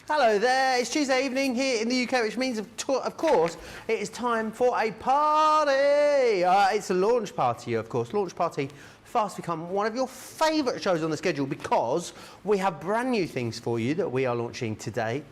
Hello there, it's Tuesday evening here in the UK, which means, of course, it is time for a party. It's a launch party, of course. Launch party fast become one of your favourite shows on the schedule because we have brand new things for you that we are launching today.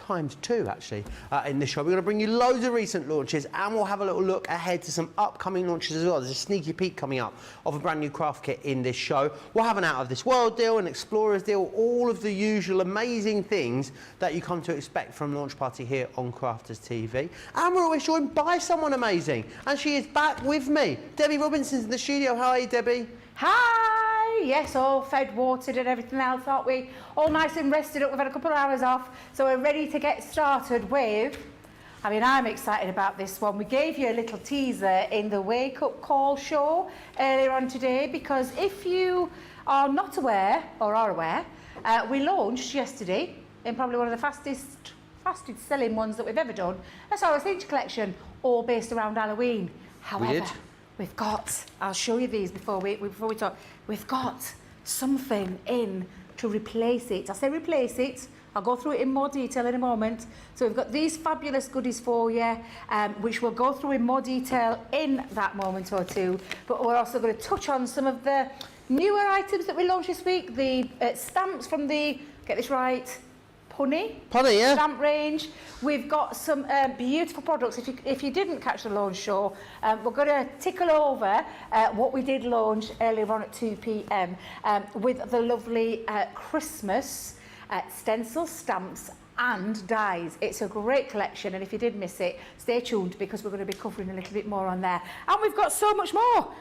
×2 actually in this show. We're going to bring you loads of recent launches and we'll have a little look ahead to some upcoming launches as well. There's a sneaky peek coming up of a brand new craft kit in this show. We'll have an Out of This World deal, an Explorers deal, all of the usual amazing things that you come to expect from Launch Party here on Crafters TV. And we're always joined by someone amazing, and she is back with me. Debbie Robinson's in the studio. How are you, Debbie? Hi! Yes, all fed, watered and everything else, aren't we? All nice and rested up. We've had a couple of hours off, so we're ready to get started with... I mean, I'm excited about this one. We gave you a little teaser in the Wake Up Call show earlier on today, because if you are not aware, or are aware, we launched yesterday in probably one of the fastest selling ones that we've ever done, a Sorrow Signature collection, all based around Halloween. However, we've got, I'll show you these before we talk, we've got something in to replace it. I say replace it, I'll go through it in more detail in a moment. So we've got these fabulous goodies for you, which we'll go through in more detail in that moment or two. But we're also going to touch on some of the newer items that we launched this week, the stamps from the, get this right, Punny, yeah, stamp range. We've got some beautiful products. If you didn't catch the launch show, we're going to tickle over what we did launch earlier on at 2 p.m. With the lovely Christmas stencil stamps and dies. It's a great collection, and if you did miss it, stay tuned because we're going to be covering a little bit more on there. And we've got so much more.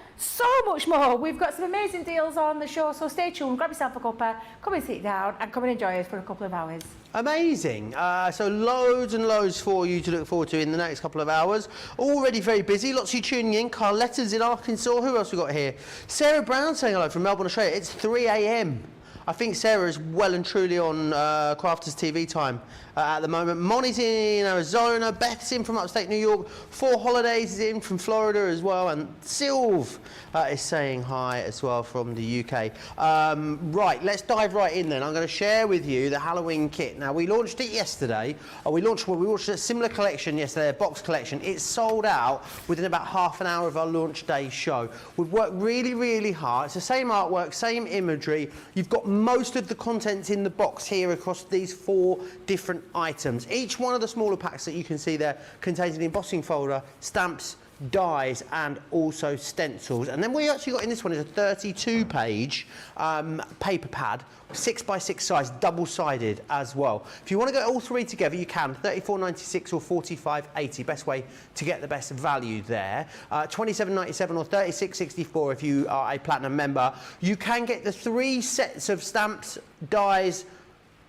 We've got some amazing deals on the show, so stay tuned, grab yourself a cuppa, come and sit down and come and enjoy us for a couple of hours. Amazing. So loads and loads for you to look forward to in the next couple of hours. Already very busy. Lots of you tuning in. Carletta's in Arkansas. Who else we got here? Sarah Brown saying hello from Melbourne, Australia. It's 3 a.m. I think Sarah is well and truly on Crafters TV time at the moment. Moni's in Arizona. Beth's in from upstate New York. Four Holidays is in from Florida as well. And Sylv is saying hi as well from the UK. Right, let's dive right in then. I'm going to share with you the Halloween kit. Now, we launched it yesterday. We launched a similar collection yesterday, a box collection. It sold out within about half an hour of our launch day show. We've worked really, really hard. It's the same artwork, same imagery. You've got most of the contents in the box here across these 4 different items. Each one of the smaller packs that you can see there contains an embossing folder, stamps, dies and also stencils. And then we actually got in this one is a 32-page paper pad, 6x6 size, double-sided as well. If you want to get all 3 together, you can. $34.96 or $45.80. Best way to get the best value there. $27.97 or $36.64 if you are a platinum member. You can get the 3 sets of stamps, dies,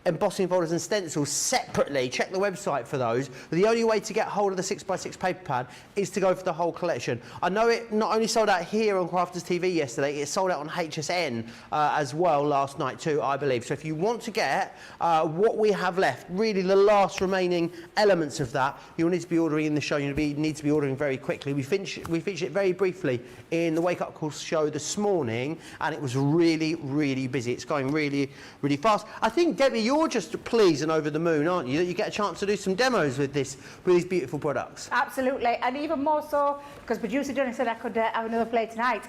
embossing folders and stencils separately. Check the website for those. The only way to get hold of the 6x6 paper pad is to go for the whole collection. I know it not only sold out here on Crafters TV yesterday, it sold out on HSN as well last night too, I believe. So if you want to get what we have left, really the last remaining elements of that, you'll need to be ordering in the show. You need to be ordering very quickly. We featured it very briefly in the Wake Up Call show this morning, and it was really, really busy. It's going really, really fast. I think, Debbie, you're just pleased and over the moon, aren't you, that you get a chance to do some demos with these beautiful products? Absolutely, and even more so because producer Johnny said I could have another play tonight.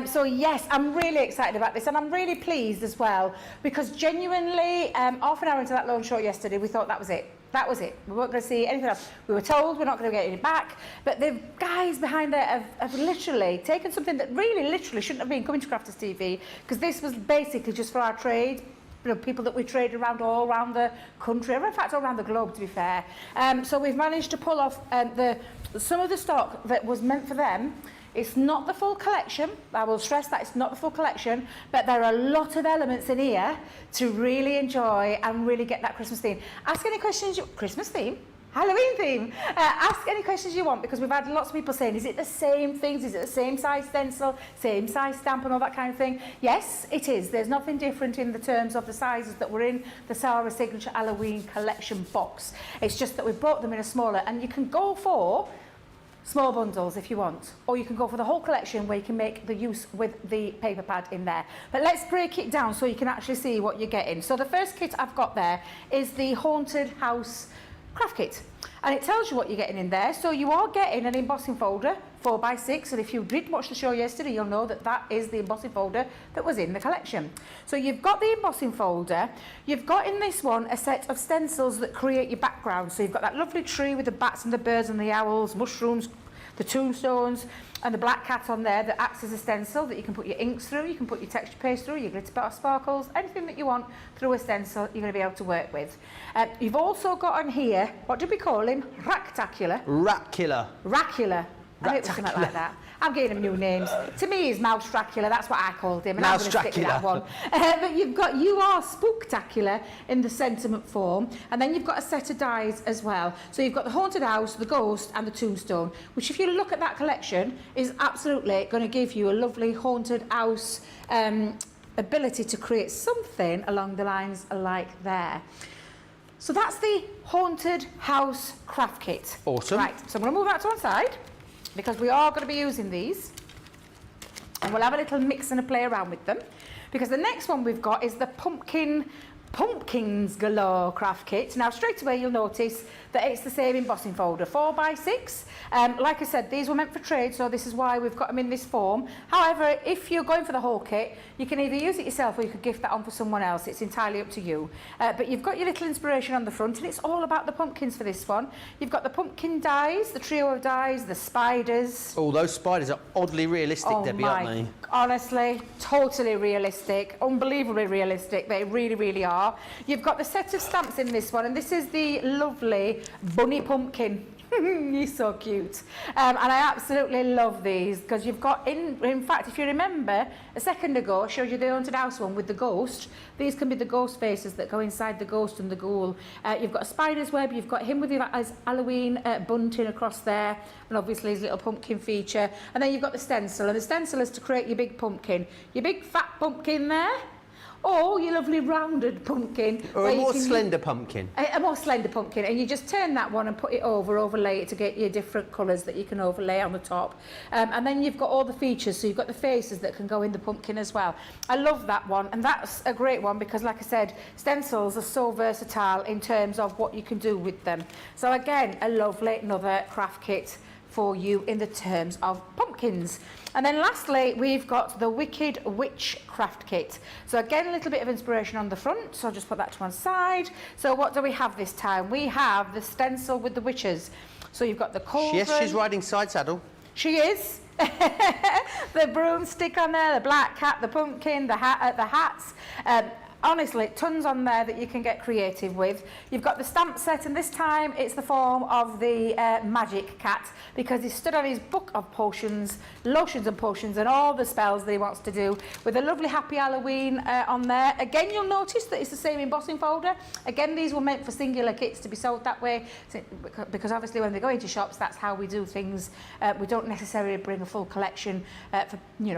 So yes, I'm really excited about this, and I'm really pleased as well because genuinely, half an hour into that launch show yesterday, we thought that was it. That was it. We weren't going to see anything else. We were told we're not going to get it back, but the guys behind there have literally taken something that really literally shouldn't have been coming to Crafters TV, because this was basically just for our trade. You know, people that we trade around all around the country, in fact all around the globe to be fair. So we've managed to pull off some of the stock that was meant for them. It's not the full collection, I will stress that it's not the full collection, but there are a lot of elements in here to really enjoy and really get that Christmas theme. Ask any questions, Christmas theme? Halloween theme. Ask any questions you want, because we've had lots of people saying, is it the same things? Is it the same size stencil, same size stamp and all that kind of thing? Yes, it is. There's nothing different in the terms of the sizes that were in the Sarah Signature Halloween collection box. It's just that we've brought them in a smaller, and you can go for small bundles if you want, or you can go for the whole collection where you can make the use with the paper pad in there. But let's break it down so you can actually see what you're getting. So the first kit I've got there is the Haunted House craft kit, and it tells you what you're getting in there. So you are getting an embossing folder, 4x6, and if you did watch the show yesterday, you'll know that that is the embossing folder that was in the collection. So you've got the embossing folder, you've got in this one a set of stencils that create your background. So you've got that lovely tree with the bats and the birds and the owls, mushrooms, the tombstones, and the black cat on there that acts as a stencil that you can put your inks through, you can put your texture paste through, your glitter sparkles, anything that you want through a stencil you're going to be able to work with. You've also got on here, what did we call him? Ractacular. Racula. Racula. I think it was something like that. I'm giving him new names. To me, he's Mouse Dracula. That's what I called him, and I'm going to stick with that one. But you've got You Are Spooktacular in the sentiment form, and then you've got a set of dies as well. So you've got the Haunted House, the Ghost, and the Tombstone, which, if you look at that collection, is absolutely going to give you a lovely Haunted House ability to create something along the lines like there. So that's the Haunted House craft kit. Awesome. Right, so I'm going to move that to one side, because we are going to be using these, and we'll have a little mix and a play around with them, because the next one we've got is the Pumpkins Galore craft kit. Now straight away you'll notice that it's the same embossing folder, 4x6. Like I said, these were meant for trade, so this is why we've got them in this form. However, if you're going for the whole kit, you can either use it yourself or you could gift that on for someone else. It's entirely up to you. But you've got your little inspiration on the front, and it's all about the pumpkins for this one. You've got the pumpkin dies, the trio of dies, the spiders. Oh, those spiders are oddly realistic, Debbie, aren't they? Honestly, totally realistic, unbelievably realistic. They really, really are. are. You've got the set of stamps in this one, and this is the lovely bunny pumpkin. He's so cute. And I absolutely love these because you've got, in fact, if you remember, a second ago, I showed you the haunted house one with the ghost. These can be the ghost faces that go inside the ghost and the ghoul. You've got a spider's web, you've got him with his Halloween bunting across there, and obviously his little pumpkin feature. And then you've got the stencil, and the stencil is to create your big pumpkin. Your big fat pumpkin there. Or your lovely rounded pumpkin. Or a more slender pumpkin. A more slender pumpkin. And you just turn that one and put it overlay it to get your different colours that you can overlay on the top. And then you've got all the features. So you've got the faces that can go in the pumpkin as well. I love that one. And that's a great one because, like I said, stencils are so versatile in terms of what you can do with them. So again, a lovely another craft kit for you in the terms of pumpkins. And then lastly, we've got the Wicked Witch craft kit. So again, a little bit of inspiration on the front, so I'll just put that to one side. So what do we have this time? We have the stencil with the witches. So you've got the cauldron. Yes, she's riding side saddle. She is. The broomstick on there, the black cat, the pumpkin, the hats. Honestly, tons on there that you can get creative with. You've got the stamp set, and this time it's the form of the magic cat because he stood on his book of potions, lotions and potions, and all the spells that he wants to do with a lovely Happy Halloween on there. Again, you'll notice that it's the same embossing folder. Again, these were meant for singular kits to be sold that way because obviously when they go into shops, that's how we do things. We don't necessarily bring a full collection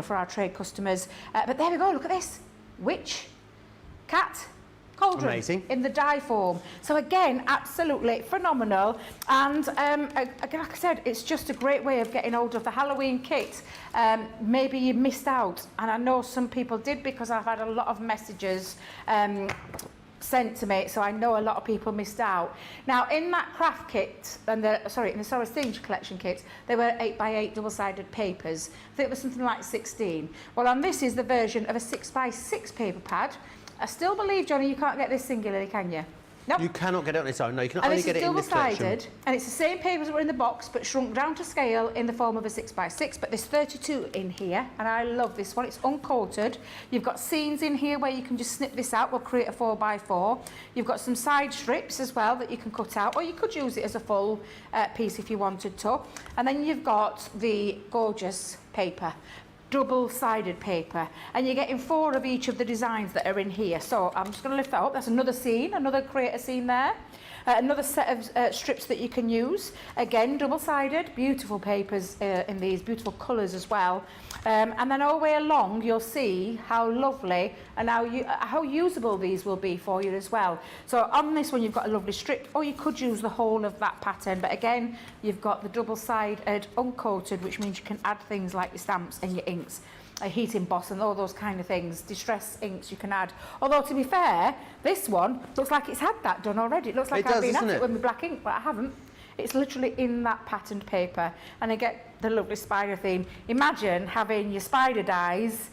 for our trade customers. But there we go, look at this. Witch, cat, cauldron. Amazing. In the die form. So again, absolutely phenomenal. And like I said, it's just a great way of getting hold of the Halloween kit. Maybe you missed out, and I know some people did because I've had a lot of messages sent to me, so I know a lot of people missed out. Now, in that craft kit, in the Sorry Signature Collection kits, they were 8x8 double-sided papers. I think it was something like 16. Well, and this is the version of a 6x6 paper pad. I still believe, Johnny, you can't get this singularly, can you? Nope. You cannot get it on its own. No, you can only get it in this collection. And it's double-sided, and it's the same papers that were in the box, but shrunk down to scale in the form of a 6x6. But there's 32 in here, and I love this one. It's uncoated. You've got scenes in here where you can just snip this out. We'll create a 4x4. You've got some side strips as well that you can cut out, or you could use it as a full piece if you wanted to. And then you've got the gorgeous paper. Double-sided paper, and you're getting 4 of each of the designs that are in here. So I'm just going to lift that up. That's another scene, another creator scene there. Another set of strips that you can use. Again, double-sided, beautiful papers in these, beautiful colours as well. And then all the way along, you'll see how lovely and how usable these will be for you as well. So on this one, you've got a lovely strip, or you could use the whole of that pattern. But again, you've got the double-sided, uncoated, which means you can add things like your stamps and your inks. A heat emboss and all those kind of things, distress inks you can add. Although, to be fair, this one looks like it's had that done already. It looks like I've been at it with my black ink, but I haven't. It's literally in that patterned paper. And I get the lovely spider theme. Imagine having your spider dies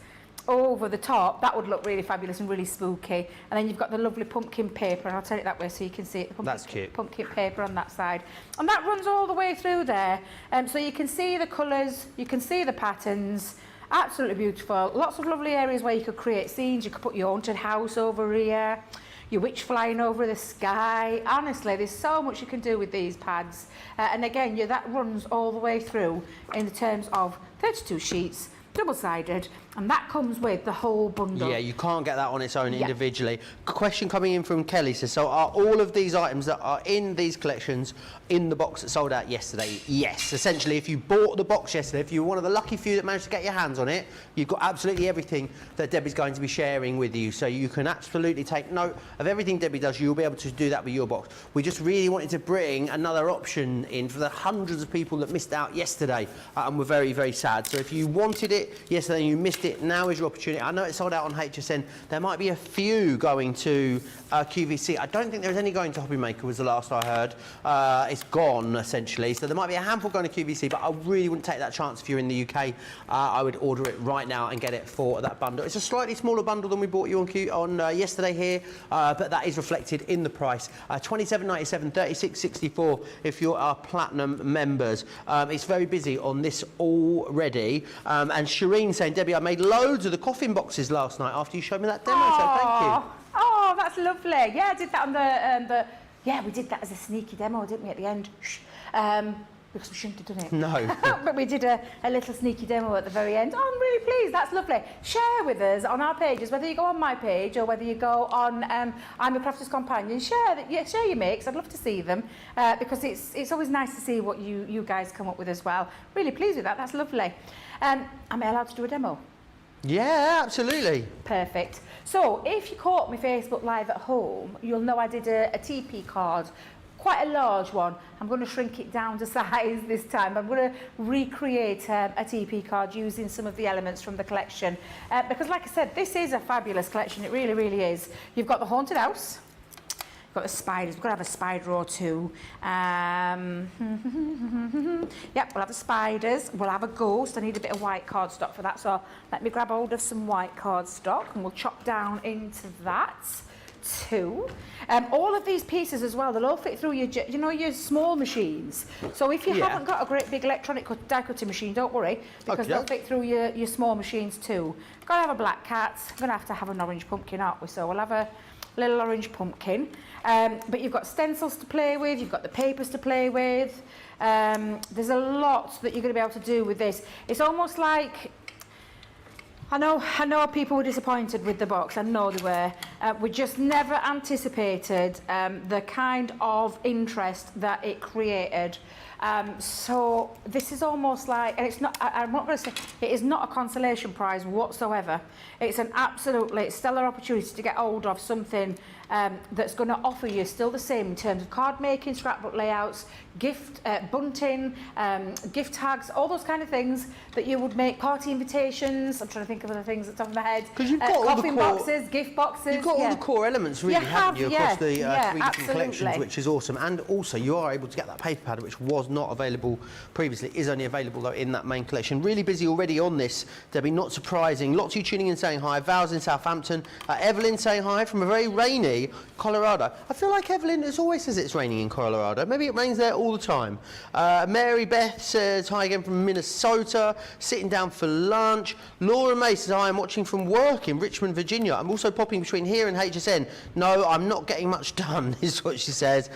over the top. That would look really fabulous and really spooky. And then you've got the lovely pumpkin paper, and I'll turn it that way so you can see it. That's cute. Pumpkin paper on that side. And that runs all the way through there. So you can see the colours, you can see the patterns. Absolutely beautiful. Lots of lovely areas where you could create scenes. You could put your haunted house over here, your witch flying over the sky. Honestly, there's so much you can do with these pads. And again, that runs all the way through in the terms of 32 sheets, double-sided, and that comes with the whole bundle. Yeah, you can't get that on its own individually. Question coming in from Kelly says, so are all of these items that are in these collections in the box that sold out yesterday? Yes. Essentially, if you bought the box yesterday, if you were one of the lucky few that managed to get your hands on it, you've got absolutely everything that Debbie's going to be sharing with you. So you can absolutely take note of everything Debbie does. You'll be able to do that with your box. We just really wanted to bring another option in for the hundreds of people that missed out yesterday, and we're very, very sad. So if you wanted it yesterday and you missed it, now is your opportunity. I know it's sold out on HSN. There might be a few going to QVC. I don't think there's any going to Hobby Maker, was the last I heard. It's gone, essentially. So there might be a handful going to QVC, but I really wouldn't take that chance if you're in the UK. I would order it right now and get it for that bundle. It's a slightly smaller bundle than we bought you on yesterday here, but that is reflected in the price. $27.97, $36.64 if you are Platinum members. It's very busy on this already. And Shireen saying, Debbie, I made loads of the coffin boxes last night after you showed me that demo, so thank you. Oh, that's That's lovely. Yeah, I did that on the yeah, we did that as a sneaky demo, didn't we, at the end? Shh. Because we shouldn't have done it. No. But we did a little sneaky demo at the very end. Oh, I'm really pleased. That's lovely. Share with us on our pages, whether you go on my page or whether you go on I'm a Crafter's Companion. Share your makes. I'd love to see them because it's always nice to see what you guys come up with as well. Really pleased with that. That's lovely. Am I allowed to do a demo? Yeah, absolutely. Perfect. So if you caught me Facebook Live at home, you'll know I did a TP card, quite a large one. I'm going to shrink it down to size this time. I'm going to recreate a TP card using some of the elements from the collection. Because like I said, this is a fabulous collection. It really, really is. You've got the haunted house. Got the spiders. We've got to have a spider or two. Yep, we'll have the spiders. We'll have a ghost. I need a bit of white cardstock for that, so let me grab hold of some white cardstock and we'll chop down into that too. All of these pieces as well, they'll all fit through your small machines. So if you haven't got a great big electronic die cutting machine, don't worry, because they'll fit through your small machines too. Got to have a black cat. We're going to have an orange pumpkin, aren't we? So we'll have a little orange pumpkin. But you've got stencils to play with, you've got the papers to play with. There's a lot that you're going to be able to do with this. It's almost like, I know people were disappointed with the box, I know they were. We just never anticipated the kind of interest that it created. So this is almost like, and it's not, I'm not going to say, it is not a consolation prize whatsoever. It's an absolutely stellar opportunity to get hold of something that's going to offer you still the same in terms of card making, scrapbook layouts, gift bunting, gift tags, all those kind of things that you would make, party invitations. I'm trying to think of other things at the top of my head. Because you've got all the core boxes, gift boxes. You've got all the core elements, really, haven't you, across the three different absolutely. collections, which is awesome. And also, you are able to get that paper pad, which was not available previously, is only available though in that main collection. Really busy already on this, Debbie. Not surprising. Lots of you tuning in saying hi. Val's in Southampton. Evelyn saying hi from a very rainy Colorado. I feel like Evelyn always says it's raining in Colorado. Maybe it rains there all the time. Mary Beth says hi again from Minnesota, sitting down for lunch. Laura May says hi, I'm watching from work in Richmond, Virginia. I'm also popping between here and HSN. No, I'm not getting much done, is what she says.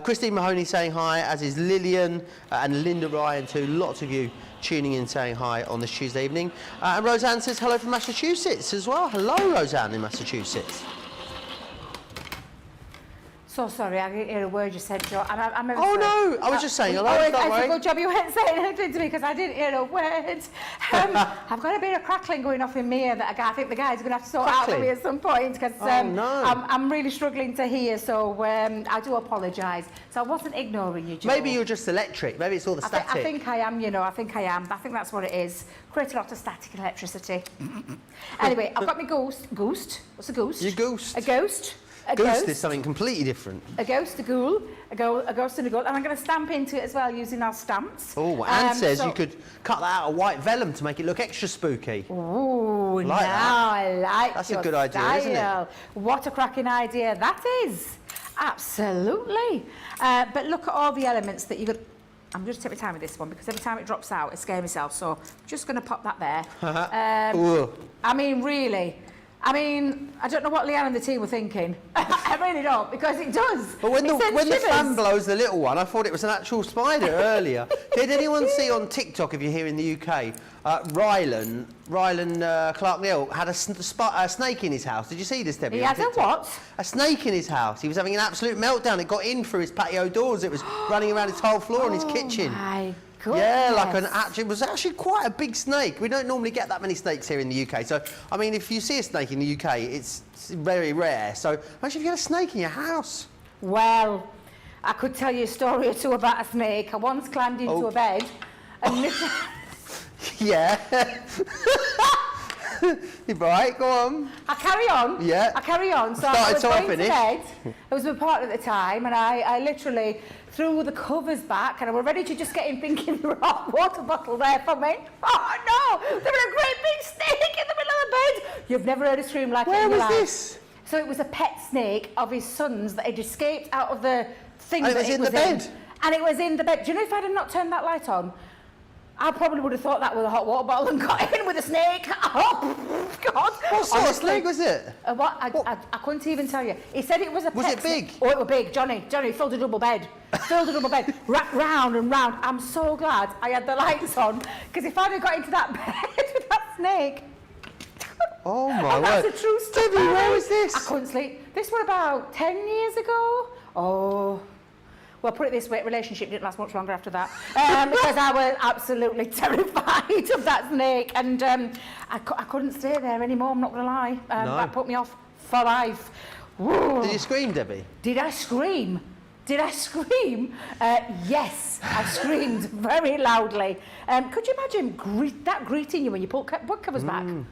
Christine Mahoney saying hi, as is Lillian and Linda Ryan too. Lots of you tuning in saying hi on this Tuesday evening. And Roseanne says hello from Massachusetts as well. Hello, Roseanne in Massachusetts. So sorry, I didn't hear a word you said, Joe. I'm oh no, I was just saying hello. It's a good job you weren't saying anything to me because I didn't hear a word. I've got a bit of crackling going off in me here that I think the guys are going to have to sort out for me at some point because I'm really struggling to hear, so I do apologise. So I wasn't ignoring you, Joe. Maybe you're just electric. Maybe it's all the static. I think I am, I think I am. I think that's what it is. Create a lot of static electricity. Anyway, I've got my ghost. Ghost? What's a ghost? Your ghost. A ghost. A ghost is something completely different. A ghost, a ghoul, a ghost and a ghoul. And I'm going to stamp into it as well using our stamps. Oh, Anne says you could cut that out of white vellum to make it look extra spooky. Ooh, I like That's your a good idea, style. isn't it? What a cracking idea that is. Absolutely. But look at all the elements that you could... I'm going to take my time with this one because every time it drops out, I scare myself. So I'm just going to pop that there. I mean, really... I don't know what Leanne and the team were thinking. I really don't, because it does. But when the fan blows the little one, I thought it was an actual spider earlier. Did anyone see on TikTok, if you're here in the UK, Rylan Clark-Neal had a snake in his house. Did you see this, Debbie? He had a what? A snake in his house. He was having an absolute meltdown. It got in through his patio doors. It was running around his whole floor in his kitchen. My goodness. Yeah, like it was actually quite a big snake. We don't normally get that many snakes here in the UK. So, I mean, if you see a snake in the UK, it's very rare. So, imagine if you had a snake in your house. Well, I could tell you a story or two about a snake. I once climbed into a bed and... Yeah. You're right, go on. I carry on. Yeah. I carry on. So I was going to bed. It was my partner at the time, and I literally threw the covers back, and I was ready to just get him thinking there was a hot water bottle there for me. Oh no! There was a great big snake in the middle of the bed. You've never heard a scream like Where it in your life. was this? So it was a pet snake of his son's that had escaped out of the thing. And it was in the bed. And it was in the bed. Do you know if I had not turned that light on? I probably would have thought that with a hot water bottle and got in with a snake. Oh, God. What sort of snake was it? I couldn't even tell you. He said it was a pet. Was it big? Oh, it was big. Johnny, filled a double bed. Wrapped round and round. I'm so glad I had the lights on, because if I'd have got into that bed with that snake... Oh, my word. That's a true story. Debbie, where was this? I couldn't sleep. This was about 10 years ago. Oh... Well, put it this way, relationship didn't last much longer after that, because I was absolutely terrified of that snake, and I couldn't stay there anymore, I'm not going to lie. No. That put me off for life. Whoa. Did you scream, Debbie? Did I scream? Yes, I screamed very loudly. Could you imagine that greeting you when you pull book covers back? And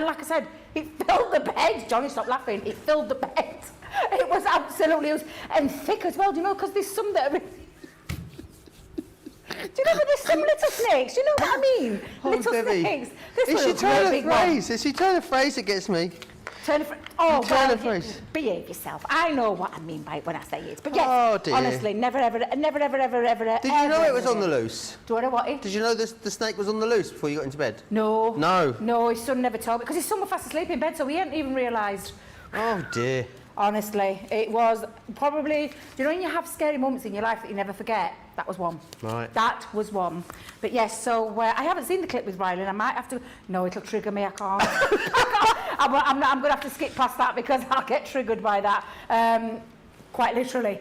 like I said, it filled the bed. Johnny, stop laughing. It filled the bed. It was absolutely, and thick as well, do you know, because there's some that are... Do you know there's some little snakes? Do you know what I mean? Oh, little Debbie. snakes. This It's was your a turn big of one. phrase. It's your turn of phrase that gets me. Turn of phrase. Phrase. Behave yourself. I know what I mean by it when I say it. But yes, Oh, dear. honestly, never. Did you know it was on the loose? Do I know what? Did you know the snake was on the loose before you got into bed? No. No. His son never told me, because his son was fast asleep in bed, so he hadn't even realised. Oh, dear. Honestly, it was probably, you know when you have scary moments in your life that you never forget? That was one. Right. That was one. But yes, so I haven't seen the clip with Riley, and I might have to... No, it'll trigger me, I can't. I'm going to have to skip past that, because I'll get triggered by that. Quite literally.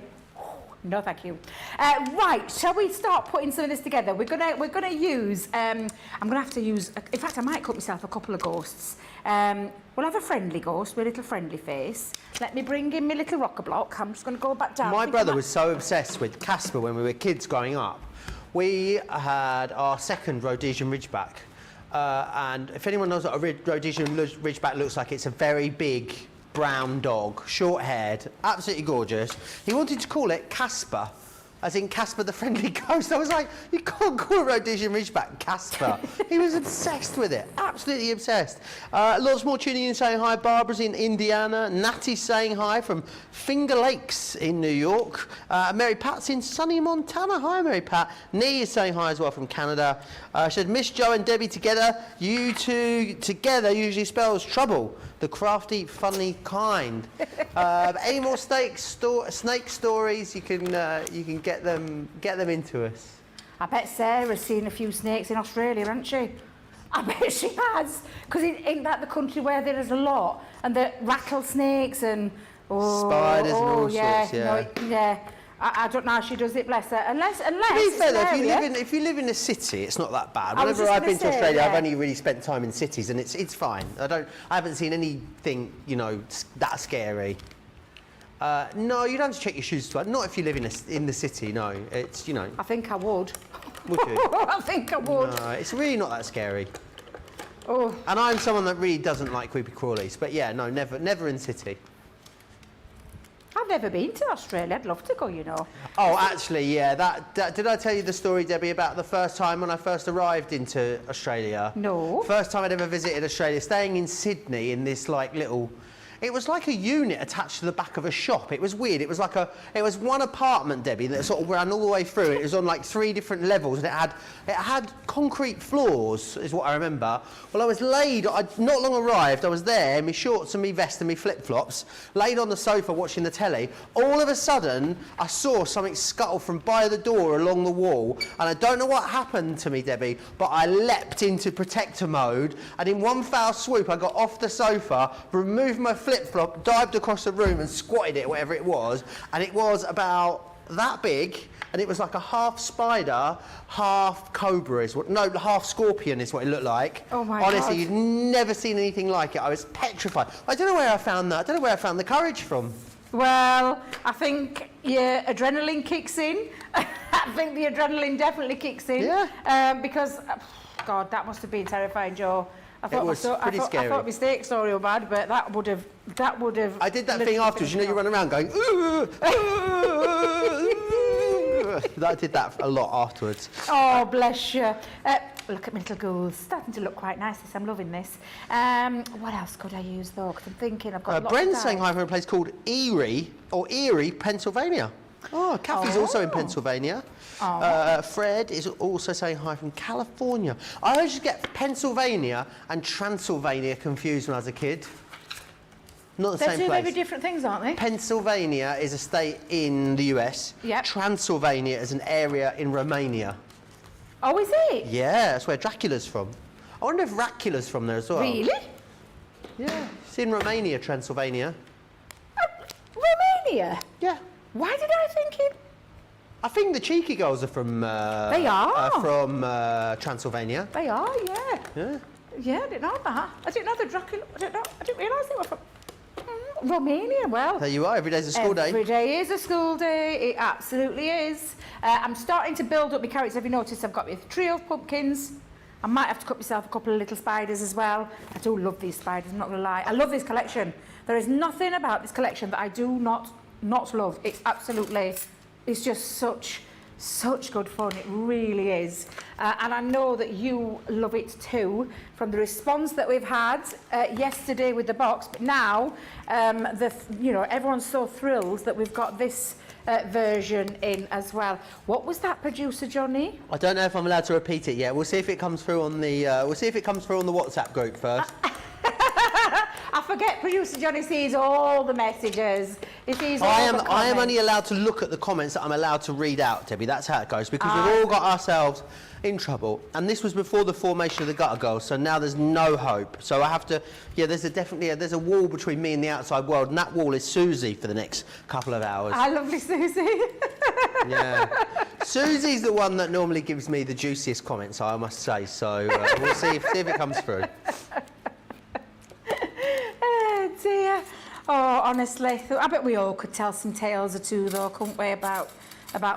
No, thank you. Right, shall we start putting some of this together? We're gonna use. I'm gonna have to use. In fact, I might cut myself a couple of ghosts. We'll have a friendly ghost with a little friendly face. Let me bring in my little rocker block. I'm just gonna go back down. My brother was so obsessed with Casper when we were kids growing up. We had our second Rhodesian Ridgeback. And if anyone knows what a Rhodesian Ridgeback looks like, it's a very big brown dog, short-haired, absolutely gorgeous. He wanted to call it Casper, as in Casper the Friendly Ghost. I was like, you can't call a Rhodesian Ridgeback Casper. He was obsessed with it, absolutely obsessed. Lots more tuning in saying hi. Barbara's in Indiana. Natty's saying hi from Finger Lakes in New York. Mary Pat's in sunny Montana. Hi, Mary Pat. Nee is saying hi as well from Canada. She said, Miss Joe and Debbie together. You two together usually spells trouble. The crafty, funny kind. Any more snake stories? You can get them into us. I bet Sarah's seen a few snakes in Australia, hasn't she? I bet she has, because ain't that the country where there is a lot, and the rattlesnakes and spiders and all sorts. Yeah. No, yeah. I don't know how she does it, bless her. Unless to be fair, though, it's if you live in a city, it's not that bad. I was Whenever just I've been to gonna say, Australia, yeah. I've only really spent time in cities, and it's fine. I haven't seen anything, that scary. No, you don't have to check your shoes twice. Not if you live in the city. No, it's I think I would. Would you? I think I would. No, it's really not that scary. Oh. And I'm someone that really doesn't like creepy crawlies. But yeah, no, never in city. I've never been to Australia. I'd love to go, Oh, actually, yeah. That did I tell you the story, Debbie, about the first time when I first arrived into Australia? No. First time I'd ever visited Australia, staying in Sydney in this little. It was like a unit attached to the back of a shop. It was weird. It was one apartment, Debbie, that sort of ran all the way through. It was on like 3 different levels, and it had concrete floors, is what I remember. Well, I was I'd not long arrived. I was there, my shorts and my vest and my flip-flops, laid on the sofa watching the telly. All of a sudden, I saw something scuttle from by the door along the wall, and I don't know what happened to me, Debbie, but I leapt into protector mode, and in one foul swoop, I got off the sofa, removed my flip-flop, dived across the room and squatted it, whatever it was, and it was about that big, and it was like a half spider, half cobra, half scorpion is what it looked like. Oh my Honestly, God. you'd never seen anything like it. I was petrified. I don't know where I found that. I don't know where I found the courage from. Well, I think your adrenaline kicks in. I think the adrenaline definitely kicks in. Yeah. Because, God, that must have been terrifying, Joe. I It was pretty scary. I thought my steak story was bad, but that would have. I did that thing afterwards. You run around going. I did that a lot afterwards. Oh, bless you. Look at my little ghouls. Starting to look quite nice. I'm loving this. What else could I use, though? Because I'm thinking I've got lots Bren's of saying hi from a place called Erie, Pennsylvania. Oh, Kathy's also in Pennsylvania. Fred is also saying hi from California. I always just get Pennsylvania and Transylvania confused when I was a kid. Not the same place. They're two very different things, aren't they? Pennsylvania is a state in the US. Yep. Transylvania is an area in Romania. Oh, is it? Yeah, that's where Dracula's from. I wonder if Dracula's from there as well. Really? Yeah, it's in Romania, Transylvania. Romania? Yeah. Why did I think it? I think the cheeky girls are from. They are from Transylvania. They are, yeah. Yeah. Yeah, I didn't know that. I didn't know the Dracula. I didn't realise they were from Romania. Well, There you are. Every day's a school day. every day is a school day. It absolutely is. I'm starting to build up my carrots. Have you noticed I've got my trio of pumpkins? I might have to cut myself a couple of little spiders as well. I do love these spiders, I'm not going to lie. I love this collection. There is nothing about this collection that I do not love. It's absolutely, it's just such good fun. It really is. And I know that you love it too, from the response that we've had yesterday with the box. But now, everyone's so thrilled that we've got this version in as well. What was that, producer Johnny? I don't know if I'm allowed to repeat it yet. We'll see if it comes through on the. We'll see if it comes through on the WhatsApp group first. I forget producer Johnny sees all the messages. He sees all the comments. I am only allowed to look at the comments that I'm allowed to read out, Debbie. That's how it goes, because we've all got ourselves in trouble. And this was before the formation of the Gutter Girls, so now there's no hope. So I have to, there's a wall between me and the outside world, and that wall is Susie for the next couple of hours. Hi, lovely Susie. Yeah. Susie's the one that normally gives me the juiciest comments, I must say. So we'll see if it comes through. Oh dear. Oh, honestly, I bet we all could tell some tales or two, though, couldn't we, about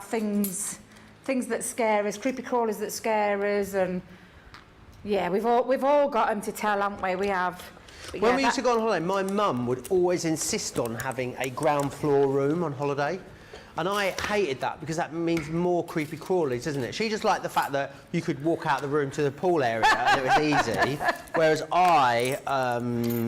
things that scare us, creepy crawlers that scare us, and yeah, we've all got them to tell, haven't we? We have. But When yeah, we used to go on holiday, my mum would always insist on having a ground floor room on holiday. And I hated that because that means more creepy crawlies, isn't it? She just liked the fact that you could walk out the room to the pool area and it was easy. Whereas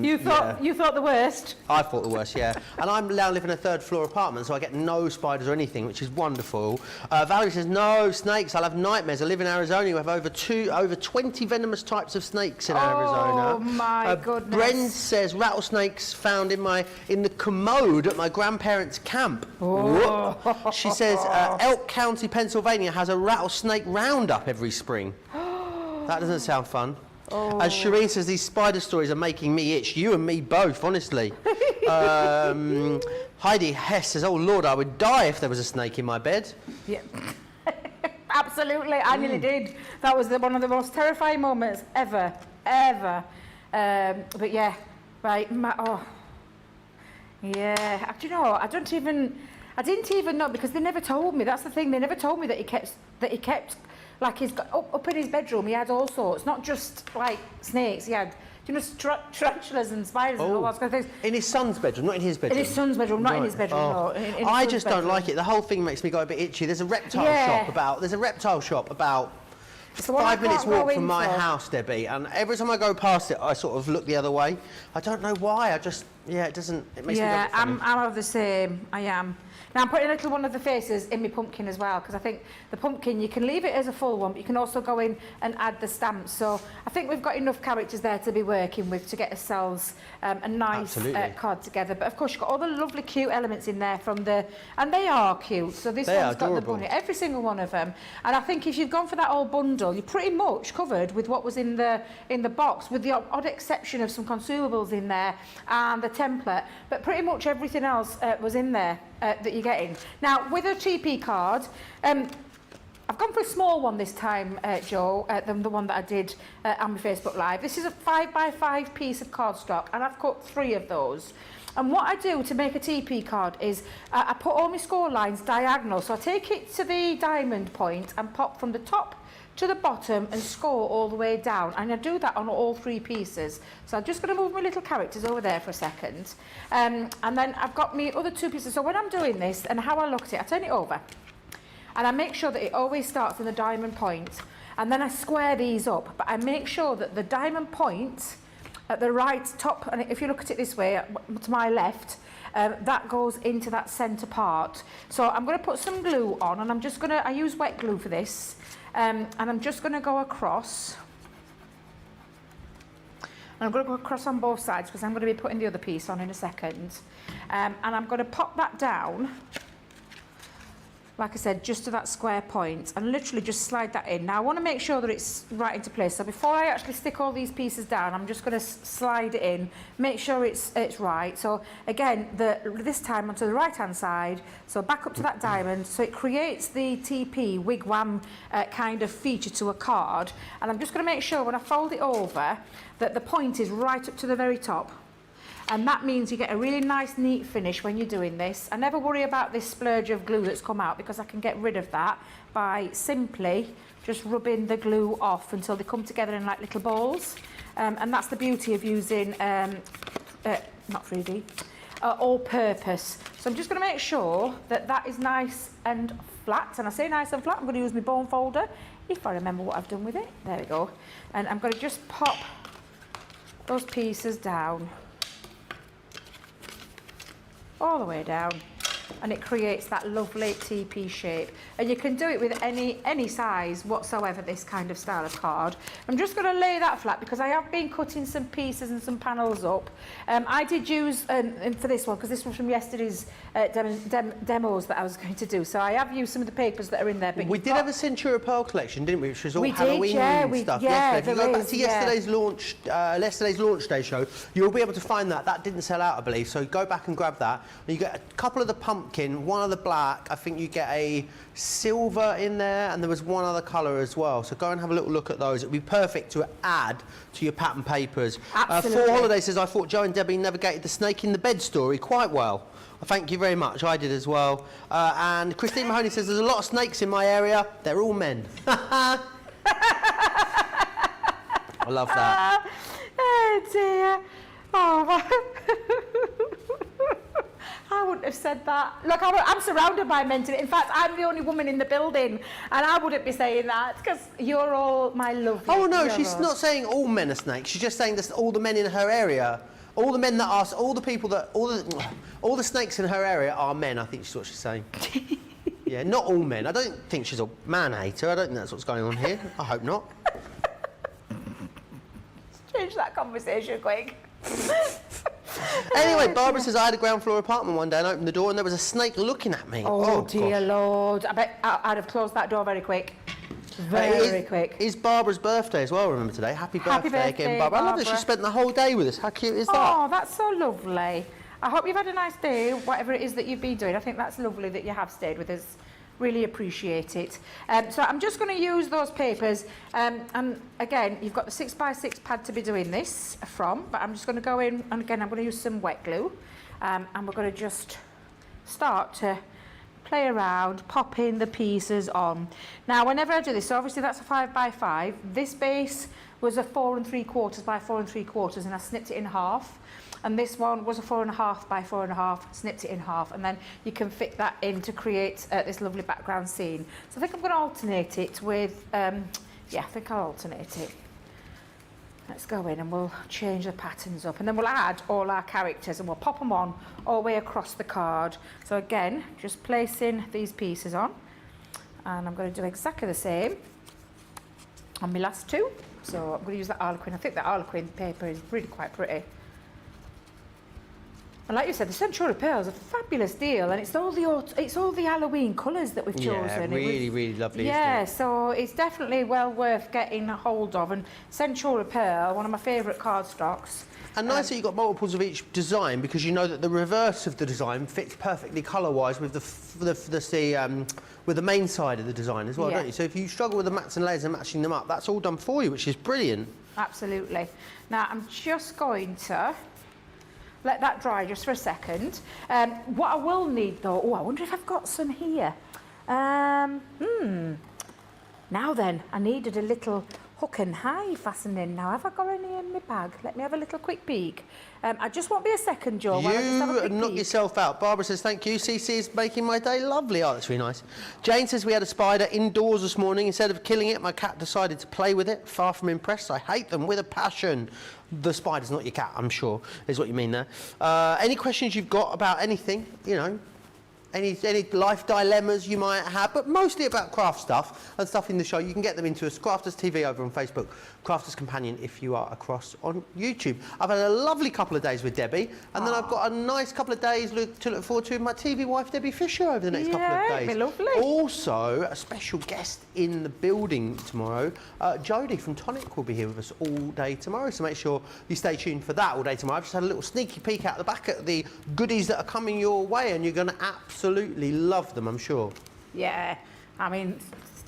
you thought the worst. I thought the worst, yeah. And I'm now living in a third floor apartment, so I get no spiders or anything, which is wonderful. Valerie says, no snakes, I'll have nightmares. I live in Arizona, we have over 20 venomous types of snakes in Arizona. Oh my goodness. Bren says, rattlesnakes found in the commode at my grandparents' camp. Oh. She says, Elk County, Pennsylvania has a rattlesnake roundup every spring. That doesn't sound fun. As Shireen says, these spider stories are making me itch. You and me both, honestly. Heidi Hess says, oh Lord, I would die if there was a snake in my bed. Yeah. Absolutely, I nearly did. That was one of the most terrifying moments ever. But yeah, right. Yeah, do you know, I didn't even know, because they never told me. That's the thing, they never told me that he kept like he's got up in his bedroom. He had all sorts, not just like snakes. He had, tarantulas and spiders and all those kind of things. In his son's bedroom, not in his bedroom. In his son's bedroom, not in his bedroom. No. In I his just son's don't bedroom. like it. The whole thing makes me go a bit itchy. There's a reptile shop about. It's the one I 5 minutes can't go walk from my into. house, Debbie, and every time I go past it, I sort of look the other way. I don't know why. It makes me go. Yeah, I'm of the same. I am. Now I'm putting a little one of the faces in my pumpkin as well, because I think the pumpkin, you can leave it as a full one, but you can also go in and add the stamps. So I think we've got enough characters there to be working with to get ourselves a nice card together. But of course you've got all the lovely cute elements in there and they are cute. So this one's got the bunny, every single one of them. And I think if you've gone for that old bundle, you're pretty much covered with what was in the box, with the odd exception of some consumables in there and the template. But pretty much everything else was in there that you're getting. Now, with a TP card, I've gone for a small one this time, Joe, than the one that I did on my Facebook Live. This is a 5x5 piece of cardstock, and I've cut 3 of those. And what I do to make a TP card is I put all my score lines diagonal. So I take it to the diamond point and pop from the top to the bottom and score all the way down, and I do that on all 3 pieces. So I'm just going to move my little characters over there for a second, and then I've got my other 2 pieces. So when I'm doing this, and how I look at it, I turn it over and I make sure that it always starts in the diamond point, and then I square these up, but I make sure that the diamond point at the right top, and if you look at it this way, to my left, that goes into that centre part. So I'm going to put some glue on, and I'm just going to, I use wet glue for this, and I'm just going to go across. And I'm going to go across on both sides because I'm going to be putting the other piece on in a second. And I'm going to pop that down, like I said, just to that square point, and literally just slide that in. Now I want to make sure that it's right into place. So before I actually stick all these pieces down, I'm just going to slide it in, make sure it's right. So again, this time onto the right hand side, so back up to that diamond, so it creates the TP wigwam kind of feature to a card. And I'm just going to make sure when I fold it over that the point is right up to the very top. And that means you get a really nice, neat finish when you're doing this. I never worry about this splurge of glue that's come out because I can get rid of that by simply just rubbing the glue off until they come together in like little balls. And that's the beauty of using, not 3D, all-purpose. So I'm just going to make sure that that is nice and flat. And I say nice and flat, I'm going to use my bone folder, if I remember what I've done with it. There we go. And I'm going to just pop those pieces down. All the way down, and it creates that lovely TP shape. And you can do it with any size whatsoever, this kind of style of card. I'm just going to lay that flat because I have been cutting some pieces and some panels up. I did use, for this one, because this was from yesterday's demos that I was going to do, so I have used some of the papers that are in there. But we did have a Centura Pearl collection, didn't we? Which was all we Halloween stuff. Yeah, if you go back to yesterday's launch day show, you'll be able to find that. That didn't sell out, I believe. So go back and grab that. You get a couple of the pumpkin, one of the black. I think you get a silver in there, and there was one other colour as well. So go and have a little look at those. It'd be perfect to add to your pattern papers. Absolutely. For Holiday says, I thought Joe and Debbie navigated the snake in the bed story quite well. Thank you very much. I did as well. And Christine Mahoney says, there's a lot of snakes in my area. They're all men. I love that. Oh dear. Oh, I wouldn't have said that. Look, I'm surrounded by men today. In fact, I'm the only woman in the building, and I wouldn't be saying that because you're all my lovely. Oh no, she's not saying all men are snakes. She's just saying that all the men in her area, all the men that are, all the people that, all the snakes in her area are men. I think she's what she's saying. Yeah, not all men. I don't think she's a man hater. I don't think that's what's going on here. I hope not. Change that conversation quick. Anyway, Barbara says, I had a ground floor apartment one day and opened the door and there was a snake looking at me. Oh dear Lord. I bet I'd have closed that door very quick. Very quick. It's Barbara's birthday as well, remember today. Happy birthday again, Barbara. I love that she spent the whole day with us. How cute is that? Oh, that's so lovely. I hope you've had a nice day, whatever it is that you've been doing. I think that's lovely that you have stayed with us. Really appreciate it. So I'm just going to use those papers. And again, you've got the 6x6 pad to be doing this from, but I'm just going to go in, and again, I'm going to use some wet glue. And we're going to just start to play around, popping the pieces on. Now, whenever I do this, so obviously that's a 5x5. This base was a 4 3/4 by 4 3/4, and I snipped it in half. And this one was a 4.5 by 4.5, snipped it in half, and then you can fit that in to create this lovely background scene. So I think I'm going to alternate it with, yeah, I think I'll alternate it. Let's go in and we'll change the patterns up, and then we'll add all our characters and we'll pop them on all the way across the card. So again, just placing these pieces on, and I'm going to do exactly the same on my last two. So I'm going to use that Harlequin. I think that Harlequin paper is really quite pretty. And like you said, the Centura Pearl is a fabulous deal, and it's all the Halloween colours that we've chosen. Yeah, really lovely. Yeah, isn't it? so it's definitely well worth getting a hold of. And Centura Pearl, one of my favourite cardstocks. And nice that you've got multiples of each design, because you know that the reverse of the design fits perfectly colour-wise with the main side of the design as well, don't you? So if you struggle with the mats and layers and matching them up, that's all done for you, which is brilliant. Absolutely. Now I'm just going to let that dry just for a second. What I will need though, oh, I wonder if I've got some here. Now then, I needed a little hook and high fastening. Now, have I got any in my bag? Let me have a little quick peek. I just won't be a second, Joe. while I just have a You quick knock peek. yourself out. Barbara says, thank you. CC is making my day lovely. Oh, that's really nice. Jane says, we had a spider indoors this morning. Instead of killing it, my cat decided to play with it. Far from impressed. I hate them with a passion. The spider's not your cat, I'm sure, is what you mean there. Any questions you've got about anything, you know, any life dilemmas you might have, but mostly about craft stuff and stuff in the show, you can get them into us. Crafters TV over on Facebook, Crafters Companion if you are across on YouTube. I've had a lovely couple of days with Debbie, and then I've got a nice couple of days to look forward to with my TV wife, Debbie Fisher, over the next couple of days. Be lovely. Also, a special guest in the building tomorrow. Jodie from Tonic will be here with us all day tomorrow, so make sure you stay tuned for that all day tomorrow. I've just had a little sneaky peek out the back at the goodies that are coming your way, and you're going to absolutely love them, I'm sure. Yeah, I mean,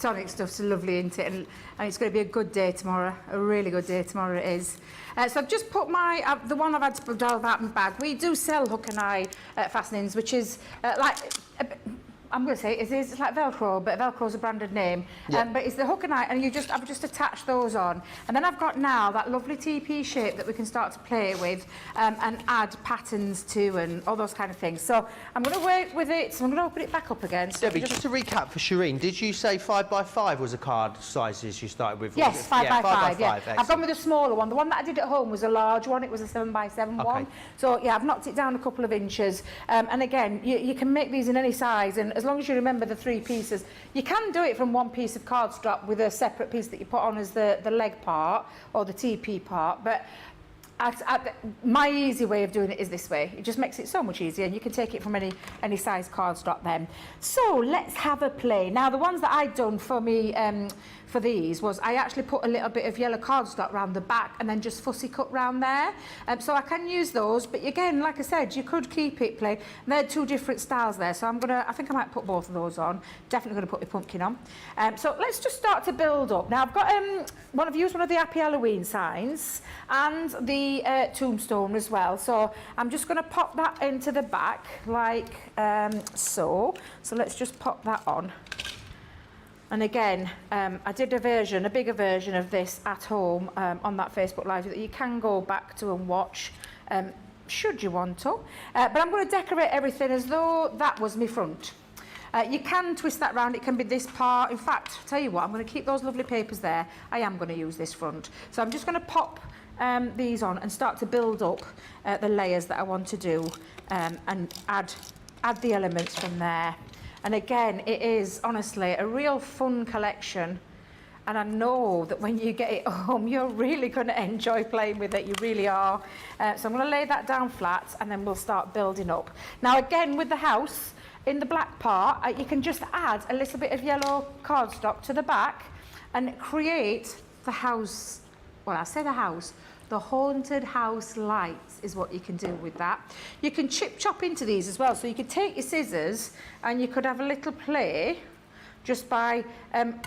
Tonic stuff's lovely, isn't it? And it's going to be a good day tomorrow, a really good day tomorrow it is. So I've just put my, the one I've had to put out of my bag. We do sell hook and eye fastenings, which is like, I'm going to say it's like Velcro, but Velcro's a branded name. Yeah. But it's the hook and eye, and I've just attached those on. And then I've got now that lovely TP shape that we can start to play with and add patterns to and all those kind of things. So I'm going to work with it, so I'm going to open it back up again. So Debbie, just to recap for Shireen, did you say 5x5 was a card sizes you started with? Yes, 5x5, yeah. Excellent. I've gone with a smaller one. The one that I did at home was a large one. It was a 7x7 one. So, yeah, I've knocked it down a couple of inches. And again, you can make these in any size. And as long as you remember the 3 pieces, you can do it from one piece of cardstock with a separate piece that you put on as the leg part or the TP part. But my easy way of doing it is this way. It just makes it so much easier, and you can take it from any size cardstock then. So let's have a play. Now, the ones that I'd done for me for these was I actually put a little bit of yellow cardstock round the back and then just fussy cut round there. So I can use those, but again, like I said, you could keep it plain. They're 2 different styles there, so I think I might put both of those on. Definitely going to put the pumpkin on. So let's just start to build up. Now I've got I've used one of the Happy Halloween signs and the tombstone as well. So I'm just going to pop that into the back like so. So let's just pop that on. And again, I did a bigger version of this at home on that Facebook Live that you can go back to and watch, should you want to. But I'm going to decorate everything as though that was my front. You can twist that round, it can be this part. In fact, I'll tell you what, I'm going to keep those lovely papers there. I am going to use this front. So I'm just going to pop these on and start to build up the layers that I want to do and add the elements from there. And again, it is honestly a real fun collection. And I know that when you get it home, you're really going to enjoy playing with it. You really are. So I'm going to lay that down flat and then we'll start building up. Now, again, with the house, in the black part, you can just add a little bit of yellow cardstock to the back and create the house. Well, I say the house. The haunted house lights is what you can do with that. You can chop into these as well. So you could take your scissors and you could have a little play just by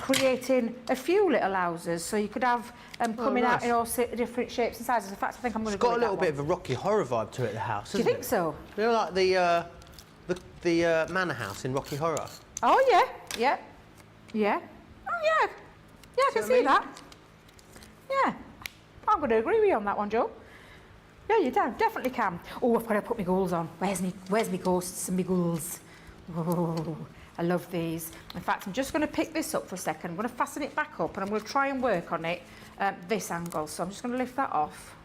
creating a few little houses. So you could have coming out in all different shapes and sizes. In fact, I think I'm going to go with that one. It's got a little bit of a Rocky Horror vibe to it, the house, Do you think so? You know, like the manor house in Rocky Horror. Oh, yeah. Oh, yeah. Yeah, I can see that. Yeah. I'm going to agree with you on that one, Joe. Yeah, you definitely can. Oh, I've got to put my goals on. Where's me ghosts and my ghouls? Oh, I love these. In fact, I'm just going to pick this up for a second. I'm going to fasten it back up and I'm going to try and work on it this angle. So I'm just going to lift that off.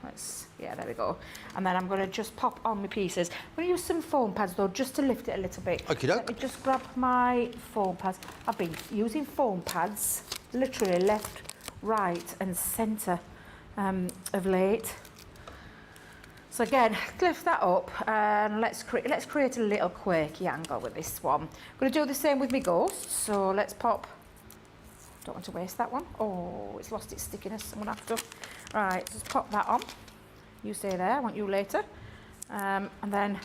Yeah, there we go. And then I'm going to just pop on my pieces. I'm going to use some foam pads though, just to lift it a little bit. Okie Let doke. me just grab my foam pads. I've been using foam pads, literally left, right and centre of late. So again, lift that up and let's create a little quirky angle with this one. I'm going to do the same with my ghosts. So let's pop. Don't want to waste that one. Oh, it's lost its stickiness. I'm going to have to. Right, just pop that on. You stay there. I want you later. And then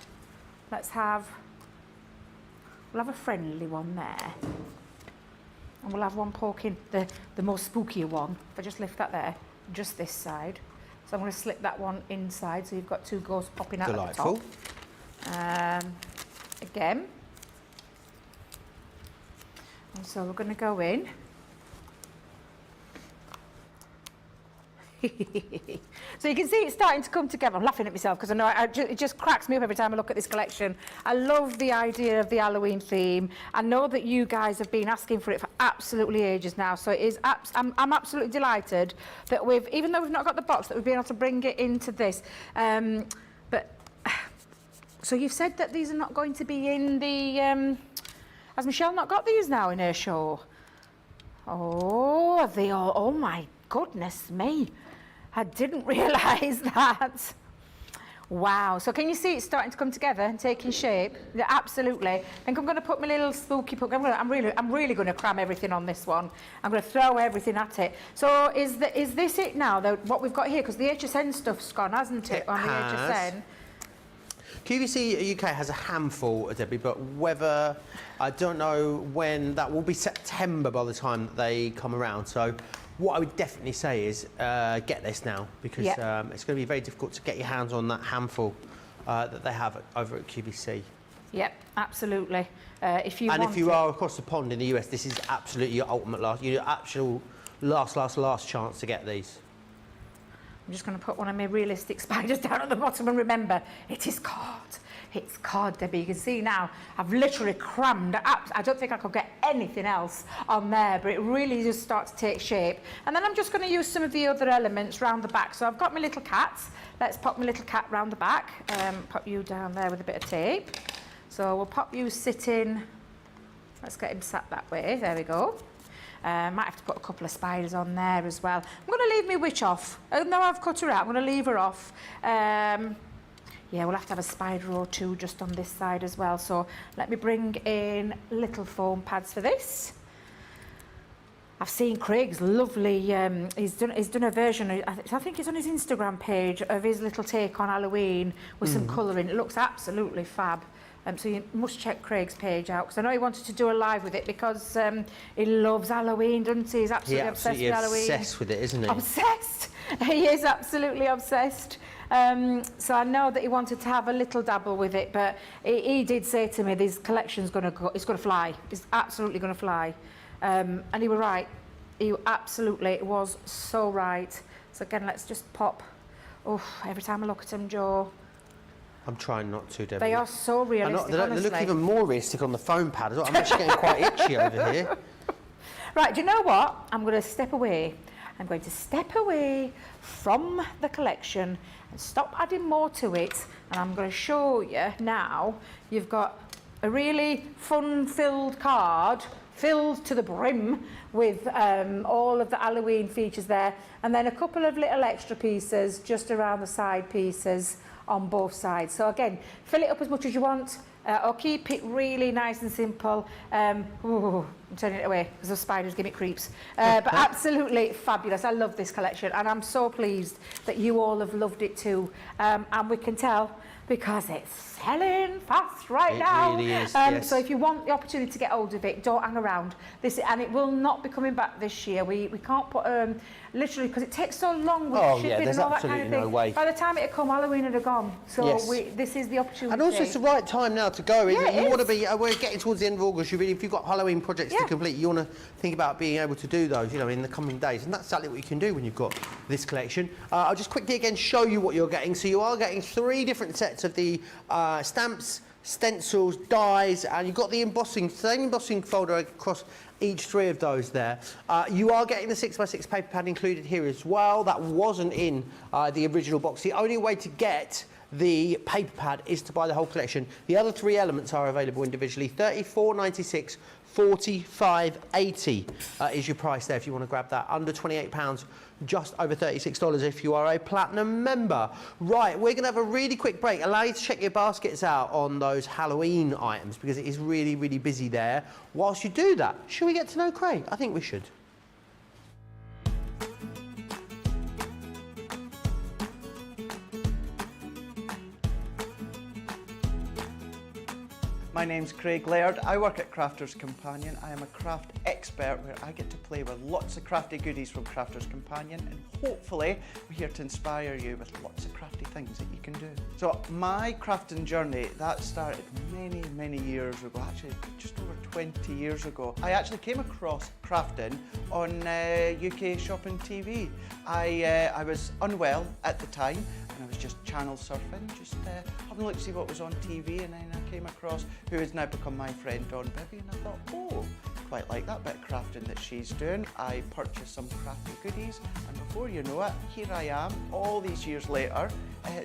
we'll have a friendly one there. And we'll have one poking the most spookier one. If I just lift that there, just this side. So I'm going to slip that one inside, so you've got 2 ghosts popping out Delightful. at the top. Again. And so we're going to go in. So you can see it's starting to come together. I'm laughing at myself because I know it just cracks me up every time I look at this collection. I love the idea of the Halloween theme. I know that you guys have been asking for it for absolutely ages now, so it is. I'm absolutely delighted that even though we've not got the box, that we've been able to bring it into this. So you've said that these are not going to be in the. Has Michelle not got these now in her show? Oh, have they all? Oh my goodness me. I didn't realise that. Wow. So can you see it's starting to come together and taking shape? Yeah, absolutely. I think I'm going to put my little spooky book. I'm really going to cram everything on this one. I'm going to throw everything at it. So is this it now, what we've got here? Because the HSN stuff's gone, hasn't it, on the HSN? QVC UK has a handful, Debbie, but whether, I don't know when, that will be September by the time that they come around. So what I would definitely say is get this now, because it's going to be very difficult to get your hands on that handful that they have over at QVC. Yep, absolutely. If you are across the pond in the US, this is absolutely your ultimate last chance to get these. I'm just going to put one of my realistic spiders down at the bottom, and remember, it is card. It's card, Debbie. You can see now, I've literally crammed. I don't think I could get anything else on there, but it really does start to take shape. And then I'm just going to use some of the other elements round the back. So I've got my little cats. Let's pop my little cat round the back. Pop you down there with a bit of tape. So we'll pop you sitting. Let's get him sat that way. There we go. Might have to put a couple of spiders on there as well. I'm going to leave my witch off. Even though I've cut her out, I'm going to leave her off. Yeah, we'll have to have a spider or two just on this side as well. So let me bring in little foam pads for this. I've seen Craig's lovely, he's done a version, I think it's on his Instagram page, of his little take on Halloween with some colouring. It looks absolutely fab. So you must check Craig's page out, because I know he wanted to do a live with it because he loves Halloween, doesn't he? He's absolutely obsessed with Halloween. He's obsessed with it, isn't he? Obsessed! He is absolutely obsessed. So I know that he wanted to have a little dabble with it, but he did say to me, this collection's going to go, it's going to fly. It's absolutely going to fly. And he was right. He absolutely was so right. So again, let's just pop. Oh, every time I look at him, Joe. I'm trying not to, Debbie. They are so realistic, they look even more realistic on the foam pad as well. I'm actually getting quite itchy over here. Right, do you know what? I'm going to step away. I'm going to step away from the collection and stop adding more to it. And I'm going to show you now, you've got a really fun-filled card, filled to the brim with all of the Halloween features there. And then a couple of little extra pieces just around the side pieces on both sides. So again, fill it up as much as you want, or keep it really nice and simple. Ooh, I'm turning it away because the spiders give me creeps. But absolutely fabulous. I love this collection, and I'm so pleased that you all have loved it too. And we can tell because it's selling fast right now. It really is, yes. So if you want the opportunity to get hold of it, don't hang around. And it will not be coming back this year. We can't put literally, because it takes so long with shipping and all that kind of thing. No way. By the time it had come, Halloween had gone. So yes. This is the opportunity. And also, it's the right time now to go, isn't it? You want to be. We're getting towards the end of August. If you've got Halloween projects to complete, you want to think about being able to do those, in the coming days. And that's exactly what you can do when you've got this collection. I'll just quickly again show you what you're getting. So you are getting 3 different sets of the stamps, stencils, dies, and you've got the same embossing folder across each 3 of those there. You are getting the 6x6 paper pad included here as well. That wasn't in the original box. The only way to get the paper pad is to buy the whole collection. The other 3 elements are available individually. $34.96, $45.80 is your price there if you want to grab that. Under £28, just over $36 if you are a platinum member. Right, we're going to have a really quick break. Allow you to check your baskets out on those Halloween items because it is really, really busy there. Whilst you do that, should we get to know Craig? I think we should. My name's Craig Laird. I work at Crafters Companion. I am a craft expert where I get to play with lots of crafty goodies from Crafters Companion, and hopefully we're here to inspire you with lots of crafty things that you can do. So my crafting journey, that started many years ago, actually just over 20 years ago. I actually came across crafting on UK shopping TV. I was unwell at the time, and I was just channel surfing, just having a look to see what was on TV, and then I came across who has now become my friend, Dawn Bibby, and I thought, oh, quite like that bit of crafting that she's doing. I purchased some crafty goodies, and before you know it, here I am, all these years later,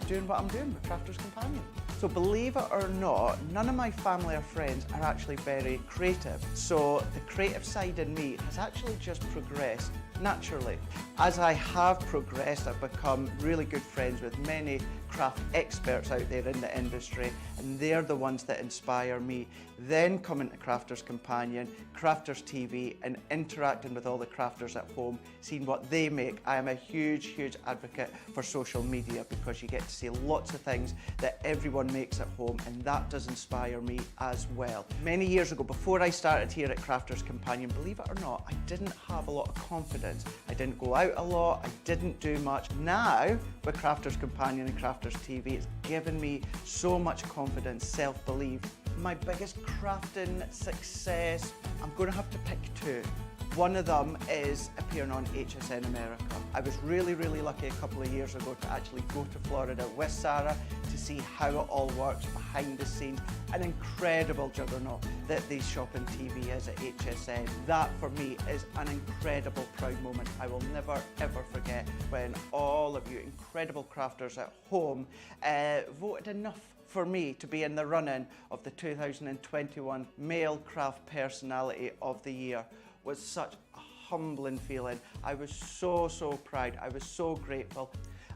doing what I'm doing with Crafters Companion. So believe it or not, none of my family or friends are actually very creative. So the creative side in me has actually just progressed naturally. As I have progressed, I've become really good friends with many craft experts out there in the industry, and they're the ones that inspire me. Then coming to Crafters Companion, Crafters TV, and interacting with all the crafters at home, seeing what they make. I am a huge advocate for social media because you get to see lots of things that everyone makes at home, and that does inspire me as well. Many years ago, before I started here at Crafters Companion, believe it or not, I didn't have a lot of confidence. I didn't go out a lot, I didn't do much. Now, with Crafters Companion and Crafters TV, it's given me so much confidence, self-belief. My biggest crafting success, I'm going to have to pick two. One of them is appearing on HSN America. I was really lucky a couple of years ago to actually go to Florida with Sarah to see how it all works behind the scenes. An incredible juggernaut that the shopping TV is at HSN. That for me is an incredible proud moment. I will never ever forget when all of you incredible crafters at home voted enough for me to be in the running of the 2021 Male Craft Personality of the Year. Was such a humbling feeling. I was so proud. I was so grateful.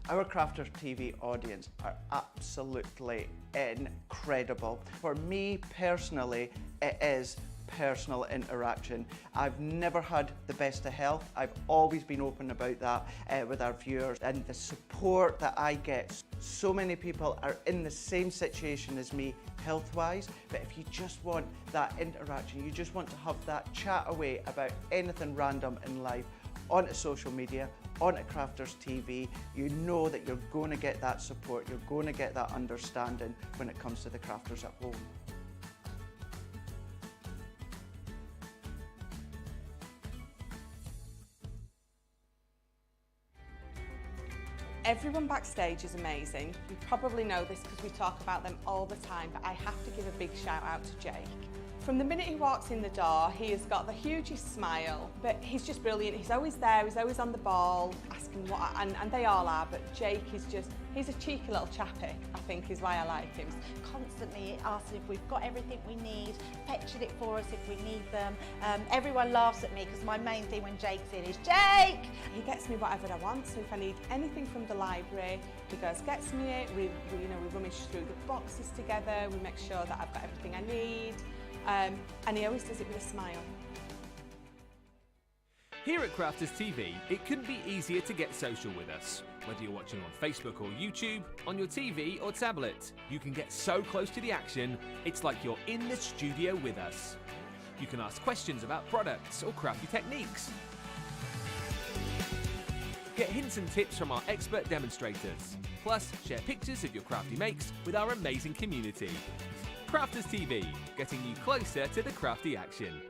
Our Crafters TV audience are absolutely incredible. For me personally, it is personal interaction. I've never had the best of health. I've always been open about that with our viewers, and the support that I get. So many people are in the same situation as me health-wise, but if you just want that interaction, you just want to have that chat away about anything random in life, onto social media, onto Crafters TV, you know that you're going to get that support, you're going to get that understanding when it comes to the crafters at home. Everyone backstage is amazing. You probably know this because we talk about them all the time, but I have to give a big shout out to Jake. From the minute he walks in the door, he has got the hugest smile, but he's just brilliant. He's always there, he's always on the ball, asking what, and they all are, but Jake is just, he's a cheeky little chappy, I think is why I like him. Constantly asking if we've got everything we need, fetching it for us if we need them. Everyone laughs at me because my main thing when Jake's in is, Jake! He gets me whatever I want, so if I need anything from the library, he goes, gets me it, we rummage through the boxes together, we make sure that I've got everything I need. And he always does it with a smile. Here at Crafters TV, it couldn't be easier to get social with us. Whether you're watching on Facebook or YouTube, on your TV or tablet, you can get so close to the action, it's like you're in the studio with us. You can ask questions about products or crafty techniques. Get hints and tips from our expert demonstrators. Plus, share pictures of your crafty makes with our amazing community. Crafters TV, getting you closer to the crafty action.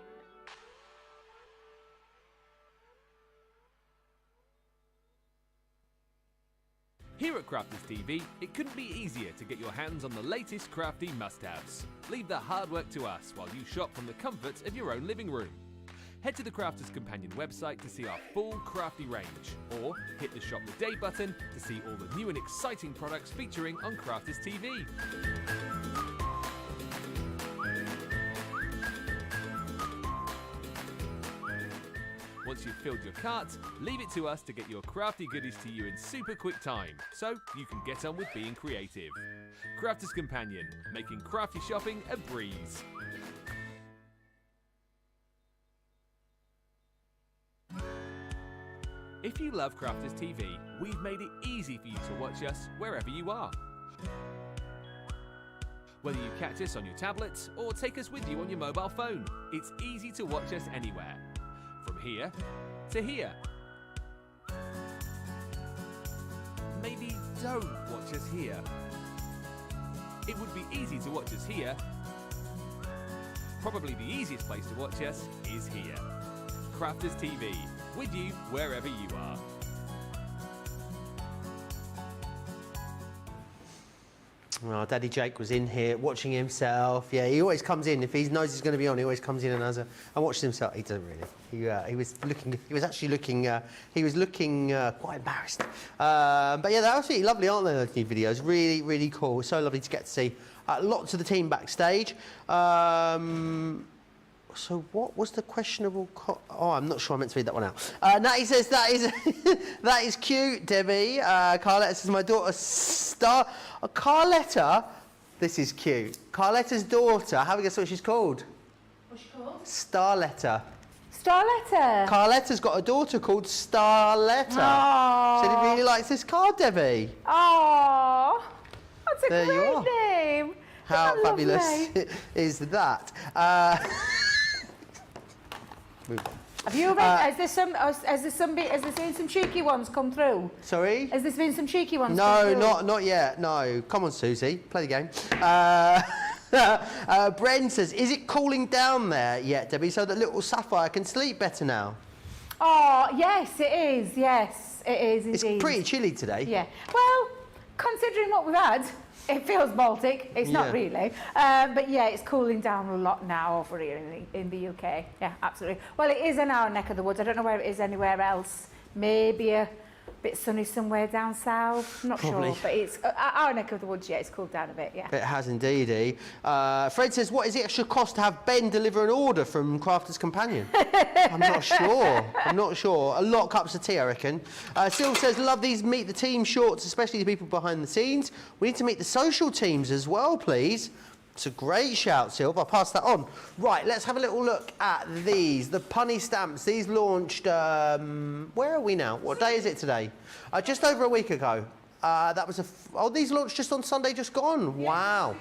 Here at Crafters TV, it couldn't be easier to get your hands on the latest crafty must-haves. Leave the hard work to us while you shop from the comforts of your own living room. Head to the Crafters Companion website to see our full crafty range, or hit the Shop the Day button to see all the new and exciting products featuring on Crafters TV. Once you've filled your cart, leave it to us to get your crafty goodies to you in super quick time, so you can get on with being creative. Crafters Companion, making crafty shopping a breeze. If you love Crafters TV, we've made it easy for you to watch us wherever you are. Whether you catch us on your tablet or take us with you on your mobile phone, it's easy to watch us anywhere. From here to here. Maybe don't watch us here. It would be easy to watch us here. Probably the easiest place to watch us is here. Crafters TV, with you wherever you are. Oh, Daddy Jake was in here watching himself. Yeah, he always comes in. If he knows he's going to be on, he always comes in and watches himself. He doesn't really. He was looking. He was actually looking. He was looking quite embarrassed. But yeah, they're absolutely lovely, aren't they? Those new videos, really, really cool. So lovely to get to see lots of the team backstage. So what was the questionable? Oh, I'm not sure. I meant to read that one out. Natty says that is that is cute, Debbie. Carletta says my daughter Carletta. This is cute. Carletta's daughter. Have a guess what she's called? What's she called? Starletta. Starletta. Carletta's got a daughter called Starletta. Aww. So he really likes this card, Debbie. Oh, that's a There you great are. name. How Isn't that fabulous lovely? is that? Move on. Have you read? Has there been some cheeky ones come through? Sorry? Has there been some cheeky ones? No, come through? not yet. No. Come on, Susie. Play the game. Bren says, is it cooling down there yet, Debbie, so that little Sapphire can sleep better now? Oh, yes, it is. Yes, it is indeed. It's pretty chilly today. Yeah. Well, considering what we've had, it feels Baltic. It's Yeah. not really. But yeah, it's cooling down a lot now over here in the UK. Yeah, absolutely. Well, it is in our neck of the woods. I don't know where it is anywhere else. Maybe a bit sunny somewhere down south. Not Probably. sure. But it's our neck of the woods, yeah, it's cooled down a bit, yeah. It has indeed. Fred says, what is the extra cost to have Ben deliver an order from Crafter's Companion? I'm not sure. I'm not sure. A lot of cups of tea, I reckon. Sil says, love these Meet the Team shorts, especially the people behind the scenes. We need to meet the social teams as well, please. It's a great shout, Sil. I'll pass that on. Right, let's have a little look at these. The Punny stamps. These launched, where are we now? What day is it today? Just over a week ago. That was these launched just on Sunday just gone. Yeah, wow.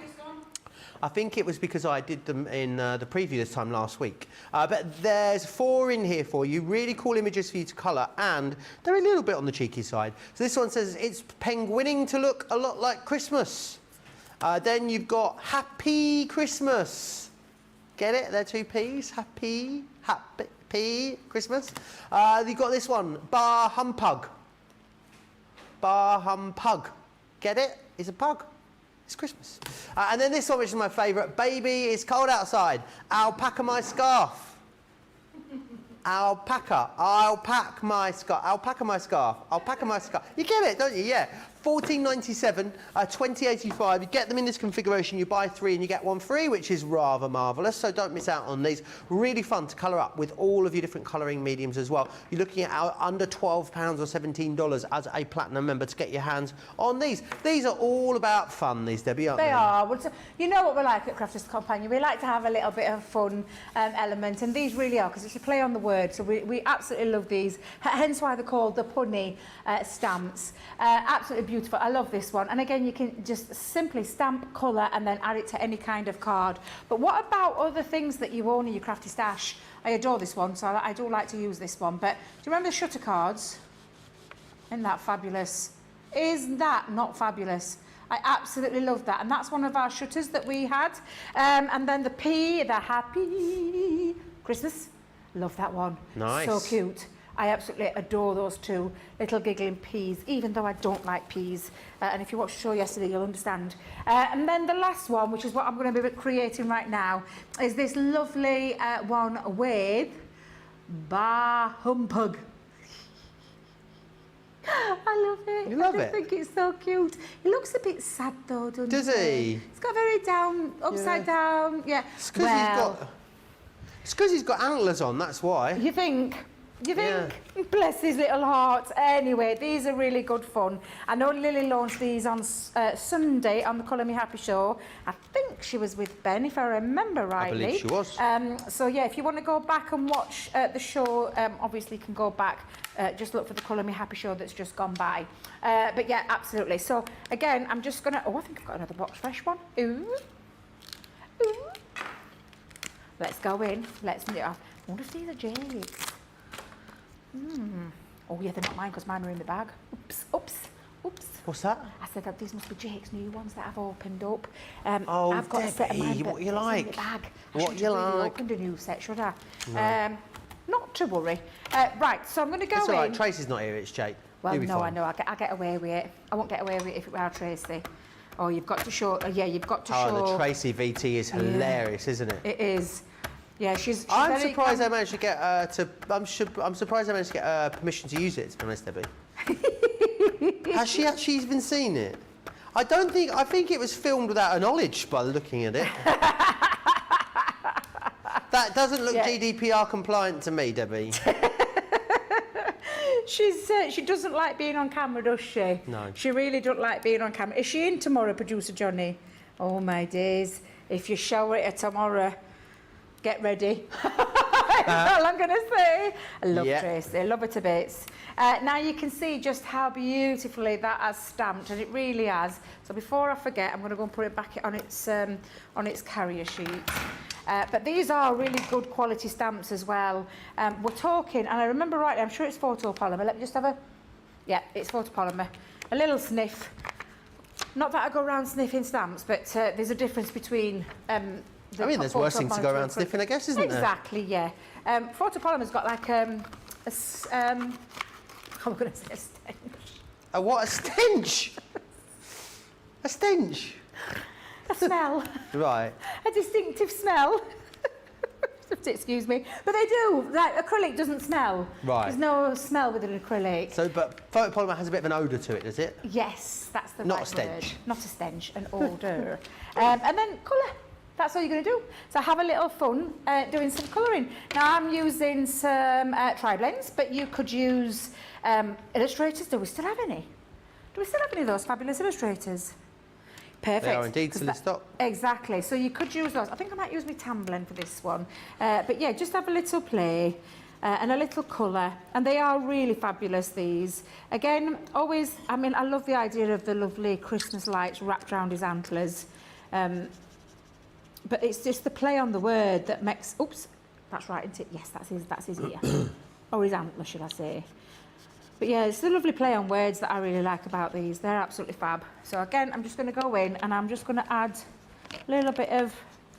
I think it was because I did them in the preview this time last week. But there's 4 in here for you. Really cool images for you to colour, and they're a little bit on the cheeky side. So this one says it's penguining to look a lot like Christmas. Then you've got Happy Christmas. Get it? They're 2 P's. Happy Christmas. You've got this one, Bar Humpug. Bar Humpug. Get it? It's a pug. It's Christmas. And then this one, which is my favourite, Baby, it's cold outside. Alpaca my scarf. Alpaca. I'll pack my scarf. Alpaca my scarf. Alpaca my scarf. You get it, don't you? Yeah. $14.97, $20.85. You get them in this configuration, you buy 3 and you get 1 free, which is rather marvellous, so don't miss out on these. Really fun to colour up with all of your different colouring mediums as well. You're looking at under £12 or $17 as a Platinum member to get your hands on these. These are all about fun, these, Debbie, aren't they? They are. Well, you know what we like at Crafters Companion. We like to have a little bit of fun element, and these really are, because it's a play on the word, so we absolutely love these, hence why they're called the Punny stamps. Absolutely beautiful. I love this one. And again, you can just simply stamp, colour, and then add it to any kind of card. But what about other things that you own in your crafty stash? I adore this one, so I do like to use this one. But do you remember the shutter cards? Isn't that fabulous? Is that not fabulous? I absolutely love that. And that's one of our shutters that we had. And then the P, the Happy Christmas. Love that one. Nice. So cute. I absolutely adore those 2 little giggling peas, even though I don't like peas. And if you watched the show yesterday, you'll understand. And then the last one, which is what I'm going to be creating right now, is this lovely one with Bar Humpug. I love it. You love I it? just think it's so cute. He looks a bit sad though, doesn't he? Does he? He's got very upside down. Yeah. It's because he's got antlers on, that's why. You think? Bless his little heart. Anyway, these are really good fun. I know Lily launched these on Sunday on the Colour Me Happy show. I think she was with Ben, if I remember rightly. I believe she was. So yeah, if you want to go back and watch the show, obviously you can go back. Just look for the Colour Me Happy show that's just gone by. But yeah, absolutely. So again, I'm just going to... Oh, I think I've got another box fresh one. Ooh. Let's go in. I wonder if these are Jake's. Oh yeah, they're not mine because mine are in the bag. Oops. What's that? I said that these must be Jake's new ones that I've opened up. Oh, I've got a set of mine, Debbie, but what you it's in like? the bag. What I you shouldn't have really like? opened a new set, should I? Not to worry. Right, so I'm going to go It's in. all right. Tracy's not here. It's Jake. Well, You'll be no, fine. I know. I get away with it. I won't get away with it if it were Tracy. Oh, you've got to show. Yeah, you've got to show. Oh, the Tracy VT is hilarious, isn't it? It is. Yeah, she's I'm very surprised I managed to get I'm surprised I managed to get permission to use it. To be honest, Debbie. Has she actually even seen it? I think it was filmed without her knowledge by looking at it. That doesn't look GDPR compliant to me, Debbie. She doesn't like being on camera, does she? No. She really don't like being on camera. Is she in tomorrow, producer Johnny? Oh my days! If you show it tomorrow, get ready. That's all I'm going to say. I love Tracy. I love her to bits. Now you can see just how beautifully that has stamped, and it really has. So before I forget, I'm going to go and put it back on its carrier sheet. But these are really good quality stamps as well. We're talking, and I remember rightly, I'm sure it's photopolymer. Let me just have a... Yeah, it's photopolymer. A little sniff. Not that I go around sniffing stamps, but there's a difference between... there's worse things to go around sniffing, I guess, isn't there? Exactly, yeah. Photopolymer's got like I'm going to say a stench. A what? A stench? A stench? A smell. Right. A distinctive smell. Excuse me. But they do. Like, acrylic doesn't smell. Right. There's no smell with an acrylic. So, but photopolymer has a bit of an odour to it, does it? Yes, that's the Not right a stench. word. Not a stench, an odour. And then colour. That's all you're going to do. So have a little fun doing some colouring. Now I'm using some tri-blends, but you could use illustrators. Do we still have any? Do we still have any of those fabulous illustrators? Perfect. They are indeed still in stock. Exactly. So you could use those. I think I might use my tan blend for this one. But yeah, just have a little play and a little colour. And they are really fabulous, these. Again, always, I love the idea of the lovely Christmas lights wrapped around his antlers. But it's just the play on the word that makes... Oops, that's right, isn't it? Yes, that's his ear. Or his antler, should I say. But yeah, it's the lovely play on words that I really like about these. They're absolutely fab. So again, I'm just going to go in and I'm just going to add a little bit of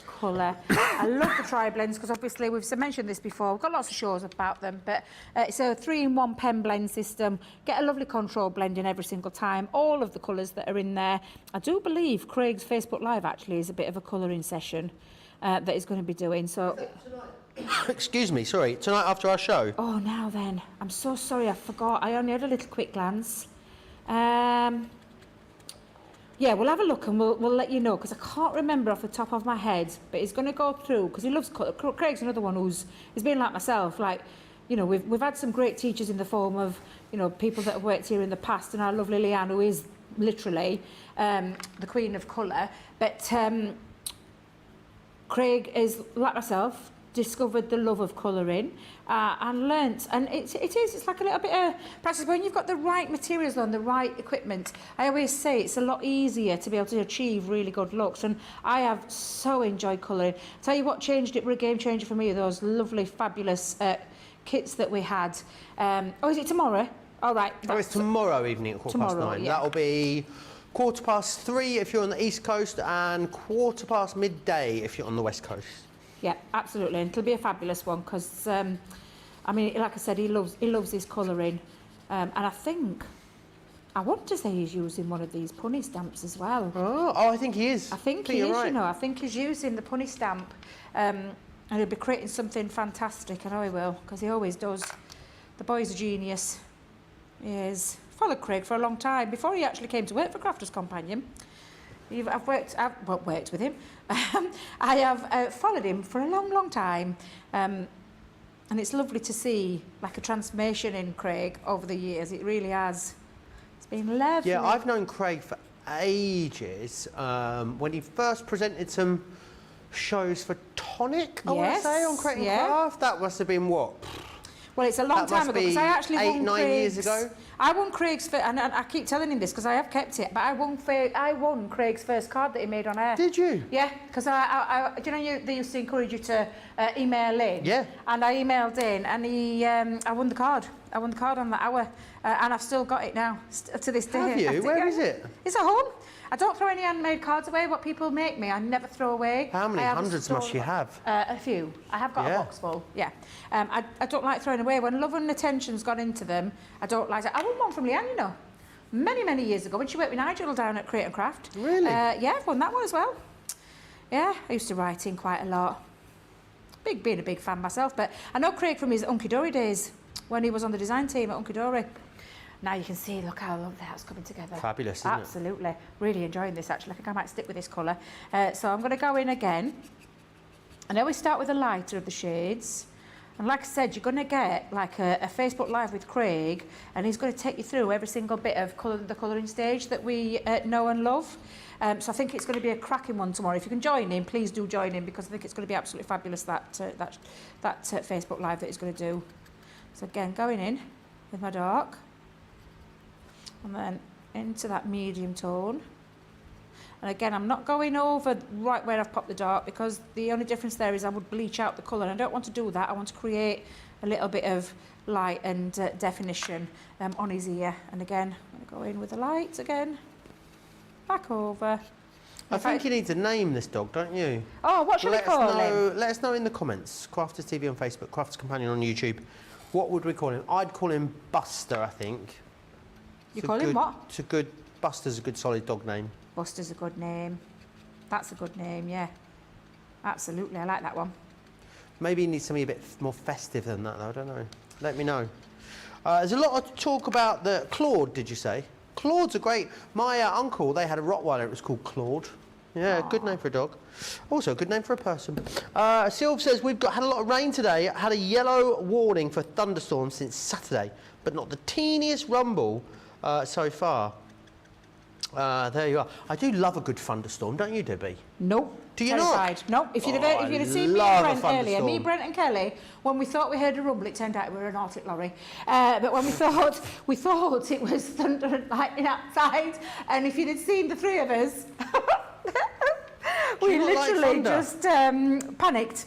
colour. I love the tri-blends because obviously we've mentioned this before. We've got lots of shows about them, but it's a 3-in-1 pen blend system. Get a lovely control blending every single time. All of the colours that are in there. I do believe Craig's Facebook Live actually is a bit of a colouring session that he's going to be doing. So. Excuse me, sorry. Tonight after our show? Oh, now then. I'm so sorry, I forgot. I only had a little quick glance. Yeah, we'll have a look and we'll let you know, because I can't remember off the top of my head, but he's going to go through, because he loves... Craig's another one he's been like myself, like, you know, we've had some great teachers in the form of, you know, people that have worked here in the past, and our lovely Leanne, who is literally the queen of colour, but Craig is, like myself, discovered the love of colouring and learnt, and it's like a little bit of practice. When you've got the right materials on, the right equipment, I always say it's a lot easier to be able to achieve really good looks, and I have so enjoyed colouring. Tell you what changed it, were a game changer for me, those lovely fabulous kits that we had. Oh, is it tomorrow? All right. Oh, it's tomorrow evening at 9:15. Yeah. That'll be 3:15 if you're on the East Coast and midday if you're on the West Coast. Yeah, absolutely, and it'll be a fabulous one because, I mean, like I said, he loves his colouring, and I want to say he's using one of these punny stamps as well. Oh, I think he is. I think he is, right. You know, I think he's using the punny stamp, and he'll be creating something fantastic. I know he will, because he always does. The boy's a genius. He is. Followed Craig for a long time before he actually came to work for Crafters Companion. I've worked with him. I have followed him for a long, long time, and it's lovely to see like a transformation in Craig over the years. It really has. It's been lovely. Yeah, I've known Craig for ages. When he first presented some shows for Tonic, I want to say, on Crate and Craft. That must have been what? Well, it's a long time ago because I actually won 8-9 years ago. I won Craig's first, and I keep telling him this because I have kept it, but I won Craig's first card that he made on air. Did you? Yeah, because do you know they used to encourage you to email in? Yeah. And I emailed in, and I won the card. I won the card on that hour, and I've still got it now to this day. Have you? Where is it? It's at home. I don't throw any handmade cards away. What people make me, I never throw away. How many hundreds must you have? A few. I have got a box full, yeah. I don't like throwing away. When love and attention's gone into them, I don't like it. I won one from Leanne, you know, many years ago when she worked with Nigel down at Create and Craft. Really? Yeah, I've won that one as well. Yeah, I used to write in quite a lot. Being a big fan myself, but I know Craig from his Unky Dory days when he was on the design team at Unky Dory. Now you can see, look how lovely that's coming together. Fabulous, isn't it? Absolutely. Really enjoying this, actually. I think I might stick with this colour. So I'm going to go in again. I know we start with the lighter of the shades. And like I said, you're going to get like a Facebook Live with Craig, and he's going to take you through every single bit of the colouring stage that we know and love. So I think it's going to be a cracking one tomorrow. If you can join in, please do join in, because I think it's going to be absolutely fabulous, that Facebook Live that he's going to do. So again, going in with my dark. And then into that medium tone. And again, I'm not going over right where I've popped the dark, because the only difference there is I would bleach out the colour, and I don't want to do that. I want to create a little bit of light and definition on his ear. And again, I'm going to go in with the light again, back over. I think you need to name this dog, don't you? Oh, what should we call him? Let us know in the comments. Crafters TV on Facebook, Crafters Companion on YouTube. What would we call him? I'd call him Buster, I think. You call him what? It's a good, Buster's a good solid dog name. Buster's a good name. That's a good name, yeah. Absolutely, I like that one. Maybe he needs something a bit more festive than that, though. I don't know. Let me know. There's a lot of talk about the Claude, did you say? Claude's a great... My uncle, they had a Rottweiler. It was called Claude. Yeah, good name for a dog. Also, a good name for a person. Sylv says, we've had a lot of rain today. Had a yellow warning for thunderstorms since Saturday, but not the teeniest rumble so far. There you are. I do love a good thunderstorm, don't you, Debbie? Nope. Do you terrified. not? Nope. If you'd have seen me and Brent earlier, me, Brent and Kelly, when we thought we heard a rumble, it turned out we were an Arctic lorry. But when we thought it was thunder and lightning outside, and if you'd have seen the three of us, we literally just panicked.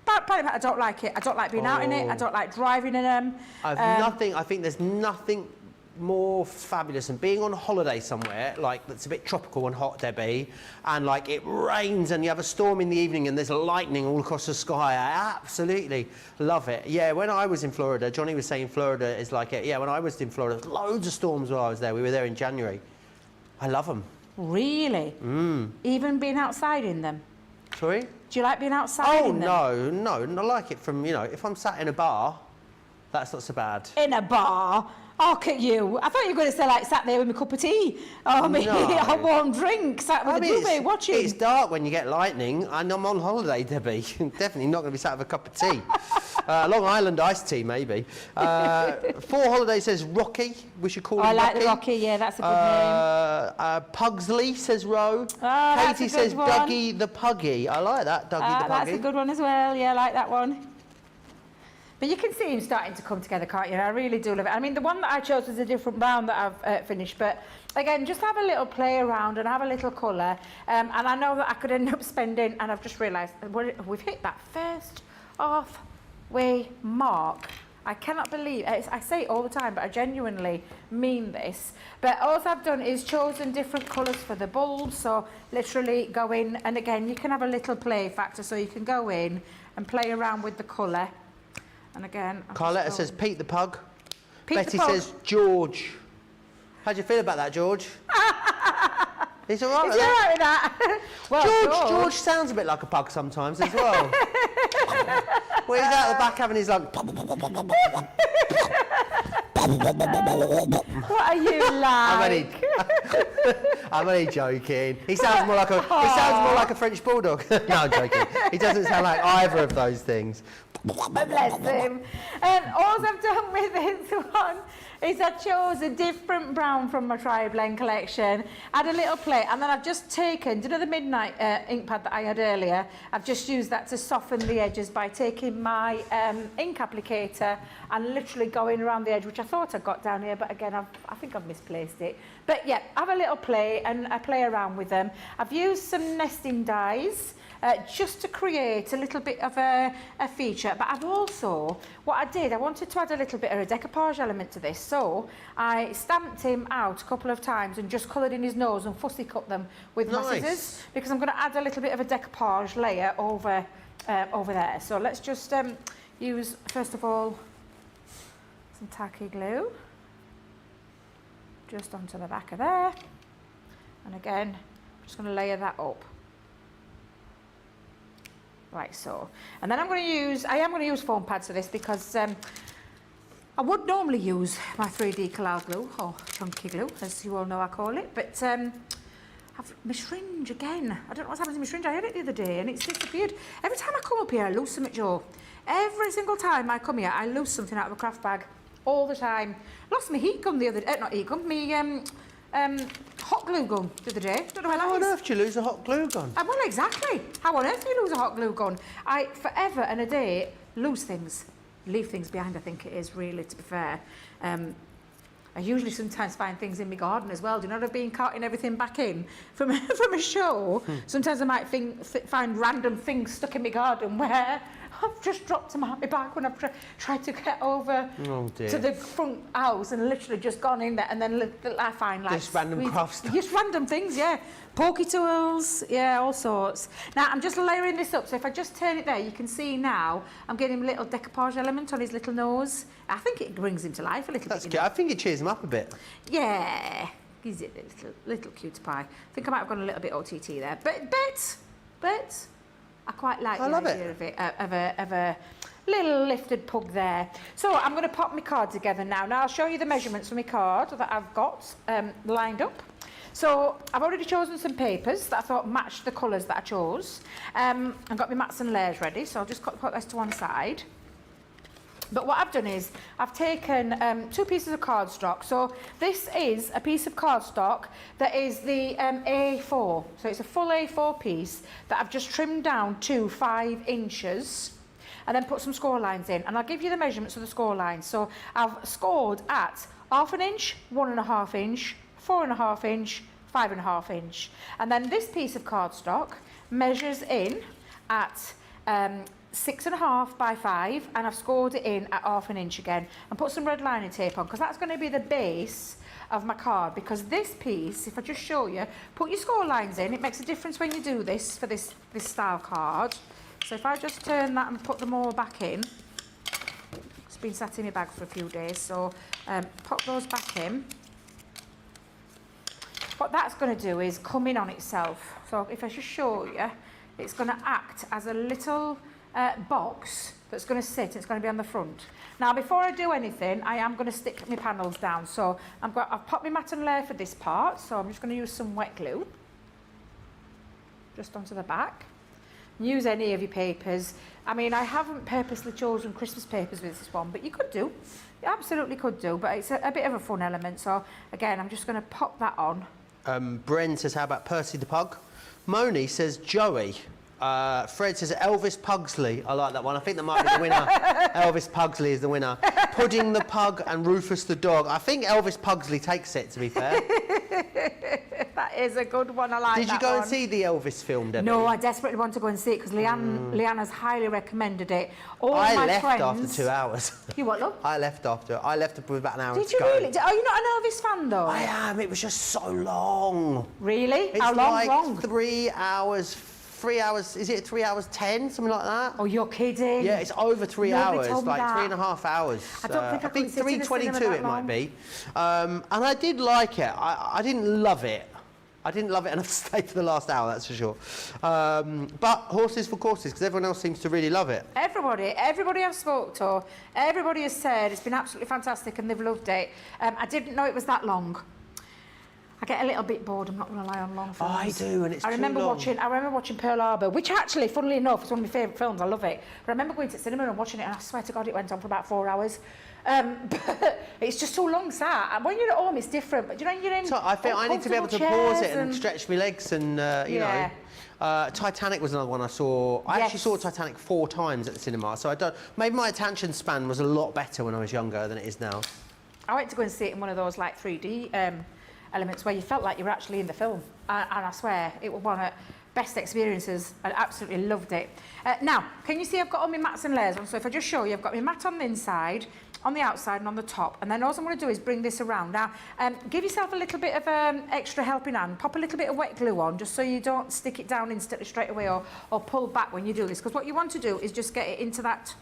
I don't like it. I don't like being out in it. I don't like driving in them. I think there's nothing more fabulous than being on holiday somewhere like that's a bit tropical and hot, Debbie, and like it rains and you have a storm in the evening and there's lightning all across the sky. I absolutely love it. Yeah, when I was in Florida, Johnny was saying Florida is like it. Yeah, when I was in Florida, loads of storms while I was there. We were there in January. I love them. Really? Even being outside in them? Sorry? Do you like being outside in them? Oh, no. I like it from, if I'm sat in a bar, that's not so bad. In a bar? Oh, look at you. I thought you were going to say, like, sat there with my cup of tea. Or maybe a warm drink, sat with a blueberry watching. It's dark when you get lightning, and I'm on holiday, Debbie. Definitely not going to be sat with a cup of tea. Long Island iced tea, maybe. For Holiday says Rocky. We should call him Rocky. I like the Rocky, yeah, that's a good name. Pugsley says Ro. Katie says one. Dougie the Puggy. I like that, Dougie the Puggy. That's a good one as well, yeah, I like that one. But you can see him starting to come together, can't you? I really do love it. I mean, the one that I chose was a different brown that I've finished. But again, just have a little play around and have a little colour. And I know that I could end up spending, and I've just realised, we've hit that first halfway mark. I cannot believe, I say it all the time, but I genuinely mean this. But all I've done is chosen different colours for the bulbs. So literally go in, and again, you can have a little play factor. So you can go in and play around with the colour. And again, Carletta says Pete the Pug. Betty says George. How do you feel about that, George? He's all right with that? Is he all right with that? Well, George sounds a bit like a pug sometimes as well. Well, he's out the back having his like... What are you like? I'm only joking. He sounds more like a French bulldog. No, I'm joking. He doesn't sound like either of those things. Bless him. All I've done with this one is I chose a different brown from my tri-blend collection, add a little plate, and then I've just taken, do you know the midnight ink pad that I had earlier? I've just used that to soften the edges by taking my ink applicator and literally going around the edge, which I thought I got down here, but again, I think I've misplaced it. But yeah, have a little play and I play around with them. I've used some nesting dies just to create a little bit of a feature, but I've also, what I did, I wanted to add a little bit of a decoupage element to this, so I stamped him out a couple of times and just coloured in his nose and fussy cut them with my scissors, because I'm going to add a little bit of a decoupage layer over there. So let's just use, first of all, some tacky glue just onto the back of there, and again, I'm just going to layer that up. Like so. And then I am going to use foam pads for this because I would normally use my 3D collage glue, or chunky glue, as you all know I call it, but my syringe again. I don't know what's happened to my syringe. I had it the other day and it's disappeared. Every time I come up here, I lose something, Joe. Every single time I come here, I lose something out of a craft bag. All the time. Lost my heat gun the other day, not heat gun, my hot glue gun the other day. Don't know where that is. How on earth do you lose a hot glue gun? Well, exactly. How on earth do you lose a hot glue gun? I, forever and a day, lose things. Leave things behind, I think it is, really, to be fair. I usually sometimes find things in my garden as well. Do you know, I've been carting everything back in from a show. Sometimes I might find random things stuck in my garden where I've just dropped them out my bag when I've tried to get over to the front house and literally just gone in there, and then I find like just random craft stuff. Just random things, yeah. Pokey tools, yeah, all sorts. Now I'm just layering this up, so if I just turn it there, you can see now I'm getting a little decoupage element on his little nose. I think it brings him to life a little bit. That's cute. I think it cheers him up a bit. Yeah, he's a little cutie pie. I think I might have gone a little bit OTT there, but I quite like the idea of it, of a little lifted pug there. So I'm going to pop my card together now. Now I'll show you the measurements for my card that I've got lined up. So I've already chosen some papers that I thought matched the colours that I chose. I've got my mats and layers ready, so I'll just put this to one side. But what I've done is I've taken 2 pieces of cardstock. So this is a piece of cardstock that is the A4. So it's a full A4 piece that I've just trimmed down to 5 inches and then put some score lines in. And I'll give you the measurements of the score lines. So I've scored at 1/2 inch, 1.5 inch, 4.5 inch, 5.5 inch. And then this piece of cardstock measures in at 6.5 by 5, and I've scored it in at 1/2 inch again, and put some red lining tape on, because that's going to be the base of my card. Because this piece, if I just show you, put your score lines in, it makes a difference when you do this for this style card. So if I just turn that and put them all back in, it's been sat in my bag for a few days, so pop those back in. What that's going to do is come in on itself. So if I just show you, it's going to act as a little box that's going to sit, it's going to be on the front. Now before I do anything, I am going to stick my panels down. So I've popped my mat and layer for this part, so I'm just going to use some wet glue just onto the back. Use any of your papers. I mean, I haven't purposely chosen Christmas papers with this one, but you could do. You absolutely could do, but it's a bit of a fun element. So again, I'm just going to pop that on. Bren says, how about Percy the Pug? Moni says, Joey. Fred says Elvis Pugsley. I like that one. I think that might be the winner. Elvis Pugsley is the winner. Pudding the Pug and Rufus the Dog. I think Elvis Pugsley takes it, to be fair. That is a good one. I like that. Did you go and see the Elvis film, Debbie? No, I desperately want to go and see it because Leanna's highly recommended it. All I my left friends... after 2 hours. You what, love? I left with about an hour Did to you go. really? Are you not an Elvis fan, though? I am. It was just so long. Really? It's How long? like 3 hours. 3 hours, is it 3 hours 10, something like that? Oh, you're kidding. Yeah, it's over 3 Nobody hours, told me like that. 3.5 hours. I don't think I could sit in the 3:22 cinema it that might be. And I did like it. I didn't love it. I didn't love it enough to stay for the last hour, that's for sure. But horses for courses, because everyone else seems to really love it. Everybody I've spoke to, everybody has said it's been absolutely fantastic and they've loved it. I didn't know it was that long. I get a little bit bored, I'm not going to lie, on long films. I do, and it's I remember too long. watching Pearl Harbor, which actually, funnily enough, is one of my favourite films. I love it. But I remember going to the cinema and watching it, and I swear to God, it went on for about 4 hours. But it's just too long, sat. When you're at home, it's different. But you know, you're in. So I think I need to be able to pause it and stretch my legs, and you know. Titanic was another one I saw. I actually saw Titanic 4 times at the cinema, so I don't. Maybe my attention span was a lot better when I was younger than it is now. I went to go and see it in one of those like 3D elements where you felt like you were actually in the film, and I swear it was one of the best experiences. I absolutely loved it. Now, can you see I've got all my mats and layers on? So if I just show you, I've got my mat on the inside, on the outside and on the top, and then all I'm going to do is bring this around. Now, give yourself a little bit of extra helping hand. Pop a little bit of wet glue on, just so you don't stick it down instantly straight away or pull back when you do this, because what you want to do is just get it into that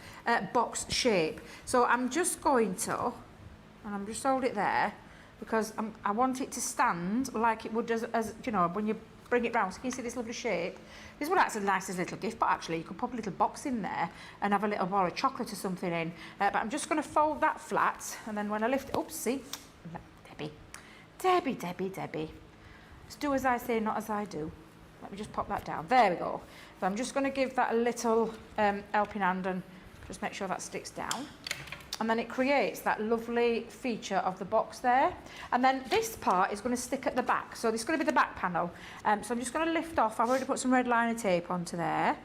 box shape. So I'm just going to, and I'm just hold it there, because I want it to stand like it would as you know, when you bring it round. So can you see this lovely shape? This would act as a nice little gift, but actually you could pop a little box in there and have a little bar of chocolate or something in. But I'm just going to fold that flat, and then when I lift it, oops, see, Debbie. Let's do as I say, not as I do. Let me just pop that down. There we go. So I'm just going to give that a little helping hand and just make sure that sticks down. And then it creates that lovely feature of the box there. And then this part is going to stick at the back. So this is going to be the back panel. So I'm just going to lift off. I've already put some red liner tape onto there.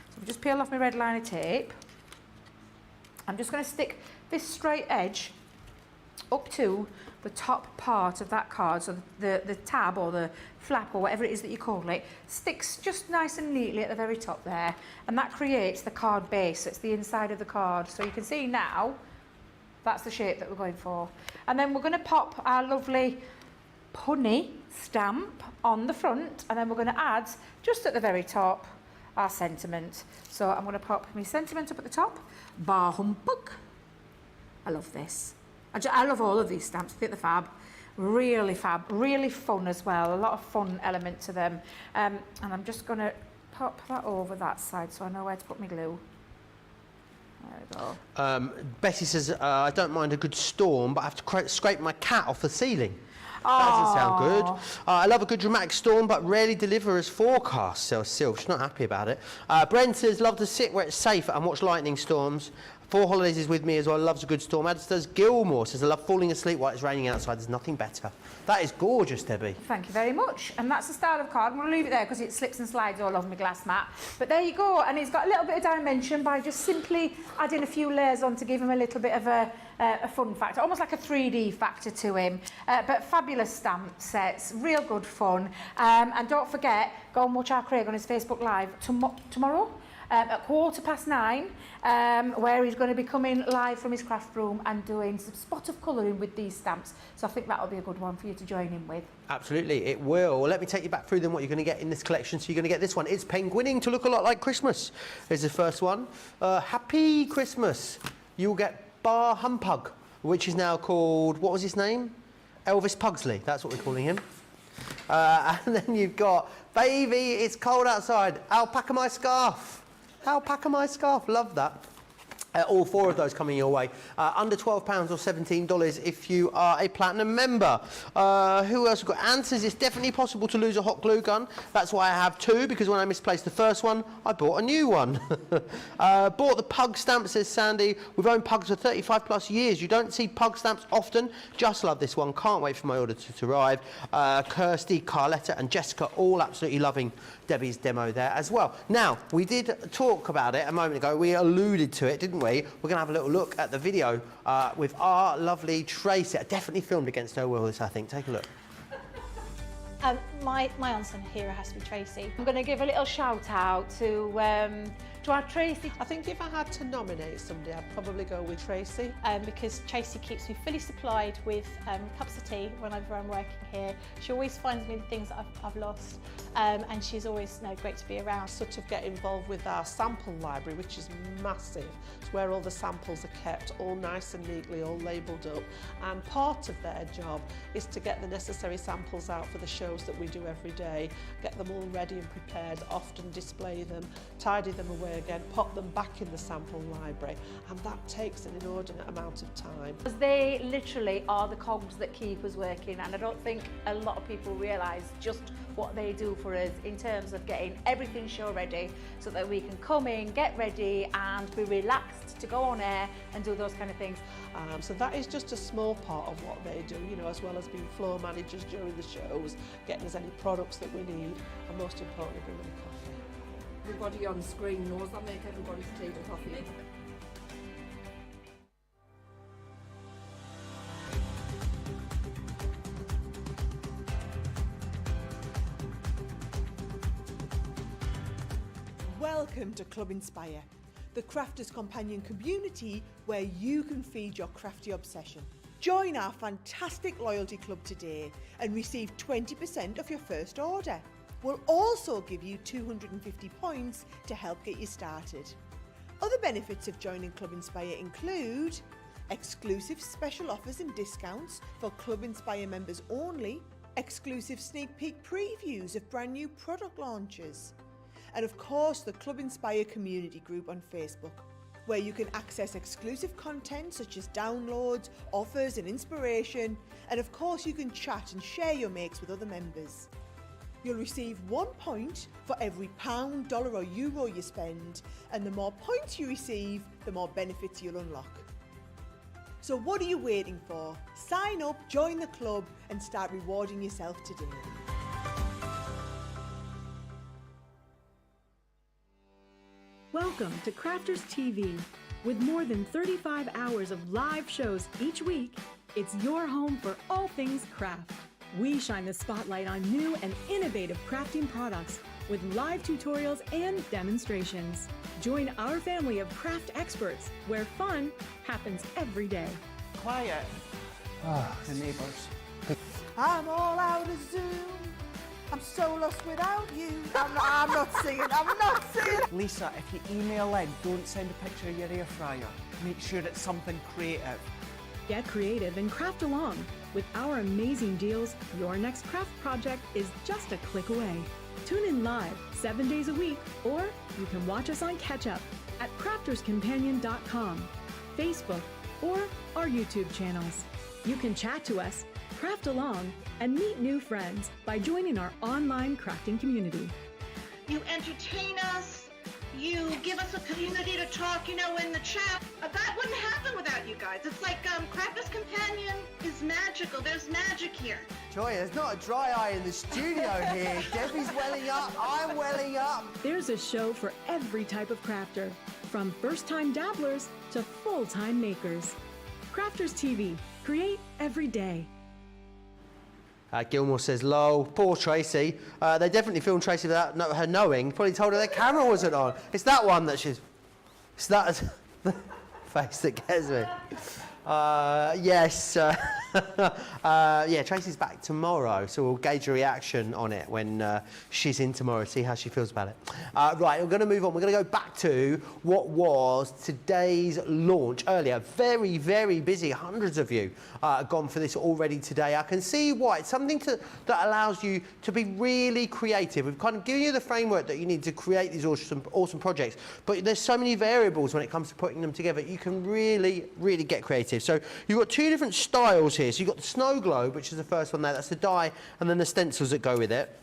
So I've just peeled off my red liner tape. I'm just going to stick this straight edge up to the top part of that card. So the tab or the flap or whatever it is that you call it sticks just nice and neatly at the very top there, and that creates the card base. It's the inside of the card. So you can see now that's the shape that we're going for. And then we're going to pop our lovely punny stamp on the front, and then we're going to add just at the very top our sentiment. So I'm going to pop my sentiment up at the top. Bar humbug. I love this. I love all of these stamps. I think they're fab, really fun as well. A lot of fun element to them. And I'm just going to pop that over that side so I know where to put my glue. There we go. Betty says, I don't mind a good storm, but I have to scrape my cat off the ceiling. That doesn't sound good. I love a good dramatic storm, but rarely deliver as forecast, says Sylv. She's not happy about it. Brent says, love to sit where it's safe and watch lightning storms. 4 Holidays is with me as well, loves a good storm. As does Gilmore, says, I love falling asleep while it's raining outside. There's nothing better. That is gorgeous, Debbie. Thank you very much. And that's the style of card. I'm going to leave it there because it slips and slides all over my glass mat. But there you go. And it's got a little bit of dimension by just simply adding a few layers on to give him a little bit of a fun factor, almost like a 3D factor to him. But fabulous stamp sets, real good fun. And don't forget, go and watch our Craig on his Facebook Live tomorrow. At 9:15, where he's going to be coming live from his craft room and doing some spot of colouring with these stamps. So I think that'll be a good one for you to join in with. Absolutely, it will. Well, let me take you back through then what you're going to get in this collection. So you're going to get this one. It's penguining to look a lot like Christmas. Here's the first one. Happy Christmas. You'll get Bar Humpug, which is now called, what was his name? Elvis Pugsley. That's what we're calling him. And then you've got Baby, It's Cold Outside. Alpaca My Scarf. Alpaca My Scarf, love that. All 4 of those coming your way. Under £12 or $17 if you are a Platinum member. Who else we've got? Anne says it's definitely possible to lose a hot glue gun. That's why I have 2, because when I misplaced the first one, I bought a new one. Bought the pug stamp, says Sandy. We've owned pugs for 35 plus years. You don't see pug stamps often. Just love this one. Can't wait for my order to arrive. Kirsty, Carletta and Jessica all absolutely loving Debbie's demo there as well. Now, we did talk about it a moment ago. We alluded to it, didn't we? We're going to have a little look at the video with our lovely Tracy. I definitely filmed against her will, this, I think. Take a look. My unsung hero has to be Tracy. I'm going to give a little shout out to our Tracy. I think if I had to nominate somebody, I'd probably go with Tracy. Because Tracy keeps me fully supplied with cups of tea whenever I'm working here. She always finds me the things that I've lost, and she's always great to be around. Sort of get involved with our sample library, which is massive. It's where all the samples are kept, all nice and neatly, all labelled up. And part of their job is to get the necessary samples out for the shows that we do every day, get them all ready and prepared, often display them, tidy them away again, pop them back in the sample library, and that takes an inordinate amount of time. Because they literally are the cogs that keep us working, and I don't think a lot of people realise just what they do for us in terms of getting everything show ready so that we can come in, get ready and be relaxed to go on air and do those kind of things. So that is just a small part of what they do, you know, as well as being floor managers during the shows, getting us any products that we need, and most importantly, bringing the coffee. Everybody on screen knows I make everybody's tea and coffee. Welcome to Club Inspire, the Crafters Companion community where you can feed your crafty obsession. Join our fantastic loyalty club today and receive 20% of your first order. We'll also give you 250 points to help get you started. Other benefits of joining Club Inspire include exclusive special offers and discounts for Club Inspire members only, exclusive sneak peek previews of brand new product launches, and of course the Club Inspire community group on Facebook, where you can access exclusive content such as downloads, offers and inspiration, and of course you can chat and share your makes with other members. You'll receive 1 point for every £1, dollar or euro you spend, and the more points you receive, the more benefits you'll unlock. So what are you waiting for? Sign up, join the club and start rewarding yourself today. Welcome to Crafters TV. With more than 35 hours of live shows each week, it's your home for all things craft. We shine the spotlight on new and innovative crafting products with live tutorials and demonstrations. Join our family of craft experts where fun happens every day. Quiet. The neighbours. I'm all out of Zoom. I'm so lost without you. I'm not singing. Lisa, if you email in, don't send a picture of your air fryer. Make sure it's something creative. Get creative and craft along. With our amazing deals, your next craft project is just a click away. Tune in live 7 days a week, or you can watch us on Catch Up at crafterscompanion.com, Facebook, or our YouTube channels. You can chat to us, craft along, and meet new friends by joining our online crafting community. You entertain us, you give us a community to talk, you know, in the chat. That wouldn't happen without you guys. It's like Crafters Companion is magical. There's magic here. Joy, there's not a dry eye in the studio here. Debbie's welling up, I'm welling up. There's a show for every type of crafter, from first-time dabblers to full-time makers. Crafters TV, create every day. Gilmore says, lol, poor Tracy. They definitely filmed Tracy without her knowing. Probably told her their camera wasn't on. It's that one that she's... It's that the face that gets me. Yes. Yeah, Tracy's back tomorrow, so we'll gauge a reaction on it when she's in tomorrow, see how she feels about it. Right, we're going to move on. We're going to go back to what was today's launch earlier. Very, very busy. Hundreds of you gone for this already today. I can see why. It's something that allows you to be really creative. We've kind of given you the framework that you need to create these awesome projects, but there's so many variables when it comes to putting them together. You can really, really get creative. So you've got two different styles here. So you've got the snow globe, which is the first one there. That's the die, and then the stencils that go with it.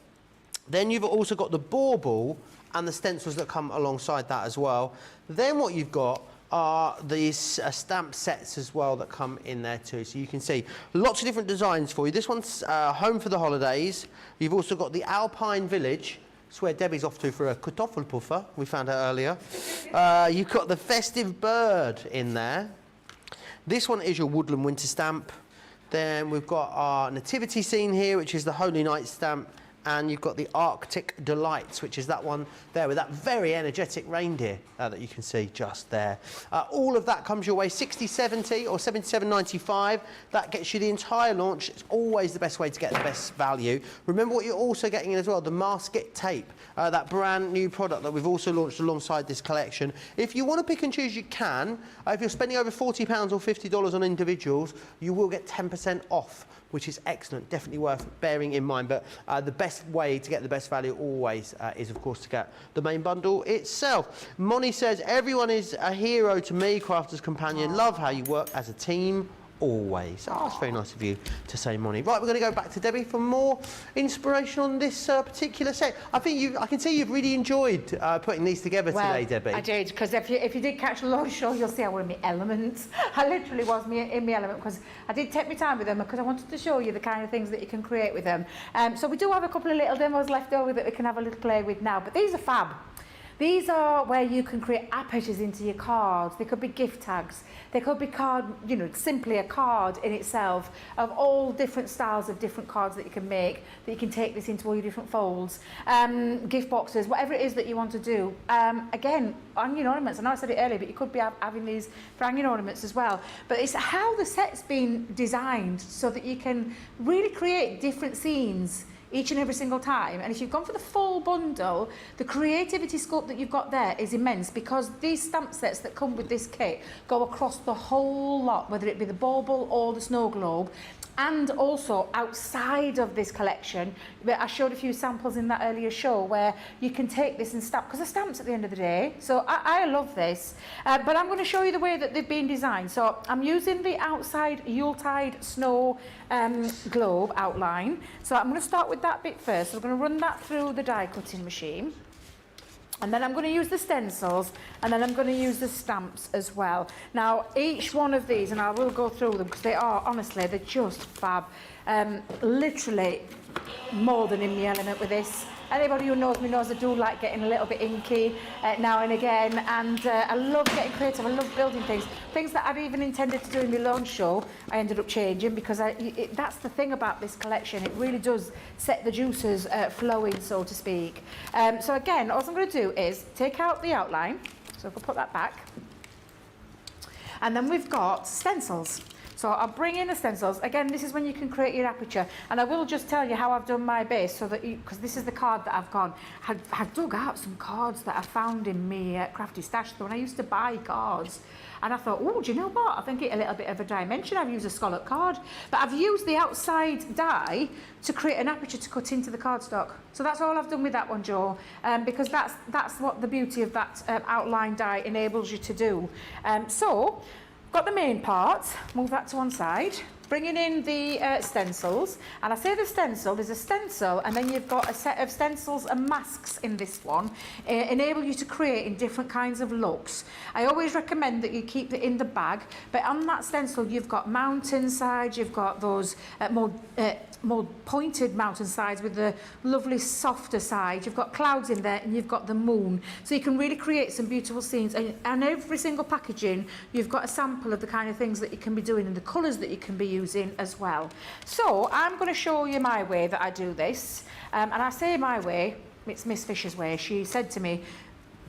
Then you've also got the bauble and the stencils that come alongside that as well. Then what you've got are these stamp sets as well that come in there too. So you can see lots of different designs for you. This one's home for the holidays. You've also got the Alpine Village. It's where Debbie's off to for a Kartoffelpuffer. We found out earlier. You've got the festive bird in there. This one is your woodland winter stamp. Then we've got our nativity scene here, which is the Holy Night stamp. And you've got the Arctic Delights, which is that one there with that very energetic reindeer that you can see just there. All of that comes your way, 60/70 or 77.95. That gets you the entire launch. It's always the best way to get the best value. Remember what you're also getting in as well, the Masket tape, that brand new product that we've also launched alongside this collection. If you want to pick and choose, you can. If you're spending over £40 or $50 on individuals, you will get 10% off which is excellent, definitely worth bearing in mind. But the best way to get the best value always is, of course, to get the main bundle itself. Moni says, everyone is a hero to me, Crafter's Companion. Love how you work as a team. Always. Oh, that's very nice of you to say, Moni. Right, we're going to go back to Debbie for more inspiration on this particular set. I can see you've really enjoyed putting these together today, Debbie. I did, because if you did catch the launch show, you'll see I was in my element. I literally was in my element, because I did take my time with them, because I wanted to show you the kind of things that you can create with them. So we do have a couple of little demos left over that we can have a little play with now, but these are fab. These are where you can create apertures into your cards. They could be gift tags. They could be simply a card in itself of all different styles of different cards that you can make, that you can take this into all your different folds, gift boxes, whatever it is that you want to do. Again, hanging ornaments. I know I said it earlier, but you could be having these for hanging ornaments as well. But it's how the set's been designed so that you can really create different scenes each and every single time. And if you've gone for the full bundle, the creativity scope that you've got there is immense, because these stamp sets that come with this kit go across the whole lot, whether it be the bauble or the snow globe. And also outside of this collection, I showed a few samples in that earlier show where you can take this and stamp, because they're stamps at the end of the day. So I love this. But I'm going to show you the way that they've been designed. So I'm using the outside Yuletide snow globe outline. So I'm going to start with that bit first. So we're going to run that through the die cutting machine. And then I'm going to use the stencils, and then I'm going to use the stamps as well. Now, each one of these, and I will go through them, because they are, honestly, they're just fab. Literally more than in the element with this. Anybody who knows me knows I do like getting a little bit inky now and again, and I love getting creative. I love building things that I'd even intended to do in my launch show. I ended up changing, because that's the thing about this collection. It really does set the juices flowing, so to speak. So again, all I'm going to do is take out the outline. So if I put that back, and then we've got stencils. So I'll bring in the stencils. Again, this is when you can create your aperture. And I will just tell you how I've done my base, so that because this is the card that I've gone. I've dug out some cards that I found in my crafty stash when I used to buy cards. And I thought, oh, do you know what? I think it's a little bit of a dimension. I've used a scallop card. But I've used the outside die to create an aperture to cut into the cardstock. So that's all I've done with that one, Joe. Because that's what the beauty of that outline die enables you to do. So, got the main part, move that to one side, bringing in the stencils. And I say the stencil, there's a stencil, and then you've got a set of stencils and masks in this one, enable you to create in different kinds of looks. I always recommend that you keep it in the bag, but on that stencil you've got mountainsides, you've got those more pointed mountainsides with the lovely softer side. You've got clouds in there, and you've got the moon. So you can really create some beautiful scenes. And every single packaging, you've got a sample of the kind of things that you can be doing and the colours that you can be using as well. So I'm going to show you my way that I do this. And I say my way, it's Miss Fisher's way. She said to me,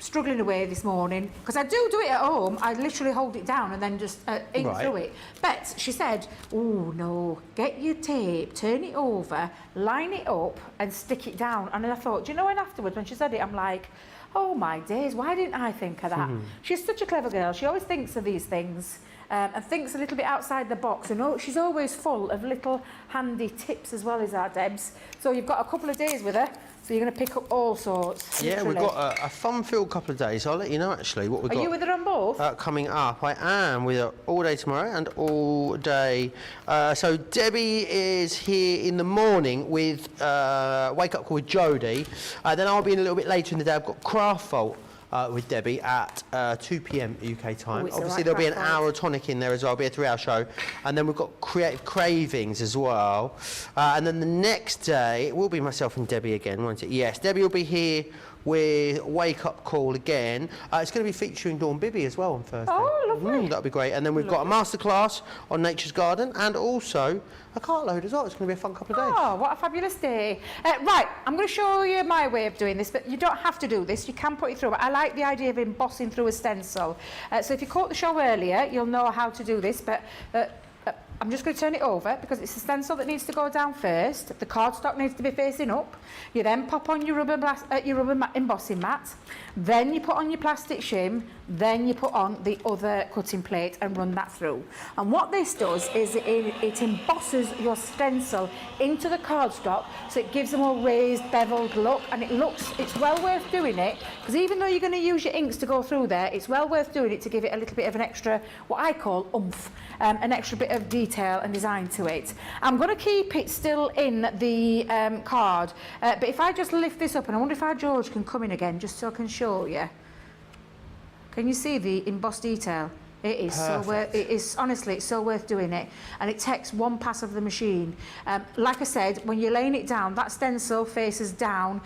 struggling away this morning, because I do it at home. I literally hold it down and then just ink through it. But she said, oh no, get your tape, turn it over, line it up and stick it down. And then I thought, do you know, and afterwards when she said it, I'm like, oh my days, why didn't I think of that? She's such a clever girl. She always thinks of these things. And thinks a little bit outside the box. And she's always full of little handy tips as well as our Debs. So you've got a couple of days with her. So you're going to pick up all sorts. Yeah, literally. We've got a fun-filled couple of days. I'll let you know, actually, what we've got. Are you with her on both? Coming up. I am with her all day tomorrow and all day. So Debbie is here in the morning with Wake Up Call with Jodie. Then I'll be in a little bit later in the day. I've got Craft Vault with Debbie at 2 p.m. UK time. Obviously, there'll be an hour of tonic in there as well. It'll be a 3-hour show. And then we've got Creative Cravings as well. And then the next day, it will be myself and Debbie again, won't it? Yes, Debbie will be here with Wake Up Call again. It's going to be featuring Dawn Bibby as well on Thursday. Oh, lovely. That'll be great. And then we've got a masterclass on Nature's Garden and also a cartload as well. It's going to be a fun couple of days. Oh, what a fabulous day. Right, I'm going to show you my way of doing this, but you don't have to do this. You can put it through. But I like the idea of embossing through a stencil. So if you caught the show earlier, you'll know how to do this, but I'm just going to turn it over because it's the stencil that needs to go down first. The cardstock needs to be facing up. You then pop on your rubber embossing mat. Then you put on your plastic shim. Then you put on the other cutting plate and run that through. And what this does is it embosses your stencil into the cardstock, so it gives them a raised, beveled look, and it's well worth doing it, because even though you're going to use your inks to go through there, it's well worth doing it to give it a little bit of an extra, what I call oomph, an extra bit of detail and design to it. I'm going to keep it still in the card, but if I just lift this up, and I wonder if our George can come in again, just so I can show you. Can you see the embossed detail? It is so worth. It is honestly, it's so worth doing it, and it takes one pass of the machine. Like I said, when you're laying it down, that stencil faces down,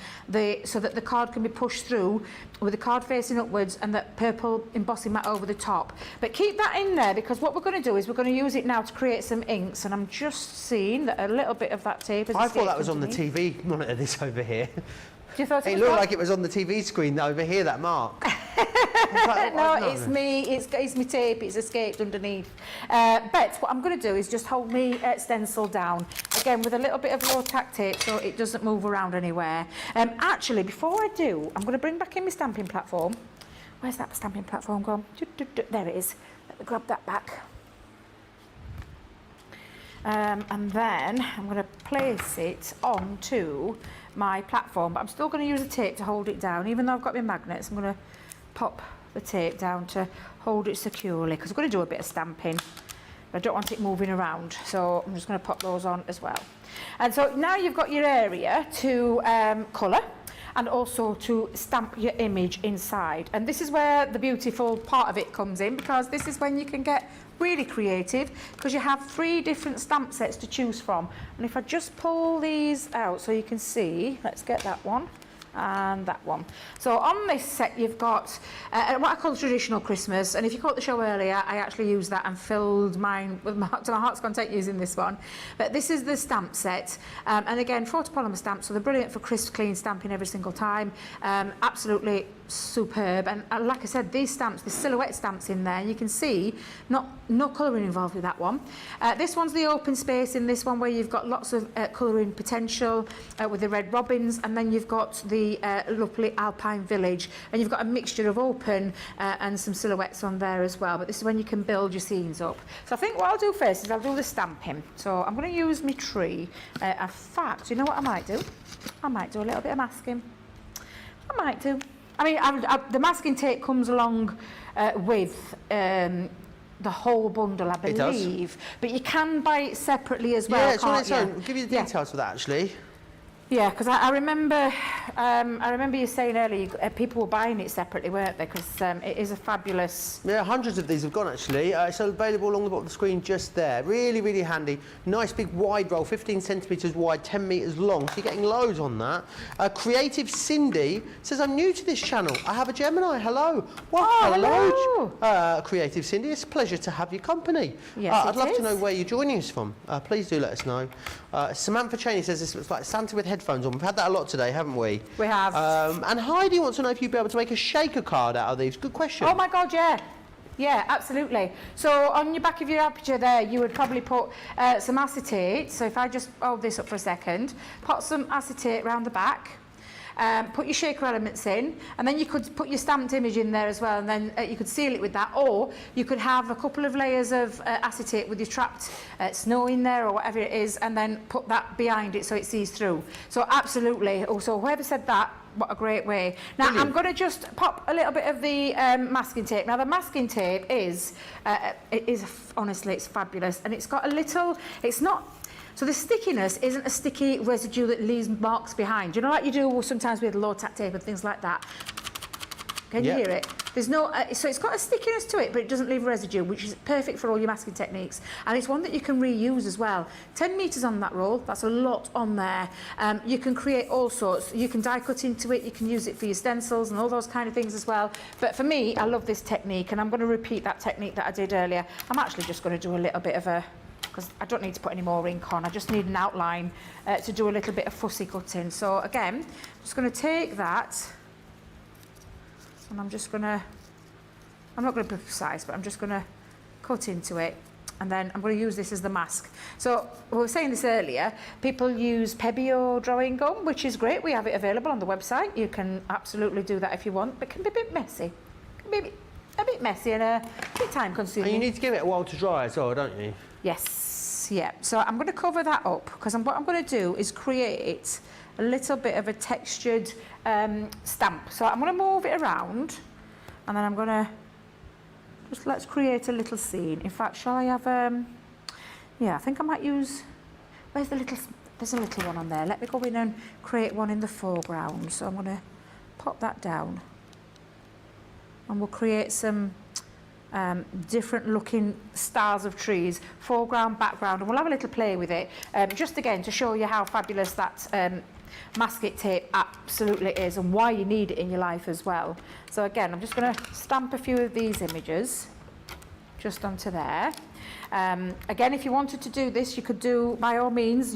so that the card can be pushed through with the card facing upwards, and that purple embossing mat over the top. But keep that in there, because what we're going to do is we're going to use it now to create some inks, and I'm just seeing that a little bit of that tape has I thought that was underneath. on the TV monitor. This over here. You thought it looked like it was on the TV screen over here, that mark. No, it's me. It's my tape. It's escaped underneath. But what I'm going to do is just hold me stencil down again with a little bit of low tack tape, so it doesn't move around anywhere. Actually, before I do, I'm going to bring back in my stamping platform. Where's that stamping platform gone? There it is. Let me grab that back. And then I'm going to place it onto my platform, but I'm still going to use a tape to hold it down. Even though I've got my magnets, I'm going to pop the tape down to hold it securely, because I'm going to do a bit of stamping, but I don't want it moving around, so I'm just going to pop those on as well. And so now you've got your area to colour and also to stamp your image inside, and this is where the beautiful part of it comes in, because this is when you can get really creative, because you have 3 different stamp sets to choose from. And if I just pull these out so you can see, let's get that one and that one. So on this set you've got what I call traditional Christmas, and if you caught the show earlier, I actually used that and filled mine with to my heart's content using this one. But this is the stamp set, and again, photopolymer stamps, so they're brilliant for crisp, clean stamping every single time. Absolutely superb. And like I said, these stamps, the silhouette stamps in there, you can see no colouring involved with that one. This one's the open space in this one, where you've got lots of colouring potential with the red robins, and then you've got the lovely alpine village, and you've got a mixture of open and some silhouettes on there as well. But this is when you can build your scenes up. So I think what I'll do first is I'll do the stamping. So I'm going to use my tree. In fact, you know what I might do? I might do a little bit of masking. I might do. I mean, the masking tape comes along with the whole bundle, I believe. But you can buy it separately as well. Yeah, it's on its own. I'll give you the details for that, actually. Yeah, because I remember you saying earlier people were buying it separately, weren't they? Because it is a fabulous... Yeah, hundreds of these have gone, actually. It's available along the bottom of the screen just there. Really, really handy. Nice big wide roll, 15 centimetres wide, 10 metres long. So you're getting loads on that. Creative Cindy says, I'm new to this channel. I have a Gemini. Hello. Well, hello. Creative Cindy. It's a pleasure to have your company. Yes, I'd love to know where you're joining us from. Please do let us know. Samantha Cheney says this looks like Santa with headphones on. We've had that a lot today, haven't we? We have. And Heidi wants to know if you'd be able to make a shaker card out of these. Good question. Oh my God, yeah. Yeah, absolutely. So on your back of your aperture there, you would probably put some acetate. So if I just hold this up for a second, put some acetate around the back. Put your shaker elements in, and then you could put your stamped image in there as well, and then you could seal it with that, or you could have a couple of layers of acetate with your trapped snow in there or whatever it is, and then put that behind it so it sees through. So absolutely. Also, whoever said that, what a great way. Now I'm going to just pop a little bit of the masking tape. Now the masking tape is honestly, it's fabulous, and it's got a little, it's not, so the stickiness isn't a sticky residue that leaves marks behind. You know, like you do sometimes with low tack tape and things like that. Can you hear it? There's no, so it's got a stickiness to it, but it doesn't leave residue, which is perfect for all your masking techniques. And it's one that you can reuse as well. 10 metres on that roll, that's a lot on there. You can create all sorts. You can die cut into it, you can use it for your stencils and all those kind of things as well. But for me, I love this technique, and I'm going to repeat that technique that I did earlier. I'm actually just going to do a little bit of a, because I don't need to put any more ink on, I just need an outline to do a little bit of fussy cutting. So again, I'm just going to take that, and I'm just going to, I'm not going to be precise, but I'm just going to cut into it, and then I'm going to use this as the mask. So we were saying this earlier, people use Pebeo drawing gum, which is great. We have it available on the website. You can absolutely do that if you want, but it can be a bit messy. It can be a bit a bit messy and a bit time consuming. And you need to give it a while to dry as well, don't you? Yes, yeah. So I'm going to cover that up because what I'm going to do is create a little bit of a textured stamp. So I'm going to move it around and then I'm going to just let's create a little scene. In fact, shall I have, yeah, I think I might use, where's the little, there's a little one on there. Let me go in and create one in the foreground. So I'm going to pop that down and we'll create some different looking styles of trees, foreground, background, and we'll have a little play with it, just again to show you how fabulous that masking tape absolutely is and why you need it in your life as well. So again, I'm just going to stamp a few of these images just onto there. Again, if you wanted to do this, you could do, by all means,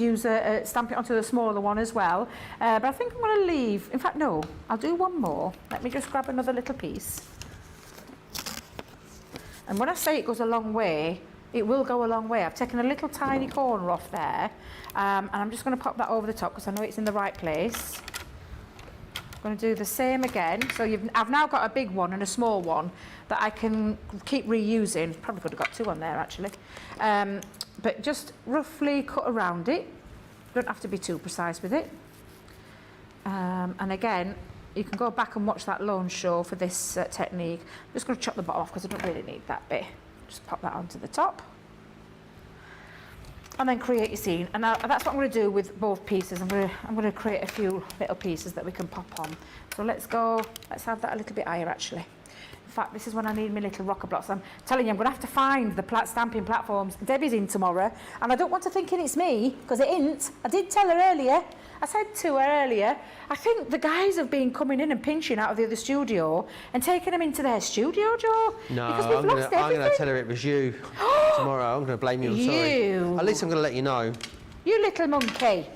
stamp it onto the smaller one as well. But I think I'm going to leave, in fact, no, I'll do one more. Let me just grab another little piece. And when I say it goes a long way, it will go a long way. I've taken a little tiny corner off there, and I'm just going to pop that over the top because I know it's in the right place. I'm going to do the same again. So I've now got a big one and a small one that I can keep reusing. Probably could have got two on there actually. But just roughly cut around it. You don't have to be too precise with it. And again, you can go back and watch that launch show for this technique. I'm just going to chop the bottom off because I don't really need that bit. Just pop that onto the top. And then create your scene. And that's what I'm going to do with both pieces. I'm going to create a few little pieces that we can pop on. So let's have that a little bit higher actually. In fact, this is when I need my little rocker blocks. I'm telling you, I'm going to have to find the stamping platforms. Debbie's in tomorrow, and I don't want her thinking it's me, because it isn't. I did tell her earlier. I said to her earlier, I think the guys have been coming in and pinching out of the other studio and taking them into their studio, Joe. No, because we've lost everything. I'm going to tell her it was you tomorrow. I'm going to blame you. I'm sorry. At least I'm going to let you know. You little monkey.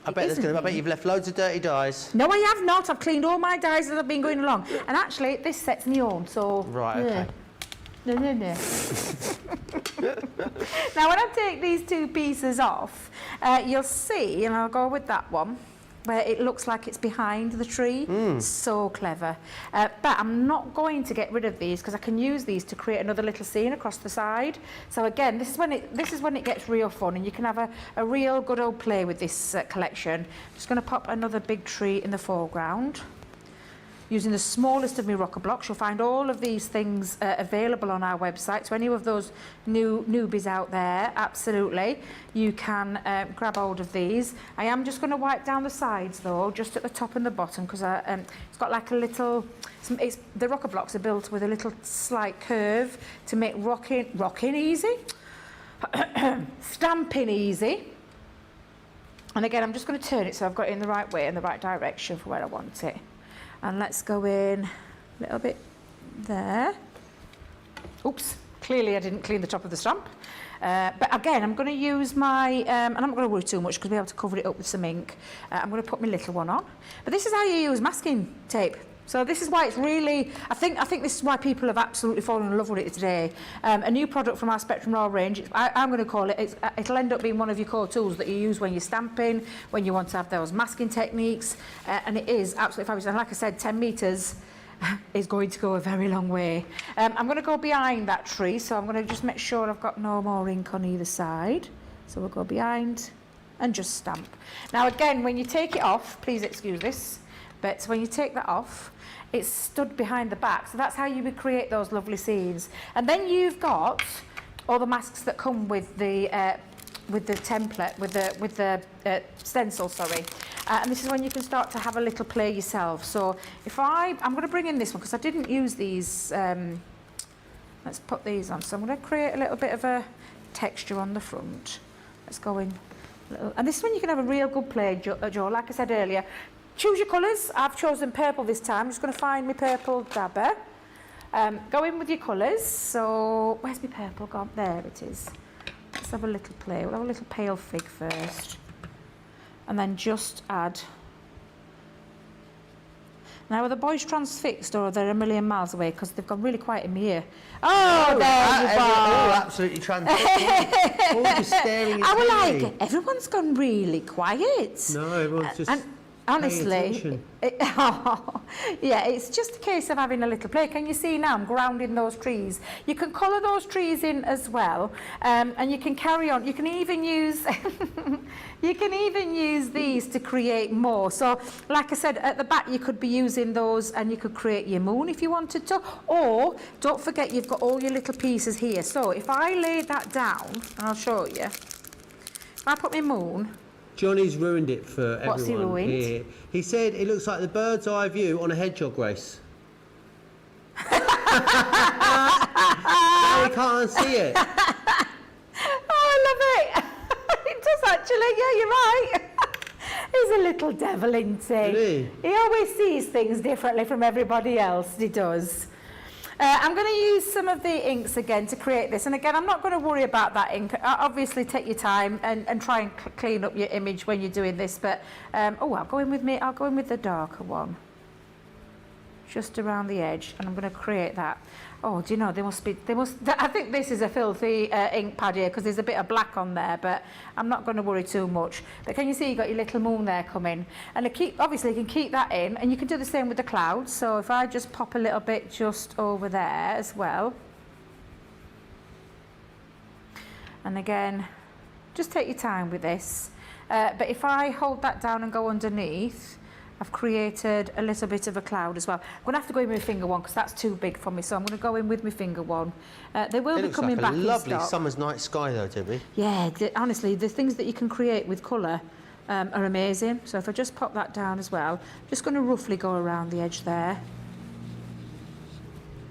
I bet you've left loads of dirty dyes. No, I have not. I've cleaned all my dyes as I've been going along. And actually, this set's my own, so... Right, okay. No. Now, when I take these two pieces off, you'll see, and I'll go with that one, where it looks like it's behind the tree. So clever. But I'm not going to get rid of these because I can use these to create another little scene across the side. So again, this is when it gets real fun, and you can have a real good old play with this collection. Just going to pop another big tree in the foreground. Using the smallest of my rocker blocks. You'll find all of these things available on our website. So any of those newbies out there, absolutely, you can grab hold of these. I am just going to wipe down the sides though, just at the top and the bottom, because it's got like a little, the rocker blocks are built with a little slight curve to make rocking easy, stamping easy. And again, I'm just going to turn it so I've got it in the right way, in the right direction for where I want it. And let's go in a little bit there. Oops, clearly I didn't clean the top of the stamp. But again, I'm going to use my, and I'm not going to worry too much because we'll be able to cover it up with some ink. I'm going to put my little one on. But this is how you use masking tape. So this is why it's really, I think this is why people have absolutely fallen in love with it today. A new product from our Spectrum Raw range, I'm going to call it, it'll end up being one of your core tools that you use when you're stamping, when you want to have those masking techniques, and it is absolutely fabulous. And like I said, 10 metres is going to go a very long way. I'm going to go behind that tree, so I'm going to just make sure I've got no more ink on either side. So we'll go behind and just stamp. Now again, when you take it off, please excuse this, but when you take that off, it's stood behind the back, so that's how you would create those lovely scenes. And then you've got all the masks that come with the template, with the stencil, sorry. And this is when you can start to have a little play yourself. So if I'm going to bring in this one because I didn't use these. Let's put these on. So I'm going to create a little bit of a texture on the front. Let's go in. And this is when you can have a real good play, Joe. Like I said earlier. Choose your colours. I've chosen purple this time. I'm just going to find my purple dabber. Go in with your colours. So, where's my purple gone? There it is. Let's have a little play. We'll have a little pale fig first. And then just add. Now, are the boys transfixed or are they a million miles away? Because they've gone really quiet in my ear. Oh, there you are. All absolutely transfixed. All just staring at I was like, everyone's gone really quiet. No, everyone's just... honestly, yeah, it's just a case of having a little play. Can you see now I'm grounding those trees? You can colour those trees in as well, and you can carry on. You can even use these to create more. So, like I said, at the back you could be using those, and you could create your moon if you wanted to. Or don't forget you've got all your little pieces here. So if I lay that down, and I'll show you. If I put my moon. Johnny's ruined it for everyone. What's he ruined? Here. He said it looks like the bird's eye view on a hedgehog race. Now we can't see it. Oh, I love it. It does actually, yeah, you're right. He's a little devil, isn't he? Really? He always sees things differently from everybody else, he does. I'm going to use some of the inks again to create this, and again I'm not going to worry about that ink. Obviously take your time and try and clean up your image when you're doing this, but I'll go in with the darker one just around the edge, and I'm going to create that. Oh, do you know, I think this is a filthy ink pad here because there's a bit of black on there, but I'm not going to worry too much. But can you see you've got your little moon there coming? And obviously you can keep that in, and you can do the same with the clouds. So if I just pop a little bit just over there as well. And again, just take your time with this. But if I hold that down and go underneath, I've created a little bit of a cloud as well. I'm going to have to go in with my finger one because that's too big for me, so I'm going to go in with my finger one. They will be coming back in stock. Lovely summer's night sky though, Debbie. Yeah, honestly, the things that you can create with colour are amazing. So if I just pop that down as well, just going to roughly go around the edge there.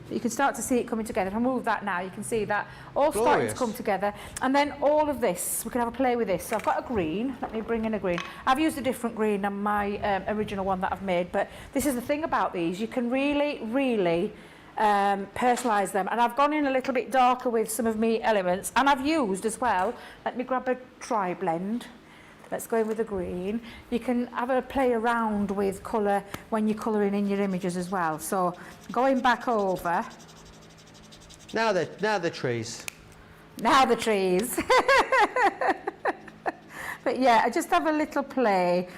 You can start to see it coming together. If I move that now, you can see that all starting to come together. And then all of this, we can have a play with this. So I've got a green. Let me bring in a green. I've used a different green than my original one that I've made, but this is the thing about these. You can really, really personalise them. And I've gone in a little bit darker with some of my elements. And I've used as well, let me grab a tri-blend. Let's go in with the green. You can have a play around with colour when you're colouring in your images as well. So going back over. Now the trees. Now the trees. But yeah, I just have a little play.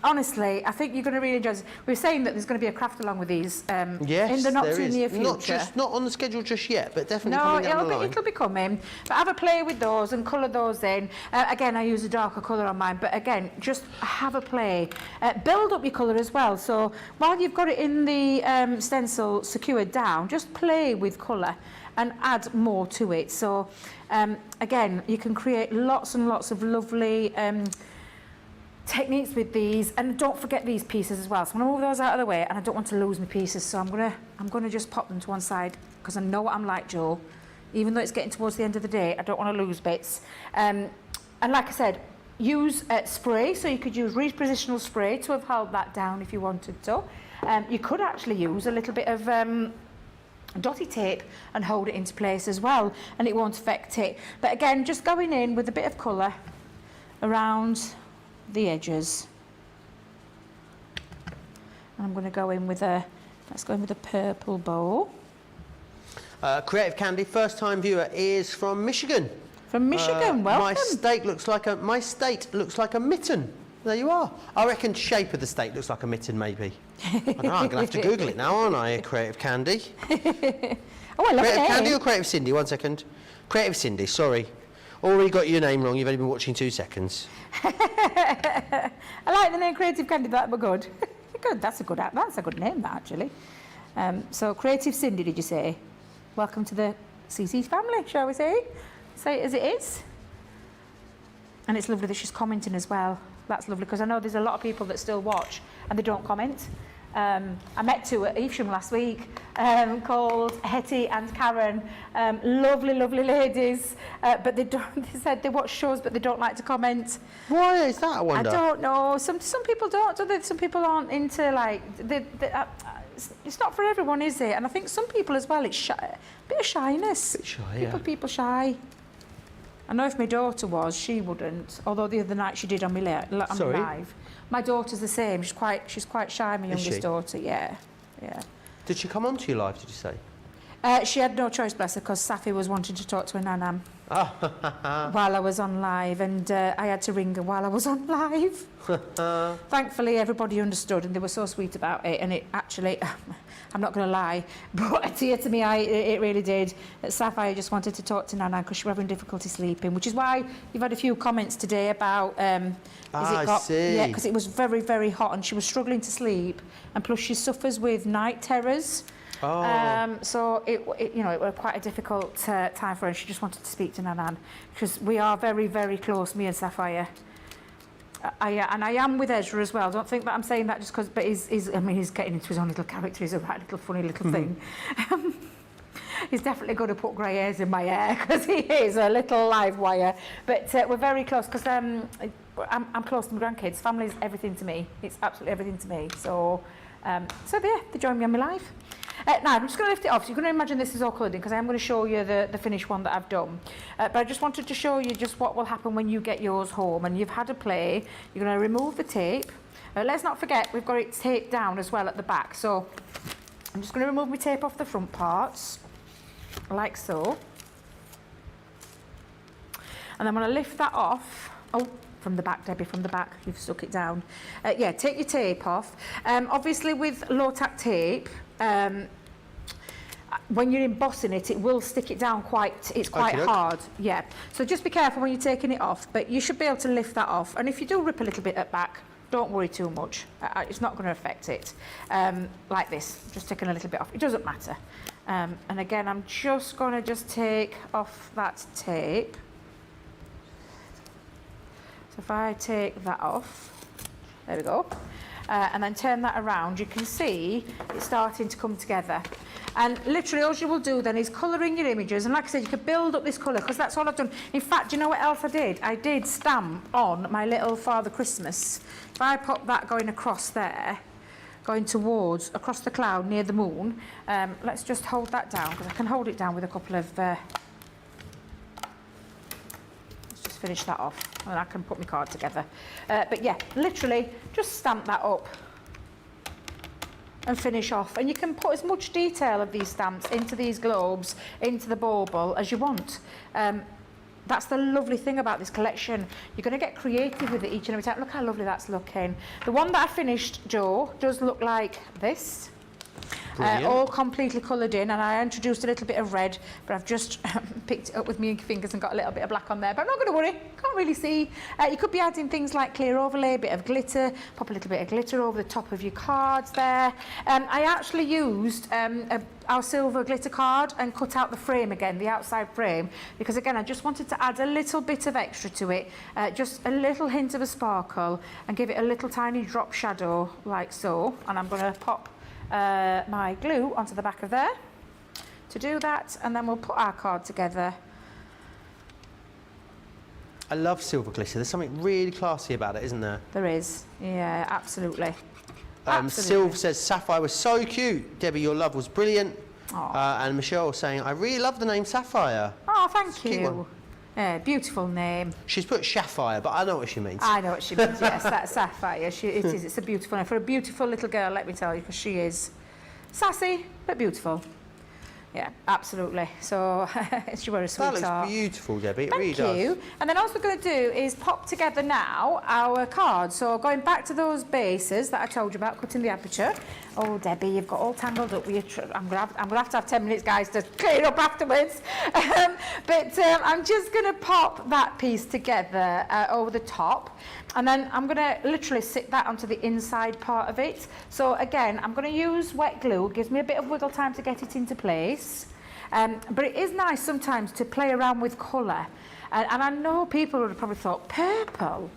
Honestly, I think you're going to really enjoy this. We were saying that there's going to be a craft along with these yes, in the not too near future. Not on the schedule just yet, but definitely coming down the line. It'll be coming. But have a play with those and colour those in. Again, I use a darker colour on mine, but again, just have a play. Build up your colour as well. So while you've got it in the stencil secured down, just play with colour and add more to it. So again, you can create lots and lots of lovely techniques with these, and don't forget these pieces as well. So I'm going to move those out of the way, and I don't want to lose my pieces, so I'm going to just pop them to one side because I know what I'm like, Joe. Even though it's getting towards the end of the day, I don't want to lose bits. And like I said, use spray, so you could use repositional spray to have held that down if you wanted to. You could actually use a little bit of dotty tape and hold it into place as well, and it won't affect it. But again, just going in with a bit of colour around the edges. And I'm going to go in with let's go in with a purple bow. Creative Candy, first time viewer, is from Michigan. From Michigan, welcome. My state looks like a mitten. There you are. I reckon shape of the state looks like a mitten, maybe. I don't know, I'm going to have to Google it now, aren't I, Creative Candy? Oh, I love Creative it. Candy or Creative Cindy? 1 second. Creative Cindy, sorry. Already got your name wrong, you've only been watching 2 seconds. I like the name Creative Candy, that were good. Good, that's a good name, that, actually. So, Creative Cindy, did you say? Welcome to the CC family, shall we say? Say it as it is. And it's lovely that she's commenting as well. That's lovely, because I know there's a lot of people that still watch and they don't comment. I met two at Evesham last week called Hetty and Karen. Lovely, lovely ladies. But they said they watch shows but they don't like to comment. Why is that, I wonder? I don't know. Some people don't, do they? Some people aren't into, like... it's not for everyone, is it? And I think some people as well, it's shy, a bit of shyness. A bit shy, People shy. I know if my daughter was, she wouldn't. Although the other night she did on my live. My daughter's the same. She's quite shy. My youngest daughter. Yeah. Did she come onto your live? Did you say? She had no choice, bless her, because Safi was wanting to talk to her nanam Oh. while I was on live, and I had to ring her while I was on live. Thankfully, everybody understood, and they were so sweet about it, and it actually, I'm not going to lie, brought a tear to me eye, it really did. Sapphire just wanted to talk to Nana because she was having difficulty sleeping, which is why you've had a few comments today about... I see. Yeah, because it was very, very hot, and she was struggling to sleep, and plus she suffers with night terrors. Oh. So it was quite a difficult time for her. She just wanted to speak to Nanan because we are very, very close, me and Sapphire. And I am with Ezra as well. Don't think that I'm saying that just because, but he's getting into his own little character. He's a right little funny little thing. He's definitely going to put grey hairs in my hair because he is a little live wire. But we're very close because I'm close to my grandkids. Family's everything to me. It's absolutely everything to me. So yeah, they join me on my live. Now, I'm just going to lift it off. So you're going to imagine this is all coloured in because I'm going to show you the finished one that I've done. But I just wanted to show you just what will happen when you get yours home and you've had a play. You're going to remove the tape. Let's not forget, we've got it taped down as well at the back. So I'm just going to remove my tape off the front parts, like so. And I'm going to lift that off. Oh, from the back, Debbie, from the back. You've stuck it down. Yeah, take your tape off. Obviously, with low-tack tape, when you're embossing it, it will stick it down it's quite hard. Yeah. So just be careful when you're taking it off, but you should be able to lift that off. And if you do rip a little bit at back, don't worry too much. It's not going to affect it. Like this, just taking a little bit off. It doesn't matter. And again, I'm just going to take off that tape. So if I take that off, there we go. And then turn that around, you can see it's starting to come together. And literally all you will do then is colour in your images, and like I said, you can build up this colour because that's all I've done. In fact, do you know what else I did? I did stamp on my little Father Christmas. If I pop that going across there, going towards, across the cloud near the moon, let's just hold that down because I can hold it down with a couple of... let's just finish that off and I can put my card together. But yeah, literally just stamp that up and finish off. And you can put as much detail of these stamps into these globes, into the bauble as you want. That's the lovely thing about this collection. You're going to get creative with it each and every time. Look how lovely that's looking. The one that I finished, Joe, does look like this. All completely coloured in, and I introduced a little bit of red, but I've just picked it up with my fingers and got a little bit of black on there, but I'm not going to worry, can't really see. You could be adding things like clear overlay, a bit of glitter, pop a little bit of glitter over the top of your cards there. I actually used our silver glitter card and cut out the frame again, the outside frame, because again I just wanted to add a little bit of extra to it, just a little hint of a sparkle, and give it a little tiny drop shadow like so. And I'm going to pop my glue onto the back of there to do that, and then we'll put our card together. I love silver glitter. There's something really classy about it, isn't there? There is, yeah, absolutely. Sylv says, Sapphire was so cute. Debbie, your love was brilliant. And Michelle was saying, I really love the name Sapphire. Oh, thank you. Yeah, beautiful name. She's put Sapphire, but I know what she means. I know what she means, yes, that's Sapphire. It is, it's a beautiful name. For a beautiful little girl, let me tell you, because she is sassy, but beautiful. Yeah, absolutely. So, she was a sweetheart. That looks beautiful, Debbie. It really does. Thank you. And then all we're going to do is pop together now our cards. So, going back to those bases that I told you about, cutting the aperture. Oh, Debbie, you've got all tangled up with your... I'm going to have 10 minutes, guys, to clear it up afterwards. I'm just going to pop that piece together over the top. And then I'm going to literally sit that onto the inside part of it. So again, I'm going to use wet glue. It gives me a bit of wiggle time to get it into place. But it is nice sometimes to play around with colour. And I know people would have probably thought, purple?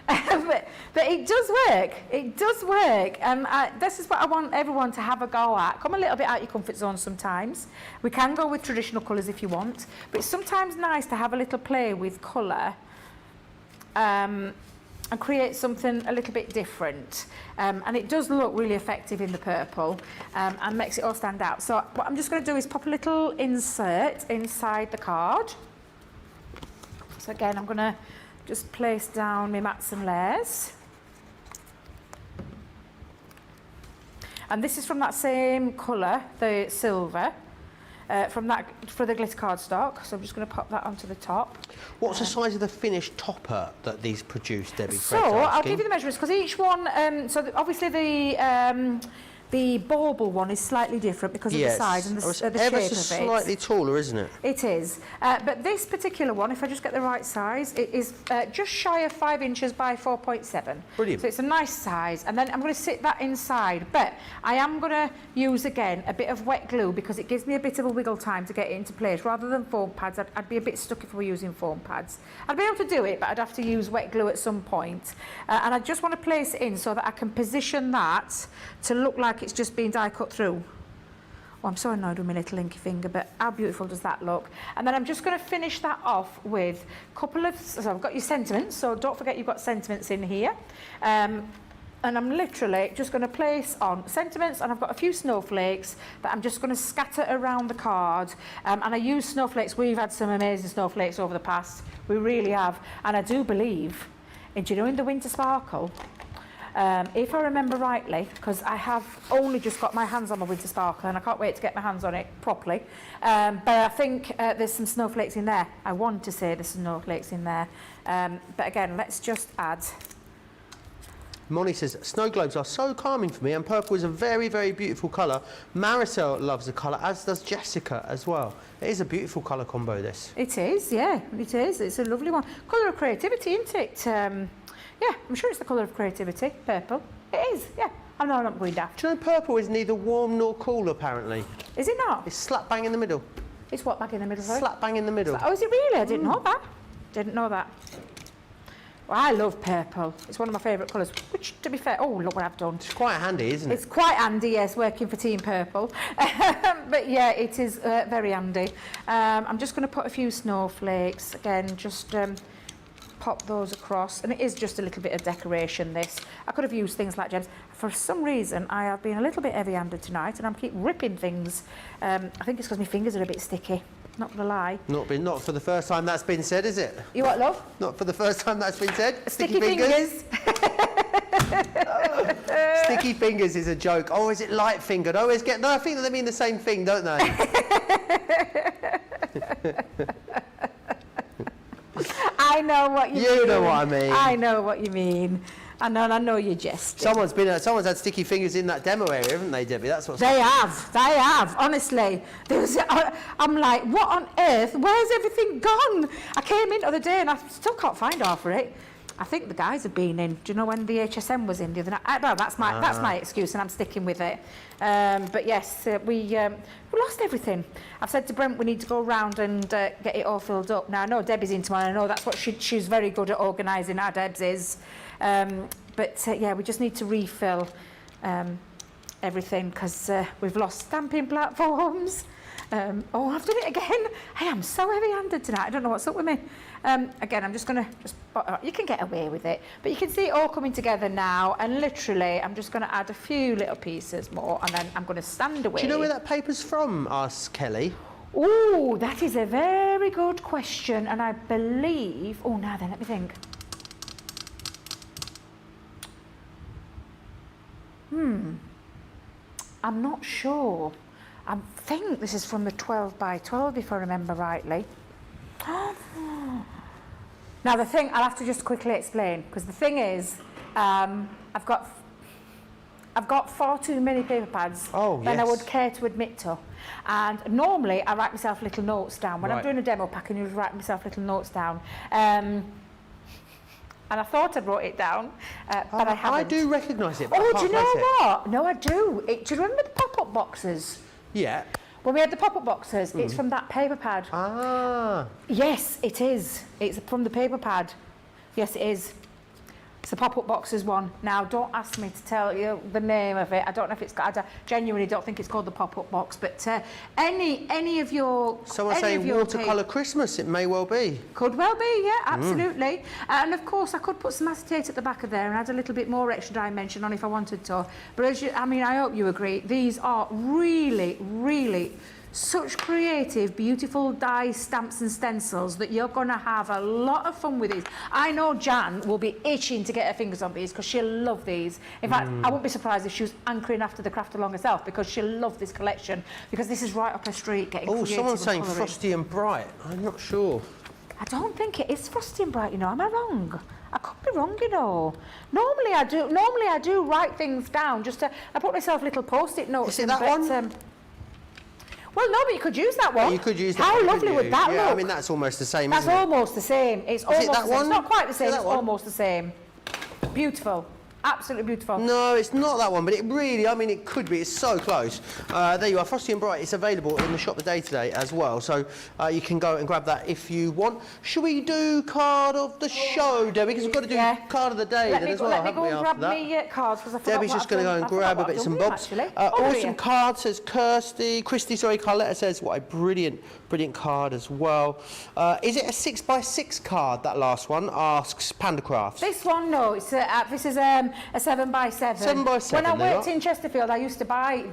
but it does work. It does work. And this is what I want everyone to have a go at. Come a little bit out your comfort zone sometimes. We can go with traditional colours if you want. But it's sometimes nice to have a little play with colour. And create something a little bit different. And it does look really effective in the purple and makes it all stand out. So what I'm just going to do is pop a little insert inside the card. So again, I'm going to just place down my mats and layers. And this is from that same colour, the silver. from that for the glitter cardstock. So I'm just going to pop that onto the top. What's the size of the finished topper that these produce, Debbie? So I'll give you the measurements because each one. Obviously the bauble one is slightly different because of the size and the shape of it. Ever so slightly taller, isn't it? It is. But this particular one, if I just get the right size, it is just shy of 5 inches by 4.7. Brilliant. So it's a nice size. And then I'm going to sit that inside. But I am going to use, again, a bit of wet glue because it gives me a bit of a wiggle time to get it into place. Rather than foam pads, I'd be a bit stuck if we were using foam pads. I'd be able to do it, but I'd have to use wet glue at some point. And I just want to place it in so that I can position that to look like it's just been die cut through. Oh, I'm so annoyed with my little inky finger, but how beautiful does that look? And then I'm just going to finish that off with a couple of, so I've got your sentiments, so don't forget you've got sentiments in here. And I'm literally just going to place on sentiments, and I've got a few snowflakes that I'm just going to scatter around the card. And I use snowflakes. We've had some amazing snowflakes over the past. We really have. And I do believe, and do you know in the Winter Sparkle, if I remember rightly, because I have only just got my hands on my Winter Sparkle and I can't wait to get my hands on it properly, but I think there's some snowflakes in there. I want to say there's some snowflakes in there. But again, let's just add. Molly says, snow globes are so calming for me, and purple is a very, very beautiful colour. Marisol loves the colour, as does Jessica as well. It is a beautiful colour combo, this. It is, yeah, it is. It's a lovely one. Colour of creativity, isn't it? Yeah, I'm sure it's the colour of creativity, purple. It is, yeah. I know I'm not going daft. Do you know purple is neither warm nor cool, apparently? Is it not? It's slap bang in the middle. It's what bang in the middle, sorry? Slap bang in the middle. Oh, is it really? I didn't know that. Didn't know that. Well, I love purple. It's one of my favourite colours, which, to be fair, oh, look what I've done. It's quite handy, isn't it? It's quite handy, yes, working for Team Purple. But yeah, it is very handy. I'm just going to put a few snowflakes. Again, just pop those across. And it is just a little bit of decoration, this. I could have used things like gems. For some reason, I have been a little bit heavy-handed tonight, and I'm keep ripping things. I think it's because my fingers are a bit sticky. Not gonna lie. Not for the first time that's been said, is it? You what, love? Not for the first time that's been said. Sticky fingers. Sticky fingers is a joke. Oh, is it light fingered? I always get. No, I think that they mean the same thing, don't they? I know what you mean. You know what I mean. I know what you mean. I know you're jesting. Someone's had sticky fingers in that demo area, haven't they, Debbie? That's what's They have, honestly. I'm like, what on earth? Where's everything gone? I came in the other day and I still can't find half of it. I think the guys have been in. Do you know when the HSM was in the other night? Well, that's my excuse, and I'm sticking with it. But yes, we lost everything. I've said to Brent we need to go round and get it all filled up. Now I know Debbie's in tomorrow. I know that's what she's very good at organising. Our Debs is. Yeah, we just need to refill everything because we've lost stamping platforms. Oh, I've done it again. I am so heavy-handed tonight. I don't know what's up with me. Again, I'm just going to you can get away with it, but you can see it all coming together now. And literally, I'm just going to add a few little pieces more, and then I'm going to stand away. Do you know where that paper's from? Asked Kelly. Oh, that is a very good question, and I believe. Oh, now then, let me think. I'm not sure. I think this is from the 12 by 12, if I remember rightly. Now the thing, I'll have to just quickly explain, because the thing is, I've got far too many paper pads than I would care to admit to. And normally I write myself little notes down. When I'm doing a demo pack, I usually write myself little notes down. And I thought I wrote it down, but I haven't. I do recognise it. Oh, do you know what? No, I do. Do you remember the pop-up boxes? Yeah. When we had the pop-up boxes, it's from that paper pad. Ah. Yes, it is. It's from the paper pad. Yes, it is. It's the pop-up boxes one. Now, don't ask me to tell you the name of it. I don't know if it's got. I genuinely don't think it's called the pop-up box. But any of your someone saying watercolour Christmas. It may well be. Could well be. Yeah, absolutely. And of course, I could put some acetate at the back of there and add a little bit more extra dimension on if I wanted to. But I hope you agree. These are really, really such creative, beautiful die stamps and stencils that you're going to have a lot of fun with these. I know Jan will be itching to get her fingers on these because she'll love these. In fact, I wouldn't be surprised if she was anchoring after the craft along herself because she'll love this collection because this is right up her street, getting creative. Oh, someone's saying colouring. frosty and bright. I'm not sure. I don't think it is frosty and bright, you know. Am I wrong? I could be wrong, you know. Normally I do write things down just to... I put myself little post-it notes. Is it that one? Well, no, but you could use that one. Yeah, you could use that How one, lovely couldn't would you? that look? Yeah, I mean, that's almost the same, That's isn't it? almost the same. It's almost that the same. one? It's not quite the Is same, it that it's one? almost the same. Beautiful. Absolutely beautiful. No, it's not that one, but it really, I mean, it could be. It's so close. There you are, Frosty and Bright. It's available in the shop today as well, so you can go and grab that if you want. Should we do card of the show, Debbie? Because we've got to do card of the day then as well, Let me haven't go we, and after grab that? me cards because I forgot Debbie's what just I've going to done. go and I forgot grab a what bit I've some done bobs. with them, actually. Awesome card, says Christy, Carletta says, what a brilliant card as well. Is it a 6x6 card, that last one? Asks Panda Crafts. This one, no. It's this is a 7x7. 7x7. When I worked in Chesterfield, I used to buy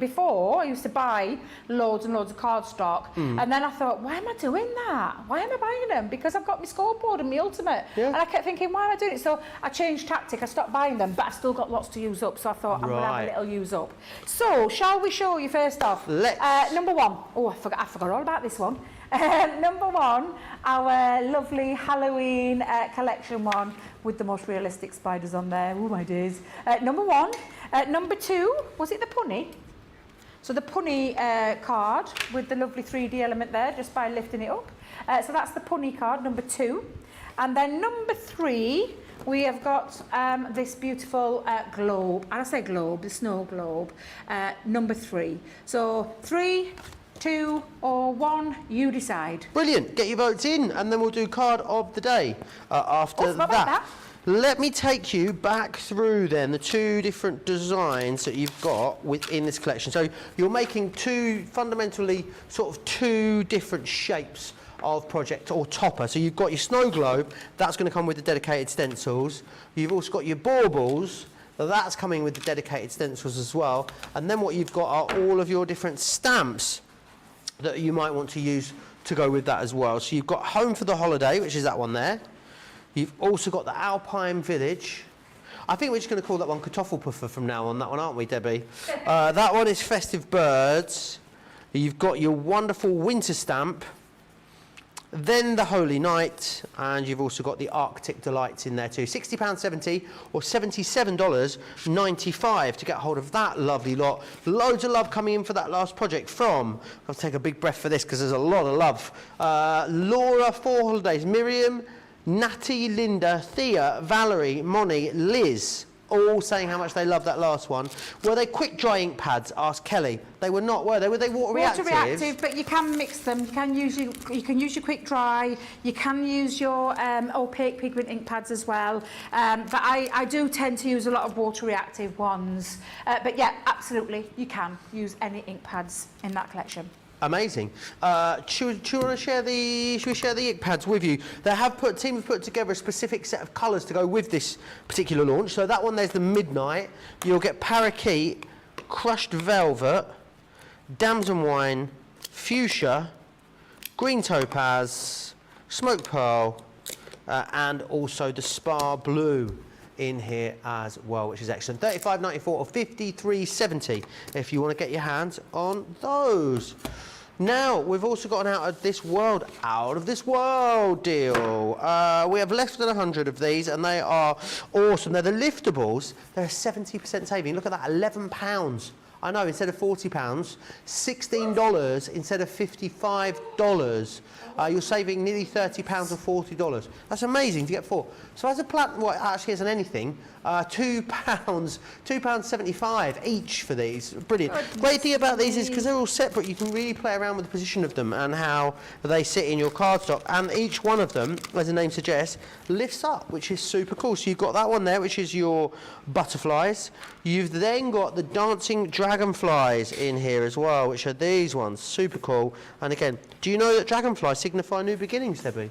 loads and loads of cardstock. And then I thought, why am I doing that? Why am I buying them? Because I've got my scoreboard and my ultimate. And I kept thinking, why am I doing it? So I changed tactic. I stopped buying them, but I still got lots to use up. So I thought, I'm going to have a little use up. So, shall we show you first off? Let's. Number one. Oh, I forgot all about this one. Number one, our lovely Halloween collection one with the most realistic spiders on there. Oh, my days. Number one. Number two, was it the punny? So the punny card with the lovely 3D element there, just by lifting it up. So that's the punny card, number two. And then number three, we have got this beautiful globe. And I say globe, the snow globe, number three. So 3, 2 or 1, you decide. Brilliant. Get your votes in, and then we'll do card of the day after that. Let me take you back through then the two different designs that you've got within this collection. So you're making fundamentally two different shapes of project or topper. So you've got your snow globe, that's going to come with the dedicated stencils. You've also got your baubles, that's coming with the dedicated stencils as well. And then what you've got are all of your different stamps that you might want to use to go with that as well. So you've got Home for the Holiday, which is that one there. You've also got the Alpine Village. I think we're just going to call that one Kartoffelpuffer from now on, that one, aren't we, Debbie? That one is Festive Birds. You've got your wonderful winter stamp. Then the Holy Night, and you've also got the Arctic Delights in there too. £60.70 or $77.95 to get hold of that lovely lot. Loads of love coming in for that last project from, I'll take a big breath for this because there's a lot of love. Laura, 4 Holidays, Miriam, Natty, Linda, Thea, Valerie, Moni, Liz, all saying how much they love that last one. Were they quick dry ink pads? Asked Kelly. They were not, were they? Were they water reactive? Water reactive, but you can mix them. You can use your quick dry. You can use your opaque pigment ink pads as well. But I do tend to use a lot of water reactive ones. But yeah, absolutely, you can use any ink pads in that collection. Amazing. Should we share the ink pads with you? They have team have put together a specific set of colours to go with this particular launch. So that one, there's the Midnight. You'll get Parakeet, Crushed Velvet, Damson Wine, Fuchsia, Green Topaz, Smoke Pearl, and also the Spa Blue in here as well, which is excellent. $35.94 or $53.70 if you want to get your hands on those. Now, we've also got an out of this world deal. We have less than 100 of these, and they are awesome. They're the liftables. They're a 70% saving. Look at that, £11. I know, instead of £40, $16 instead of $55. You're saving nearly £30 or $40. That's amazing to get 4. So as a plant, well, it actually isn't anything. £2.75 each for these. Brilliant. Great thing about these is because they're all separate, you can really play around with the position of them and how they sit in your cardstock. And each one of them, as the name suggests, lifts up, which is super cool. So you've got that one there, which is your butterflies. You've then got the dancing dragonflies in here as well, which are these ones. Super cool. And again, do you know that dragonflies signify new beginnings, Debbie?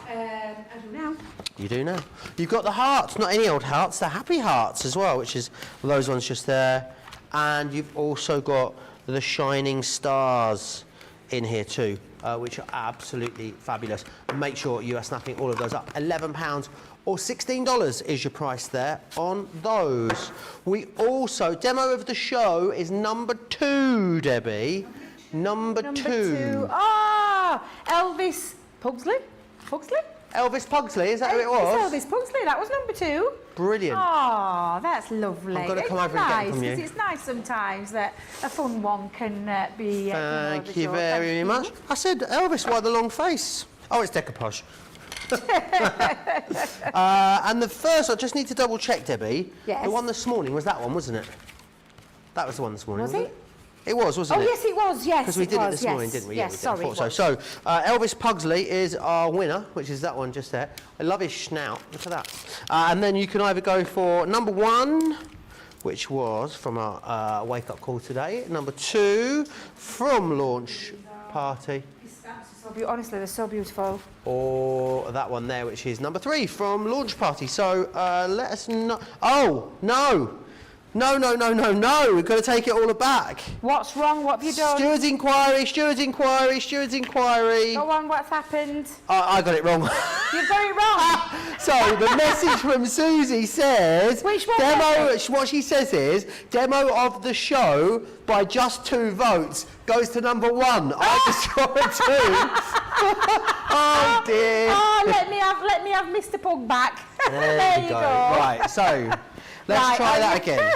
I do now. You do now. You've got the hearts, not any old hearts, the happy hearts as well, which is those ones just there. And you've also got the shining stars in here too, which are absolutely fabulous. Make sure you are snapping all of those up. £11 or $16 is your price there on those. We also, demo of the show is number 2, Debbie. Number two. Ah, Elvis Pugsley? Elvis Pugsley, is that who it was? It's Elvis Pugsley, that was number 2. Brilliant. Oh, that's lovely. I'm going to come over and get it from you. It's nice sometimes that a fun one can be... Thank you very much. I said Elvis, why the long face? Oh, it's decoupage. And the first, I just need to double check, Debbie. Yes. The one this morning was that one, wasn't it? That was the one this morning, Was wasn't it? It was, wasn't it? Oh, yes, it was, yes. Because we did it this morning, didn't we? Yes, we did. sorry. I thought so. So, Elvis Pugsley is our winner, which is that one just there. I love his snout. Look at that. And then you can either go for number 1, which was from our wake-up call today. Number 2, from Launch Party. Honestly, they're so beautiful. Or that one there, which is number 3, from Launch Party. So, let us know. Oh, no. No, we've got to take it all back. What's wrong? What have you done? Steward's inquiry. Go on, what's happened? I got it wrong. You've got it wrong. So the message from Susie says, Which one? What she says is, demo of the show by just 2 votes goes to number 1. I just got a 2. Oh dear. Oh, let me have Mr. Pug back. There you go. Right, so let's try that again.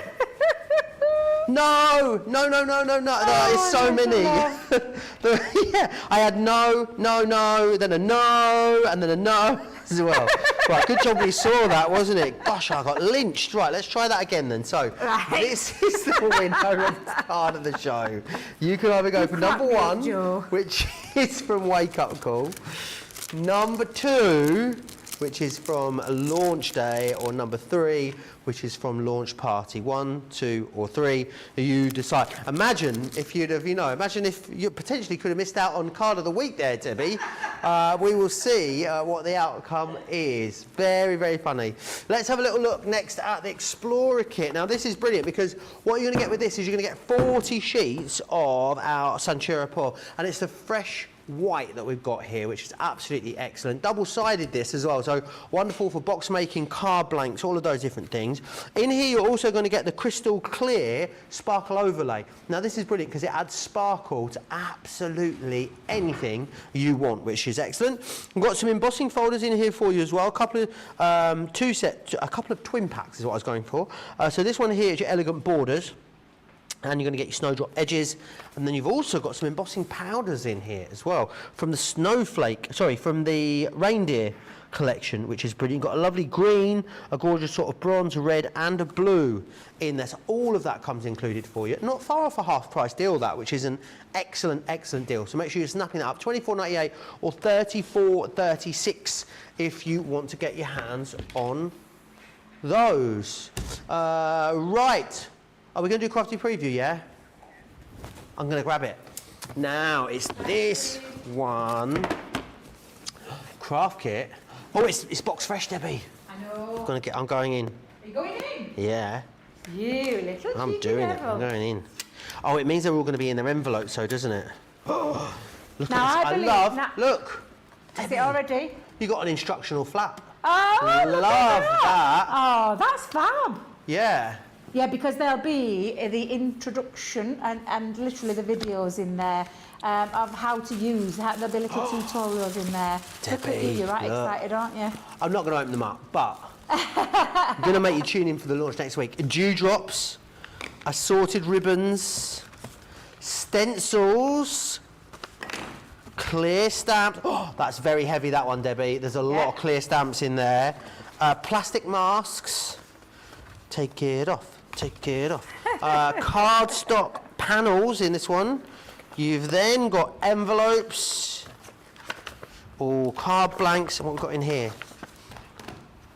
No, it's so many. Yeah, I had no, then a no, and then a no as well. Right, good job we saw that, wasn't it? Gosh, I got lynched. Right, let's try that again then. So, this is the winner of the card of the show. You can either go for number 1, which is from Wake Up Call, number 2, which is from Launch Day, or number 3, which is from Launch Party. 1, 2, or 3, you decide. Imagine if you'd have, imagine if you potentially could have missed out on card of the week there, Debbie. We will see what the outcome is. Very, very funny. Let's have a little look next at the Explorer kit. Now, this is brilliant because what you're going to get with this is you're going to get 40 sheets of our Santura Pour, and it's the fresh white that we've got here, which is absolutely excellent. Double-sided this as well, so wonderful for box making, card blanks, all of those different things. In here you're also going to get the crystal clear sparkle overlay. Now this is brilliant because it adds sparkle to absolutely anything you want, which is excellent. We've got some embossing folders in here for you as well, a couple of twin packs is what I was going for. So this one here is your elegant borders, and you're going to get your snowdrop edges, and then you've also got some embossing powders in here as well from the reindeer collection, which is brilliant. You've got a lovely green, a gorgeous sort of bronze, a red and a blue in there, so all of that comes included for you. Not far off a half price deal, that, which is an excellent deal. So make sure you're snapping that up. $24.98 or $34.36 if you want to get your hands on those. Right. Are we going to do crafty preview, yeah? I'm going to grab it. Now, it's this one. Craft kit. Oh, it's box fresh, Debbie. I know. I'm going in. Are you going in? Yeah. You little I'm doing it. I'm going in. Oh, it means they're all going to be in their envelopes, so doesn't it? Oh, look at this. Look. Is it already? You got an instructional flap. Oh, love that. Oh, that's fab. Yeah. Yeah, because there'll be the introduction and literally the videos in there of how to use. There'll be little tutorials in there. Debbie, look at you, you're right excited, aren't you? I'm not going to open them up, but I'm going to make you tune in for the launch next week. Dewdrops, assorted ribbons, stencils, clear stamps. Oh, that's very heavy, that one, Debbie. There's a lot of clear stamps in there. Plastic masks. Take it off. Cardstock panels in this one. You've then got envelopes, or card blanks, and what we've got in here.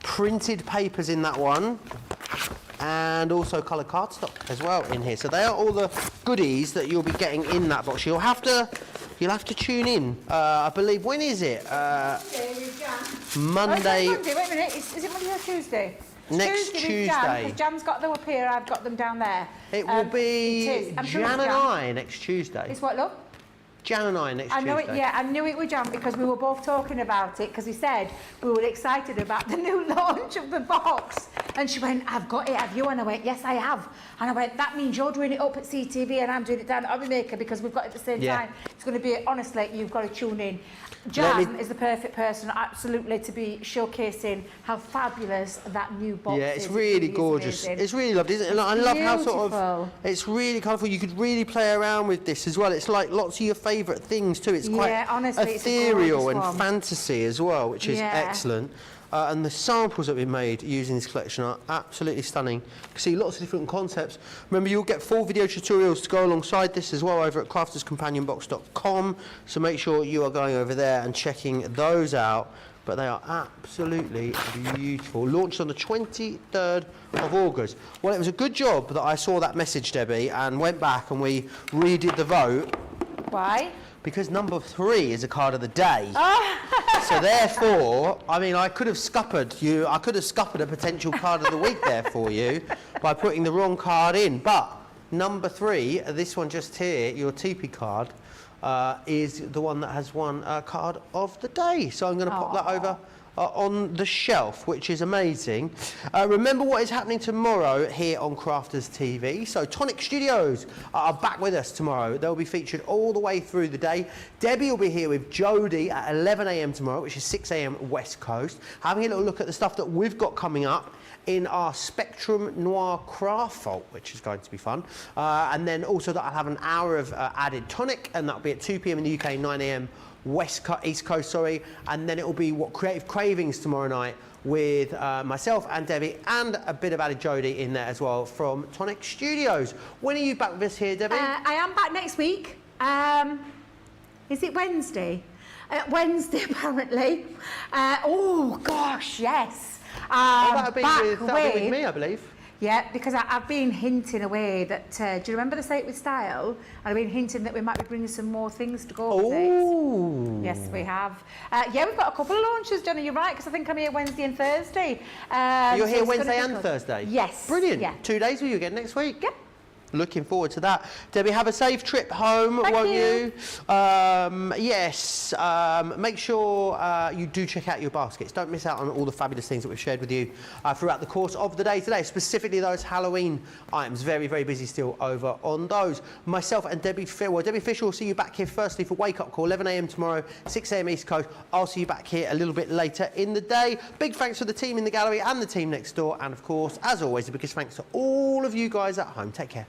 Printed papers in that one, and also coloured cardstock as well in here. So they are all the goodies that you'll be getting in that box. You'll have to tune in. I believe, when is it? Monday. Monday. Wait a minute, is it Monday or Tuesday? Next Tuesday. Because Jan's got them up here, I've got them down there. It will be Jan and I next Tuesday. It's what, love? Jan and I next I know Tuesday. it, yeah, I knew it was Jan because we were both talking about it because we said we were excited about the new launch of the box. And she went, I've got it, have you? And I went, yes, I have. And I went, that means you're doing it up at CTV and I'm doing it down at Hobby Maker because we've got it at the same time. It's going to be, honestly, you've got to tune in. Jan is the perfect person, absolutely, to be showcasing how fabulous that new box is. Yeah, it's really gorgeous. Amazing. It's really lovely, isn't it? And I love how sort of, beautiful. it's really colourful. You could really play around with this as well. It's like lots of your favourite things too. It's quite honestly, ethereal it's a and fantasy as well, which is excellent. And the samples that have been made using this collection are absolutely stunning. You can see lots of different concepts. Remember, you'll get full video tutorials to go alongside this as well over at crafterscompanionbox.com. So make sure you are going over there and checking those out. But they are absolutely beautiful. Launched on the 23rd of August. Well, it was a good job that I saw that message, Debbie, and went back and we redid the vote. Why? Because number 3 is a card of the day. So therefore, I mean, I could have scuppered you. I could have scuppered a potential card of the week there for you by putting the wrong card in. But number 3, this one just here, your TP card, is the one that has won card of the day. So I'm going to pop that over on the shelf, which is amazing. Remember what is happening tomorrow here on Crafters TV. So Tonic Studios are back with us tomorrow. They'll be featured all the way through the day. Debbie will be here with Jodie at 11 a.m. tomorrow, which is 6 a.m. West Coast, having a little look at the stuff that we've got coming up in our Spectrum Noir Craft Vault, which is going to be fun. And then also that I'll have an hour of added Tonic, and that'll be at 2 p.m. in the UK, 9 a.m. East Coast, sorry, and then it will be Creative Cravings tomorrow night with myself and Debbie, and a bit of added Jodie in there as well from Tonic Studios. When are you back with us here, Debbie? I am back next week. Is it Wednesday? Wednesday, apparently. Oh, gosh, yes. That'll be with me, I believe. Yeah, because I've been hinting away that, do you remember the Say It With Style? I've been hinting that we might be bringing some more things to go with it. Yes, we have. Yeah, we've got a couple of launches, Johnny, you're right, because I think I'm here Wednesday and Thursday. You're here Wednesday and Thursday? Yes. Brilliant. Yeah. 2 days with you again next week? Yep. Looking forward to that. Debbie, have a safe trip home, won't you? Yes, make sure you do check out your baskets. Don't miss out on all the fabulous things that we've shared with you throughout the course of the day today, specifically those Halloween items. Very, very busy still over on those. Myself and Debbie Fisher will see you back here firstly for Wake Up Call, 11 a.m. tomorrow, 6 a.m. East Coast. I'll see you back here a little bit later in the day. Big thanks to the team in the gallery and the team next door. And of course, as always, the biggest thanks to all of you guys at home. Take care.